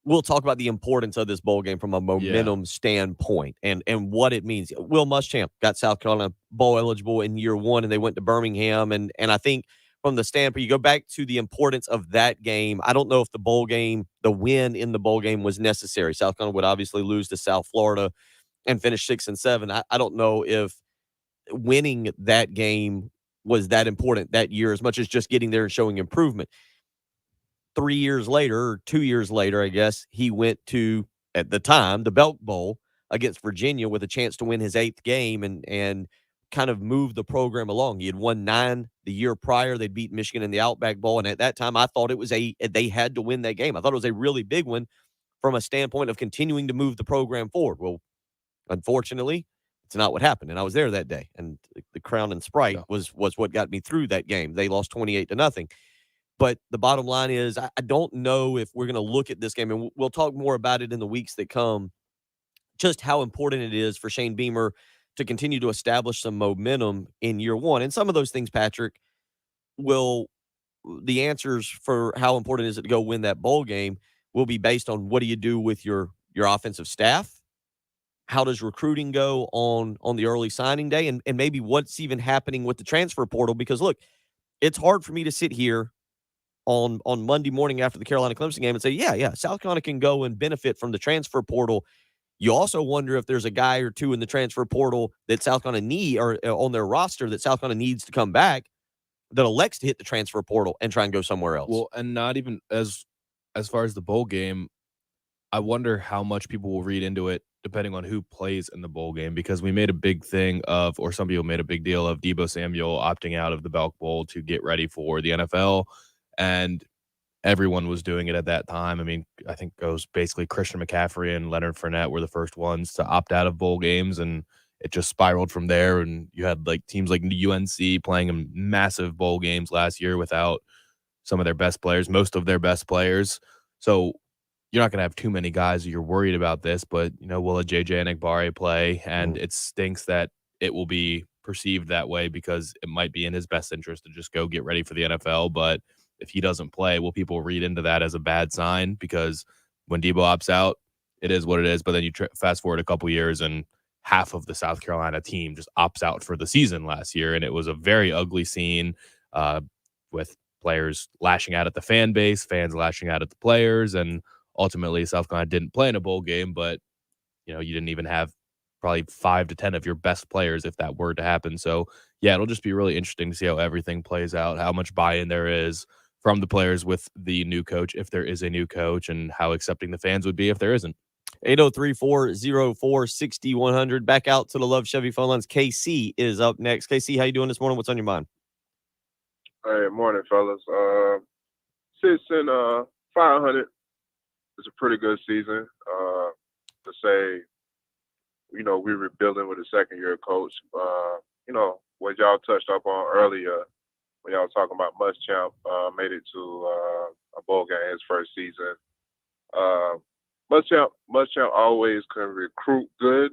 we'll talk about the importance of this bowl game from a momentum standpoint and what it means. Will Muschamp got South Carolina bowl eligible in year one, and they went to Birmingham. And I think from the standpoint, you go back to the importance of that game. I don't know if the bowl game, the win in the bowl game was necessary. South Carolina would obviously lose to South Florida and finish 6-7. I don't know if winning that game was that important that year as much as just getting there and showing improvement. 3 years later, or 2 years later, I guess, he went to, at the time, the Belk Bowl against Virginia with a chance to win his 8th game and kind of move the program along. He had won 9 the year prior. They'd beat Michigan in the Outback Bowl, and at that time, I thought they had to win that game. I thought it was a really big one from a standpoint of continuing to move the program forward. Well, unfortunately, it's not what happened, and I was there that day, and the Crown and Sprite was what got me through that game. They lost 28-0. But the bottom line is I don't know if we're going to look at this game, and we'll talk more about it in the weeks that come, just how important it is for Shane Beamer to continue to establish some momentum in year one. And some of those things, Patrick, the answers for how important is it to go win that bowl game will be based on what do you do with your offensive staff. How does recruiting go on the early signing day? And maybe what's even happening with the transfer portal? Because, look, it's hard for me to sit here on Monday morning after the Carolina Clemson game and say, yeah, South Carolina can go and benefit from the transfer portal. You also wonder if there's a guy or two in the transfer portal that South Carolina need or on their roster that South Carolina needs to come back that elects to hit the transfer portal and try and go somewhere else. Well, and not even as far as the bowl game, I wonder how much people will read into it depending on who plays in the bowl game, because we made a big thing of, or some people made a big deal of Deebo Samuel opting out of the Belk Bowl to get ready for the NFL, and everyone was doing it at that time. I mean, I think it was basically Christian McCaffrey and Leonard Fournette were the first ones to opt out of bowl games, and it just spiraled from there. And you had like teams like UNC playing in massive bowl games last year without some of their best players, most of their best players. So you're not going to have too many guys that you're worried about this, but, will a JJ Enagbare play? And it stinks that it will be perceived that way because it might be in his best interest to just go get ready for the NFL. But if he doesn't play, will people read into that as a bad sign? Because when Deebo opts out, it is what it is. But then you fast forward a couple years and half of the South Carolina team just opts out for the season last year. And it was a very ugly scene with players lashing out at the fan base, fans lashing out at the players, and ultimately South Carolina didn't play in a bowl game, but you didn't even have probably 5 to 10 of your best players if that were to happen. So yeah, it'll just be really interesting to see how everything plays out, how much buy-in there is from the players with the new coach, if there is a new coach, and how accepting the fans would be if there isn't. 803-404-6100. Back out to the Love Chevy phone lines. KC is up next. KC, how you doing this morning? What's on your mind? Hey, morning, fellas. 6-500. It's a pretty good season. To say, we're rebuilding with a second-year coach. What y'all touched up on earlier when y'all talking about Muschamp made it to a bowl game his first season. Muschamp always can recruit good,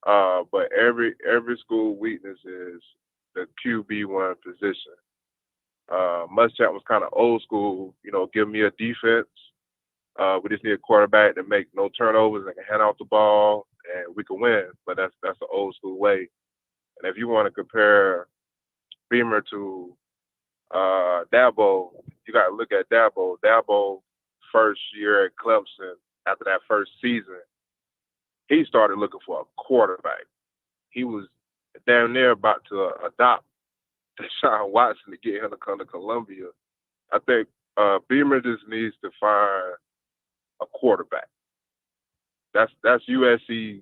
but every school weakness is the QB1 position. Muschamp was kind of old school, give me a defense. We just need a quarterback to make no turnovers and can hand out the ball, and we can win. But that's the old school way. And if you want to compare Beamer to Dabo, you got to look at Dabo. Dabo, first year at Clemson, after that first season, he started looking for a quarterback. He was damn near about to adopt Deshaun Watson to get him to come to Columbia. I think Beamer just needs to find a quarterback. That's USC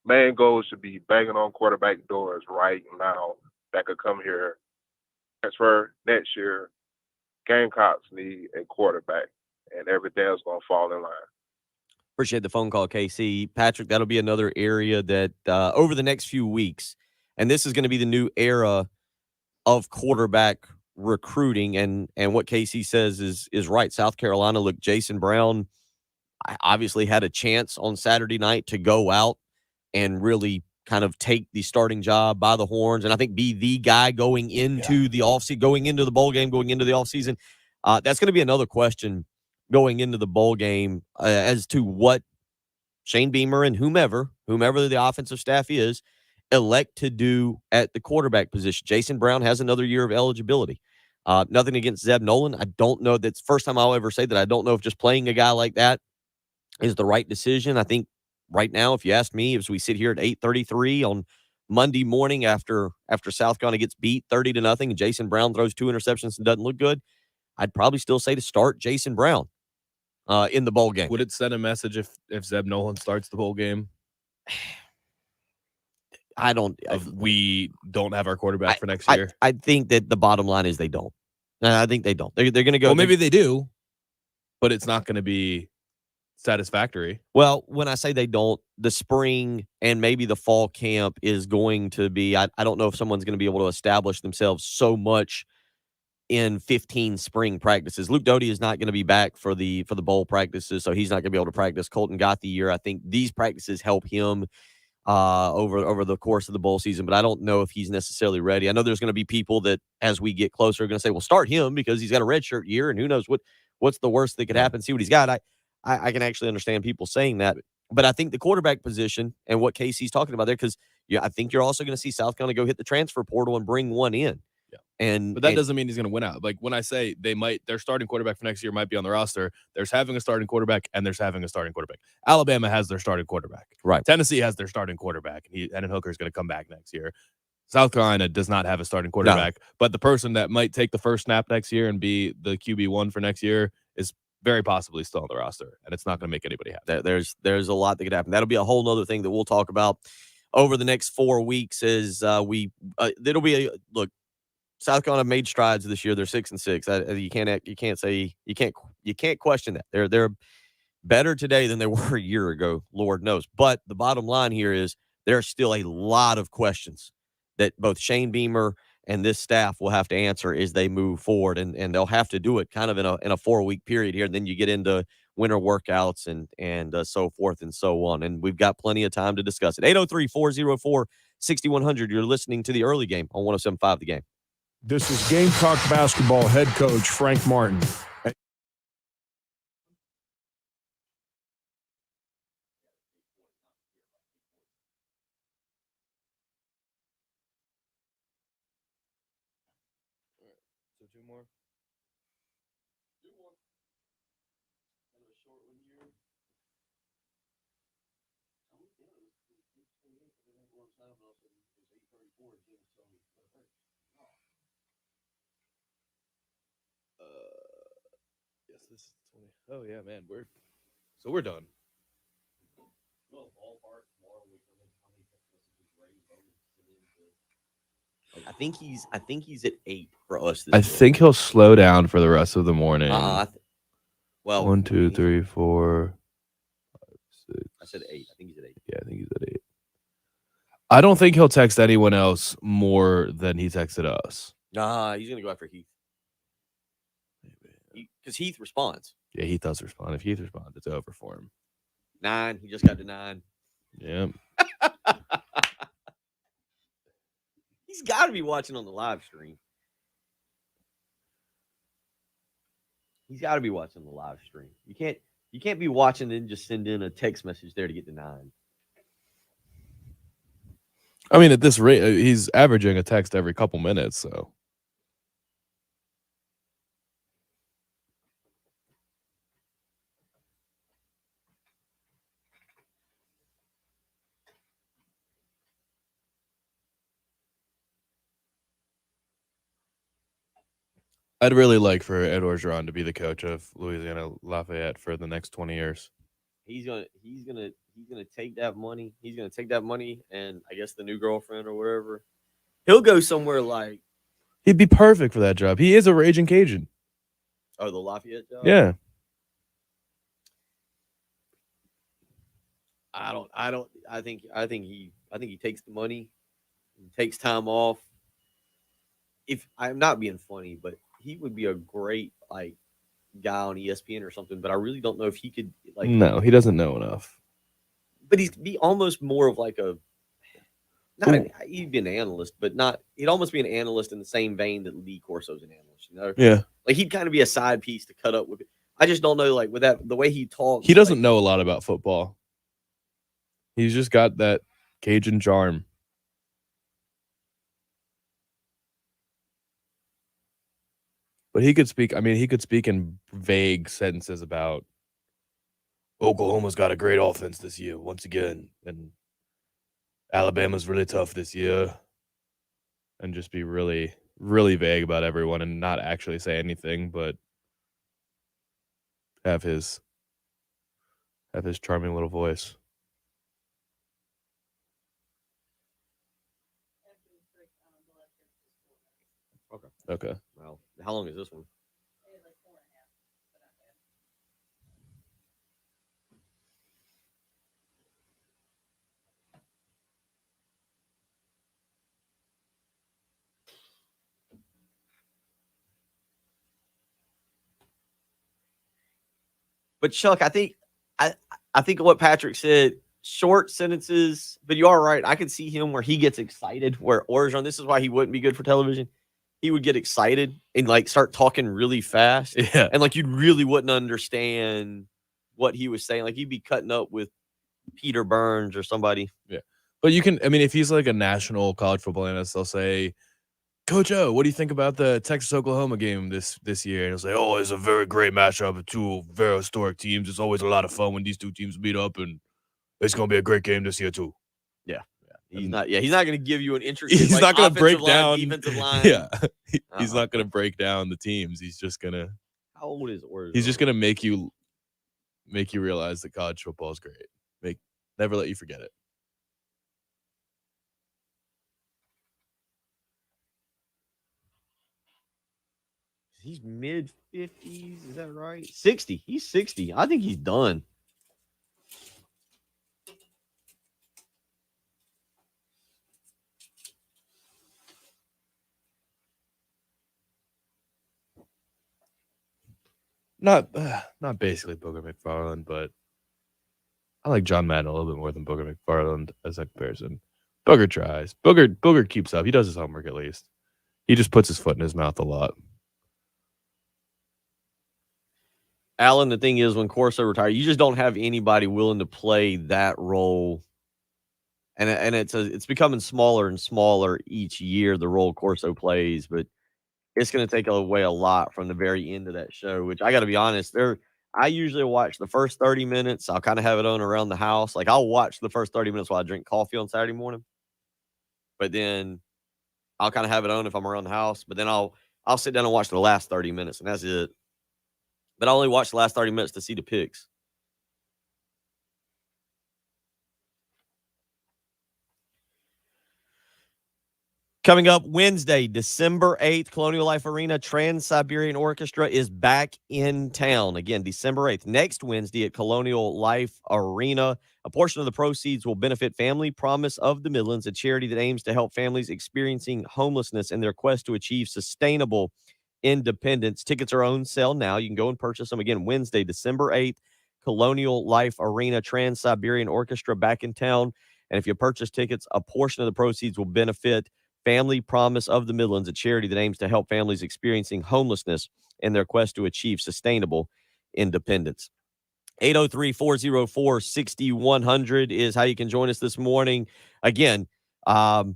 main goal should be banging on quarterback doors right now that could come here. Transfer next year. Gamecocks need a quarterback, and everything else gonna fall in line. Appreciate the phone call, KC. Patrick, that'll be another area that over the next few weeks, and this is going to be the new era of quarterback recruiting, and what KC says is right. South Carolina, look, Jason Brown obviously had a chance on Saturday night to go out and really kind of take the starting job by the horns, and I think be the guy going into the offseason, going into the bowl game, going into the offseason. That's going to be another question going into the bowl game as to what Shane Beamer and whomever the offensive staff is, elect to do at the quarterback position. Jason Brown has another year of eligibility. Nothing against Zeb Nolan. I don't know. That's the first time I'll ever say that. I don't know if just playing a guy like that is the right decision. I think right now, if you ask me, as we sit here at 8:33 on Monday morning after South Carolina gets beat 30-0 and Jason Brown throws 2 interceptions and doesn't look good, I'd probably still say to start Jason Brown in the bowl game. Would it send a message if Zeb Nolan starts the bowl game? I don't. We don't have our quarterback for next year. I think that the bottom line is they don't. I think they don't. They're going to go. Well, maybe they do, but it's not going to be satisfactory. Well, when I say they don't, the spring and maybe the fall camp is going to be. I don't know if someone's going to be able to establish themselves so much in 15 spring practices. Luke Doty is not going to be back for the bowl practices, so he's not going to be able to practice. Colton got the year. I think these practices help him over the course of the bowl season, but I don't know if he's necessarily ready. I know there's going to be people that, as we get closer, are going to say, well, start him because he's got a redshirt year, and who knows what's the worst that could happen, see what he's got. I can actually understand people saying that, but I think the quarterback position and what Casey's talking about there, because I think you're also going to see South Carolina go hit the transfer portal and bring one in. But that doesn't mean he's going to win out. Like when I say their starting quarterback for next year might be on the roster, there's having a starting quarterback and there's having a starting quarterback. Alabama has their starting quarterback. Right. Tennessee has their starting quarterback. Hendon Hooker is going to come back next year. South Carolina does not have a starting quarterback, but the person that might take the first snap next year and be the QB1 for next year is very possibly still on the roster, and it's not going to make anybody happy. There's a lot that could happen. That'll be a whole nother thing that we'll talk about over the next 4 weeks. It'll be look. South Carolina made strides this year. They're 6-6. You can't question that. They're better today than they were a year ago, Lord knows. But the bottom line here is there are still a lot of questions that both Shane Beamer and this staff will have to answer as they move forward, and they'll have to do it kind of in a 4-week period here. And then you get into winter workouts and so forth and so on. And we've got plenty of time to discuss it. 803-404-6100. You're listening to the early game on 107.5 The Game. This is Gamecock basketball head coach Frank Martin. So 2 more. Yes, this is 20. Oh yeah, man, we're done. I think he's at 8 for us. I think he'll slow down for the rest of the morning. Well, 1, 2, 3, 4, 5, 6. I said 8. I think he's at 8. Yeah, I think he's at 8. I don't think he'll text anyone else more than he texted us. Nah, he's gonna go after Heath. Because Heath responds. Yeah, Heath does respond. If Heath responds, it's over for him. 9. He just got to 9. Yeah. He's got to be watching on the live stream. He's got to be watching the live stream. You can't be watching and just send in a text message there to get to 9. I mean, at this rate, he's averaging a text every couple minutes, so. I'd really like for Ed Orgeron to be the coach of Louisiana Lafayette for the next 20 years. He's gonna take that money. He's gonna take that money and I guess the new girlfriend or whatever. He'll go somewhere like. He'd be perfect for that job. He is a raging Cajun. Oh, the Lafayette job? Yeah. I think he takes the money, takes time off. If I'm not being funny, but he would be a great guy on ESPN or something. But I really don't know if he could No, he doesn't know enough. But he'd be almost more of he'd be an analyst, but not. He'd almost be an analyst in the same vein that Lee Corso's an analyst. Yeah. He'd kind of be a side piece to cut up with. I just don't know, with that the way he talks. He doesn't know a lot about football. He's just got that Cajun charm. But he could speak. I mean, he could speak in vague sentences about Oklahoma's got a great offense this year once again, and Alabama's really tough this year, and just be really, really vague about everyone and not actually say anything, but have his charming little voice. Okay. Well, how long is this one? But Chuck, I think what Patrick said, short sentences, but you are right. I could see him where he gets excited, where Orgeron, this is why he wouldn't be good for television. He would get excited and start talking really fast. Yeah. And you really wouldn't understand what he was saying. He'd be cutting up with Peter Burns or somebody. Yeah. But you can, if he's a national college football analyst, they'll say, Coach O, what do you think about the Texas-Oklahoma game this year? And he'll say, oh, it's a very great matchup of two very historic teams. It's always a lot of fun when these two teams meet up, and it's going to be a great game this year too. Yeah. He's not going to give you an interesting. He's not going to break down defensive line. Yeah, he's not going to break down the teams. He's just going to. How old is Orgeron? He's just going to make you realize that college football is great. Never let you forget it. He's mid-50s. Is that right? 60. He's 60. I think he's done. Not basically Booger McFarland, but I like John Madden a little bit more than Booger McFarland as a comparison. Booger tries. Booger keeps up. He does his homework at least. He just puts his foot in his mouth a lot. Alan, the thing is, when Corso retired, you just don't have anybody willing to play that role. And it's becoming smaller and smaller each year, the role Corso plays, but it's going to take away a lot from the very end of that show, which I got to be honest, I usually watch the first 30 minutes. I'll kind of have it on around the house. I'll watch the first 30 minutes while I drink coffee on Saturday morning. But then I'll kind of have it on if I'm around the house. But then I'll sit down and watch the last 30 minutes, and that's it. But I only watch the last 30 minutes to see the picks. Coming up Wednesday, December 8th, Colonial Life Arena, Trans-Siberian Orchestra is back in town. Again, December 8th. Next Wednesday at Colonial Life Arena. A portion of the proceeds will benefit Family Promise of the Midlands, a charity that aims to help families experiencing homelessness in their quest to achieve sustainable independence. Tickets are on sale now. You can go and purchase them. Again, Wednesday, December 8th, Colonial Life Arena, Trans-Siberian Orchestra back in town. And if you purchase tickets, a portion of the proceeds will benefit Family Promise of the Midlands, a charity that aims to help families experiencing homelessness in their quest to achieve sustainable independence. 803-404-6100 is how you can join us this morning. Again, lot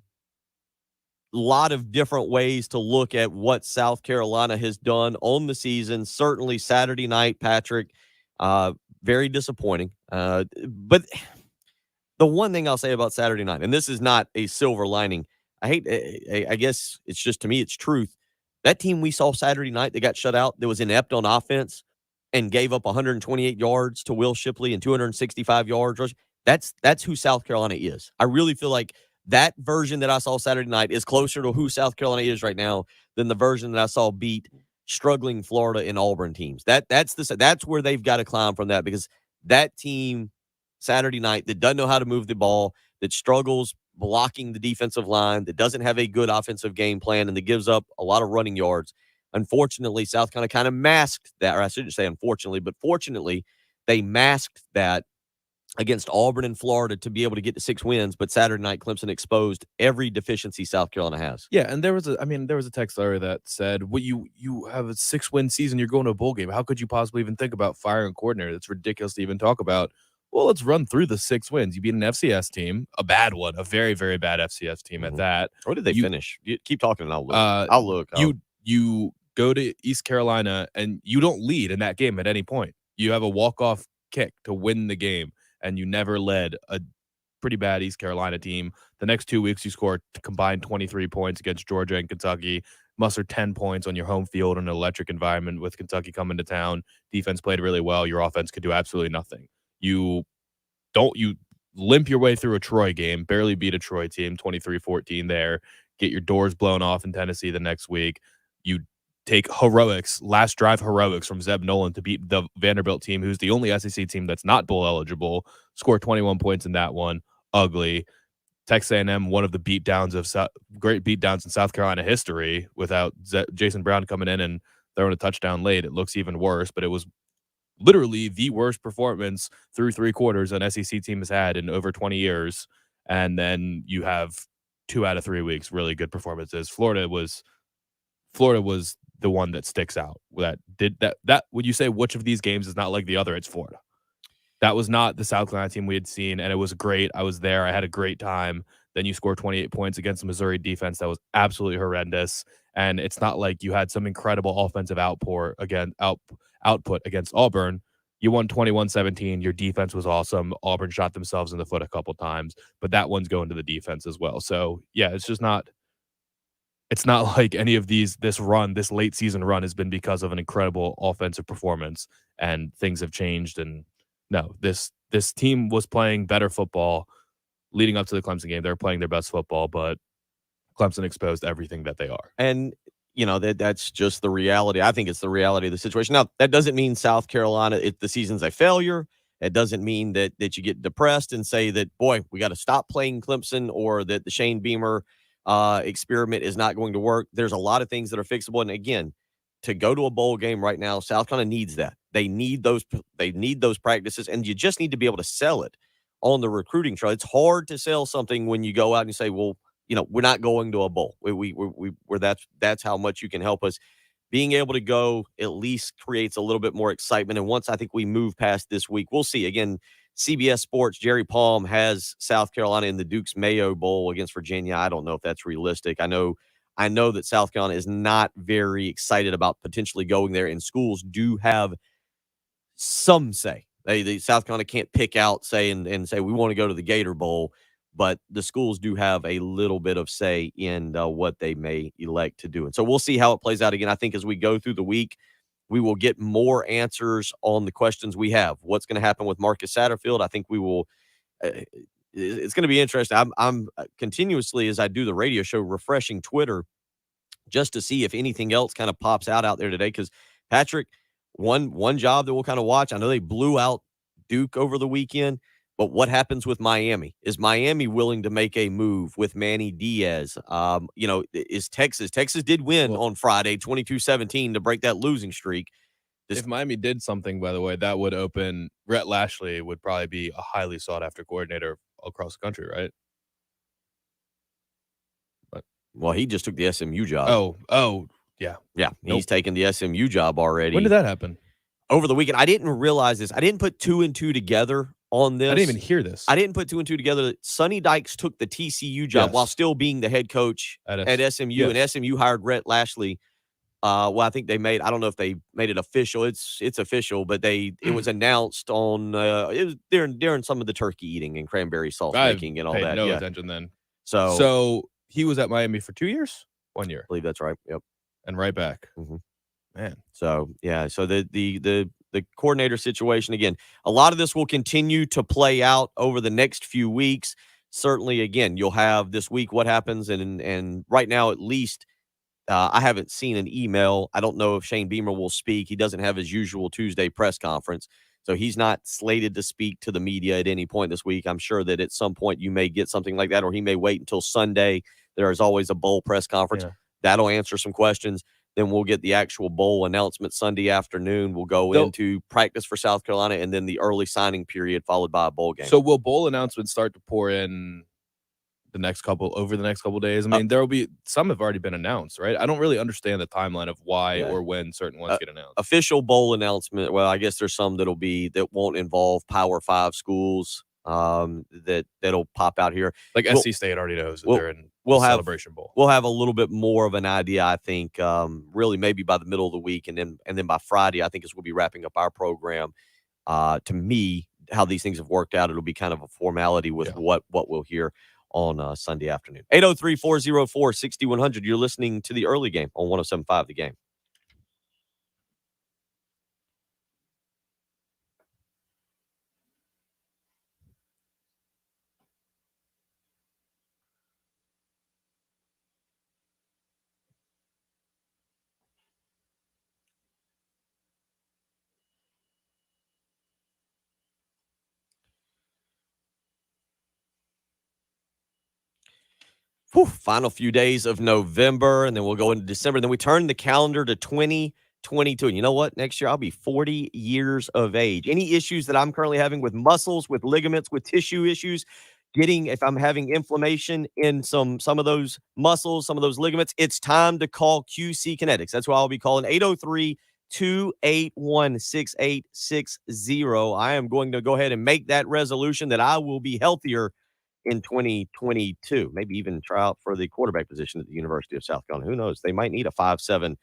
of different ways to look at what South Carolina has done on the season. Certainly Saturday night, Patrick, very disappointing. But the one thing I'll say about Saturday night, and this is not a silver lining, I guess it's just, to me, it's truth. That team we saw Saturday night that got shut out, that was inept on offense and gave up 128 yards to Will Shipley and 265 yards. That's who South Carolina is. I really feel like that version that I saw Saturday night is closer to who South Carolina is right now than the version that I saw beat struggling Florida and Auburn teams. That's where they've got to climb from that, because that team Saturday night that doesn't know how to move the ball, that struggles blocking the defensive line, that doesn't have a good offensive game plan, and that gives up a lot of running yards. Unfortunately, South Carolina kind of masked that, or I shouldn't say unfortunately, but fortunately, they masked that against Auburn and Florida to be able to get to 6 wins, but Saturday night Clemson exposed every deficiency South Carolina has. Yeah, and there was a text earlier that said, "Well, you have a 6-win season, you're going to a bowl game. How could you possibly even think about firing a coordinator? It's ridiculous to even talk about." Well, let's run through the 6 wins. You beat an FCS team, a bad one, a very, very bad FCS team at that. Where did they finish? Keep talking and I'll look. You go to East Carolina and you don't lead in that game at any point. You have a walk-off kick to win the game, and you never led a pretty bad East Carolina team. The next 2 weeks, you score combined 23 points against Georgia and Kentucky, mustered 10 points on your home field in an electric environment with Kentucky coming to town. Defense played really well. Your offense could do absolutely nothing. You limp your way through a Troy game, barely beat a Troy team, 23-14 there, get your doors blown off in Tennessee the next week. You take last drive heroics from Zeb Nolan to beat the Vanderbilt team, who's the only SEC team that's not bowl eligible, score 21 points in that one. Ugly. Texas A&M, one of the great beatdowns in South Carolina history, without Jason Brown coming in and throwing a touchdown late. It looks even worse, but it was literally the worst performance through 3 quarters an SEC team has had in over 20 years. And then you have 2 out of 3 weeks really good performances. Florida was the one that sticks out. That would you say which of these games is not like the other? It's Florida. That was not the South Carolina team we had seen, and it was great. I was there. I had a great time. Then you score 28 points against the Missouri defense that was absolutely horrendous. And it's not like you had some incredible offensive output against Auburn. You won 21-17. Your defense was awesome. Auburn shot themselves in the foot a couple times, but that one's going to the defense as well. So yeah, it's not like any of this late season run has been because of an incredible offensive performance and things have changed. And no, this team was playing better football leading up to the Clemson game. They're playing their best football, but Clemson exposed everything that they are. And that's just the reality. I think it's the reality of the situation. Now, that doesn't mean South Carolina, the season's a failure. It doesn't mean that you get depressed and say that, boy, we got to stop playing Clemson, or that the Shane Beamer experiment is not going to work. There's a lot of things that are fixable. And again, to go to a bowl game right now, South Carolina needs that. They need those practices, and you just need to be able to sell it on the recruiting trail. It's hard to sell something when you go out and you say, well, we're not going to a bowl. That's how much you can help us. Being able to go at least creates a little bit more excitement. And once I think we move past this week, we'll see. Again, CBS Sports, Jerry Palm has South Carolina in the Duke's Mayo Bowl against Virginia. I don't know if that's realistic. I know that South Carolina is not very excited about potentially going there, and schools do have some say. The South Carolina can't pick out, and say we want to go to the Gator Bowl, but the schools do have a little bit of say in what they may elect to do. And so we'll see how it plays out. Again, I think as we go through the week, we will get more answers on the questions we have. What's going to happen with Marcus Satterfield? I think we will. It's going to be interesting. I'm continuously, as I do the radio show, refreshing Twitter just to see if anything else kind of pops out there today. Because Patrick, one job that we'll kind of watch. I know they blew out Duke over the weekend, but what happens with Miami? Is Miami willing to make a move with Manny Diaz? Is Texas did win on Friday 22-17 to break that losing streak. If Miami did something, by the way, that would open Rhett Lashley would probably be a highly sought after coordinator across the country, right? Well, he just took the SMU job. Oh, yeah. Yeah, he's taken the SMU job already. When did that happen? Over the weekend. I didn't realize this. I didn't put 2 and 2 together on this. I didn't even hear this. I didn't put 2 and 2 together. Sonny Dykes took the TCU job while still being the head coach at SMU, and SMU hired Rhett Lashley. Well, I think I don't know if they made it official. It's official, but it was announced on it was during some of the turkey eating and cranberry sauce making and all that. No attention then. So he was at Miami for 2 years, 1 year. I believe that's right. Yep. And right back. Mm-hmm. Man. So yeah. So the coordinator situation, again, a lot of this will continue to play out over the next few weeks. Certainly, again, you'll have this week what happens, and right now at least. I haven't seen an email. I don't know if Shane Beamer will speak. He doesn't have his usual Tuesday press conference. So he's not slated to speak to the media at any point this week. I'm sure that at some point you may get something like that, or he may wait until Sunday. There is always a bowl press conference. Yeah. That'll answer some questions. Then we'll get the actual bowl announcement Sunday afternoon. We'll go into practice for South Carolina and then the early signing period followed by a bowl game. So will bowl announcements start to pour in over the next couple days? I mean, there will be some have already been announced, right? I don't really understand the timeline of why or when certain ones get announced. Official bowl announcement. Well, I guess there's some that won't involve Power 5 schools that'll pop out here. Like SC State already knows that they're in the Celebration Bowl. We'll have a little bit more of an idea, I think, really maybe by the middle of the week, and then by Friday, I think as we'll be wrapping up our program. To me, how these things have worked out, it'll be kind of a formality with what we'll hear on Sunday afternoon. 803-404-6100. You're listening to the early game on 107.5 The Game. Final few days of November, and then we'll go into December. And then we turn the calendar to 2022. And you know what? Next year, I'll be 40 years of age. Any issues that I'm currently having with muscles, with ligaments, with tissue issues, if I'm having inflammation in some of those muscles, some of those ligaments, it's time to call QC Kinetics. That's why I'll be calling 803-281-6860. I am going to go ahead and make that resolution that I will be healthier in 2022, maybe even try out for the quarterback position at the University of South Carolina. Who knows? They might need a 5'7",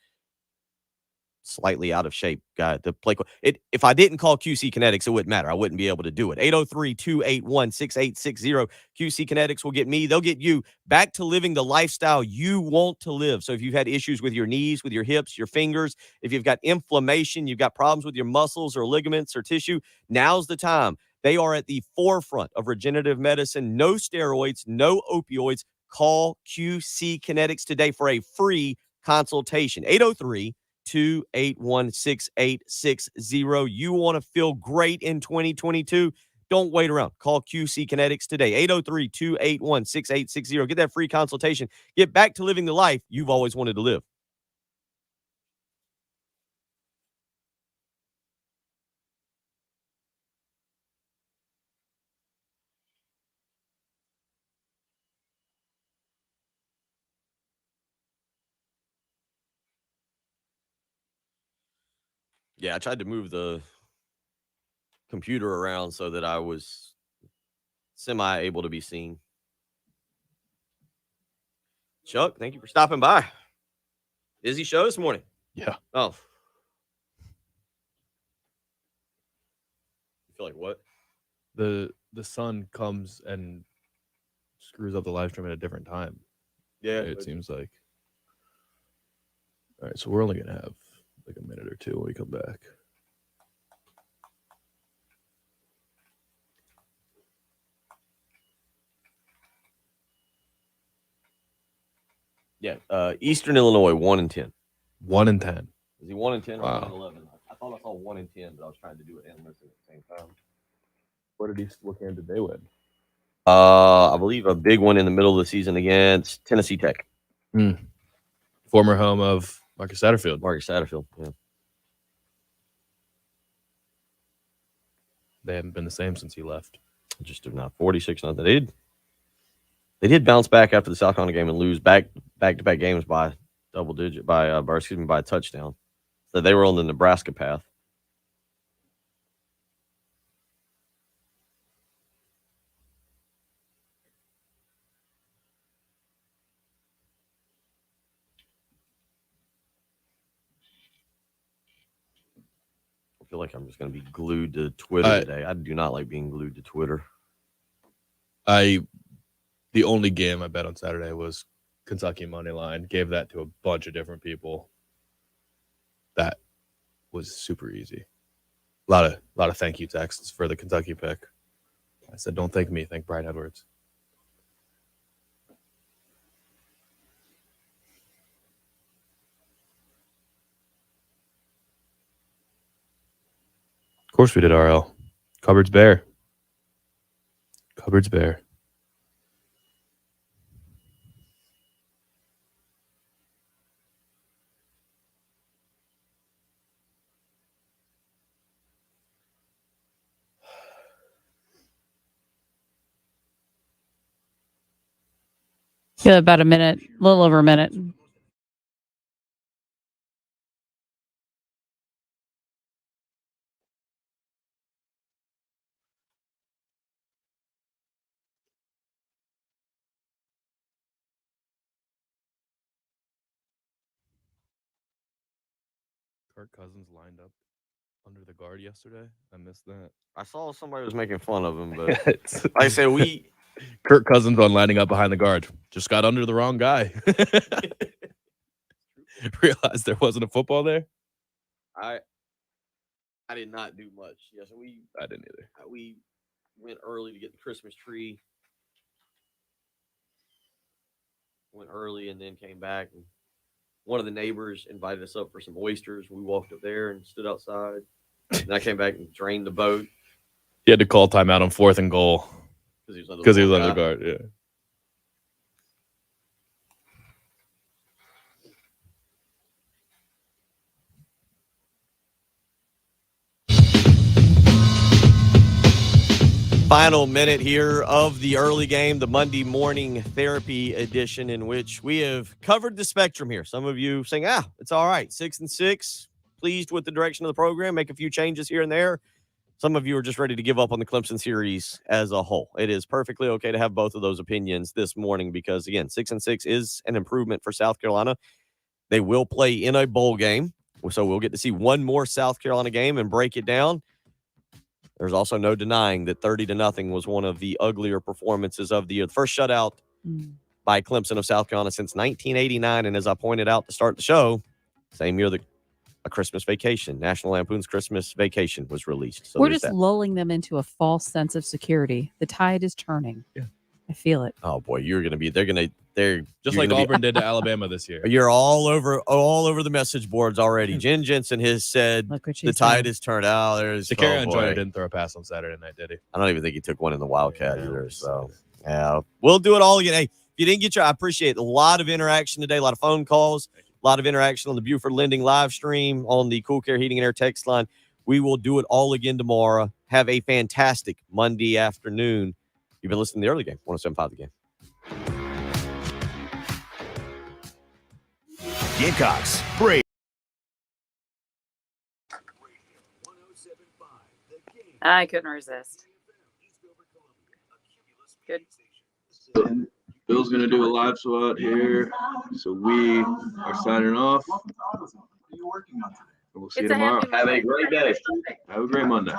slightly out of shape guy to play. If I didn't call QC Kinetics, it wouldn't matter. I wouldn't be able to do it. 803-281-6860. QC Kinetics will get me. They'll get you back to living the lifestyle you want to live. So if you've had issues with your knees, with your hips, your fingers, if you've got inflammation, you've got problems with your muscles or ligaments or tissue, now's the time. They are at the forefront of regenerative medicine. No steroids, no opioids. Call QC Kinetics today for a free consultation. 803-281-6860. You want to feel great in 2022? Don't wait around. Call QC Kinetics today. 803-281-6860. Get that free consultation. Get back to living the life you've always wanted to live. Yeah, I tried to move the computer around so that I was semi-able to be seen. Chuck, thank you for stopping by. Busy show this morning. Yeah. Oh. You feel like what? The sun comes and screws up the live stream at a different time. Yeah. It seems like. All right, so we're only going to have like a minute or two when we come back. Yeah, Eastern Illinois, 1-10. 1-10. Is he 1-10 or Wow. 1-11? I thought I saw 1-10, but I was trying to do it and listen at the same time. What game did they win? I believe a big one in the middle of the season against Tennessee Tech. Former home of Marcus Satterfield. Yeah. They haven't been the same since he left. Just not 46-0. They did bounce back after the South Carolina game and lose back-to-back games by by a touchdown. So they were on the Nebraska path. I feel like I'm just going to be glued to Twitter today. I do not like being glued to Twitter. The only game I bet on Saturday was Kentucky money line. Gave that to a bunch of different people. That was super easy. A lot of thank you texts for the Kentucky pick. I said, don't thank me, thank Brian Edwards. course we did, RL. Cupboard's bare. Cupboard's bare. Yeah, about a minute, a little over a minute. Kirk Cousins lined up under the guard yesterday. I missed that. I saw somebody was making fun of him, but like I said, Kirk Cousins on lining up behind the guard. Just got under the wrong guy. Realized there wasn't a football there. I did not do much. Yes, I didn't either. We went early to get the Christmas tree. Went early and then came back. And one of the neighbors invited us up for some oysters. We walked up there and stood outside. And I came back and drained the boat. He had to call timeout on 4th and goal because he was under guard. Yeah. Final minute here of the early game, the Monday morning therapy edition, in which we have covered the spectrum here. Some of you saying, it's all right. 6-6, pleased with the direction of the program, make a few changes here and there. Some of you are just ready to give up on the Clemson series as a whole. It is perfectly okay to have both of those opinions this morning because, again, 6-6 is an improvement for South Carolina. They will play in a bowl game, so we'll get to see one more South Carolina game and break it down. There's also no denying that 30-0 was one of the uglier performances of the year. The first shutout by Clemson of South Carolina since 1989. And as I pointed out to start the show, same year that A Christmas Vacation, National Lampoon's Christmas Vacation, was released. So we're just lulling them into a false sense of security. The tide is turning. Yeah. I feel it. Oh boy, they're just like Auburn did to Alabama this year. You're all over the message boards already. Jen Jensen has said the tide has turned out. Carrion Joyner didn't throw a pass on Saturday night, did he? I don't even think he took one in the Wildcat either. So yeah, we'll do it all again. Hey, if you didn't get I appreciate a lot of interaction today, a lot of phone calls, a lot of interaction on the Buford Lending live stream, on the Cool Care Heating and Air text line. We will do it all again tomorrow. Have a fantastic Monday afternoon. You've been listening to the early game, 107.5 The Game. Gamecocks, Brady. I couldn't resist. Good. Bill's going to do a live show out here, so we are signing off. We'll see you tomorrow. Have a great day. Have a great Monday.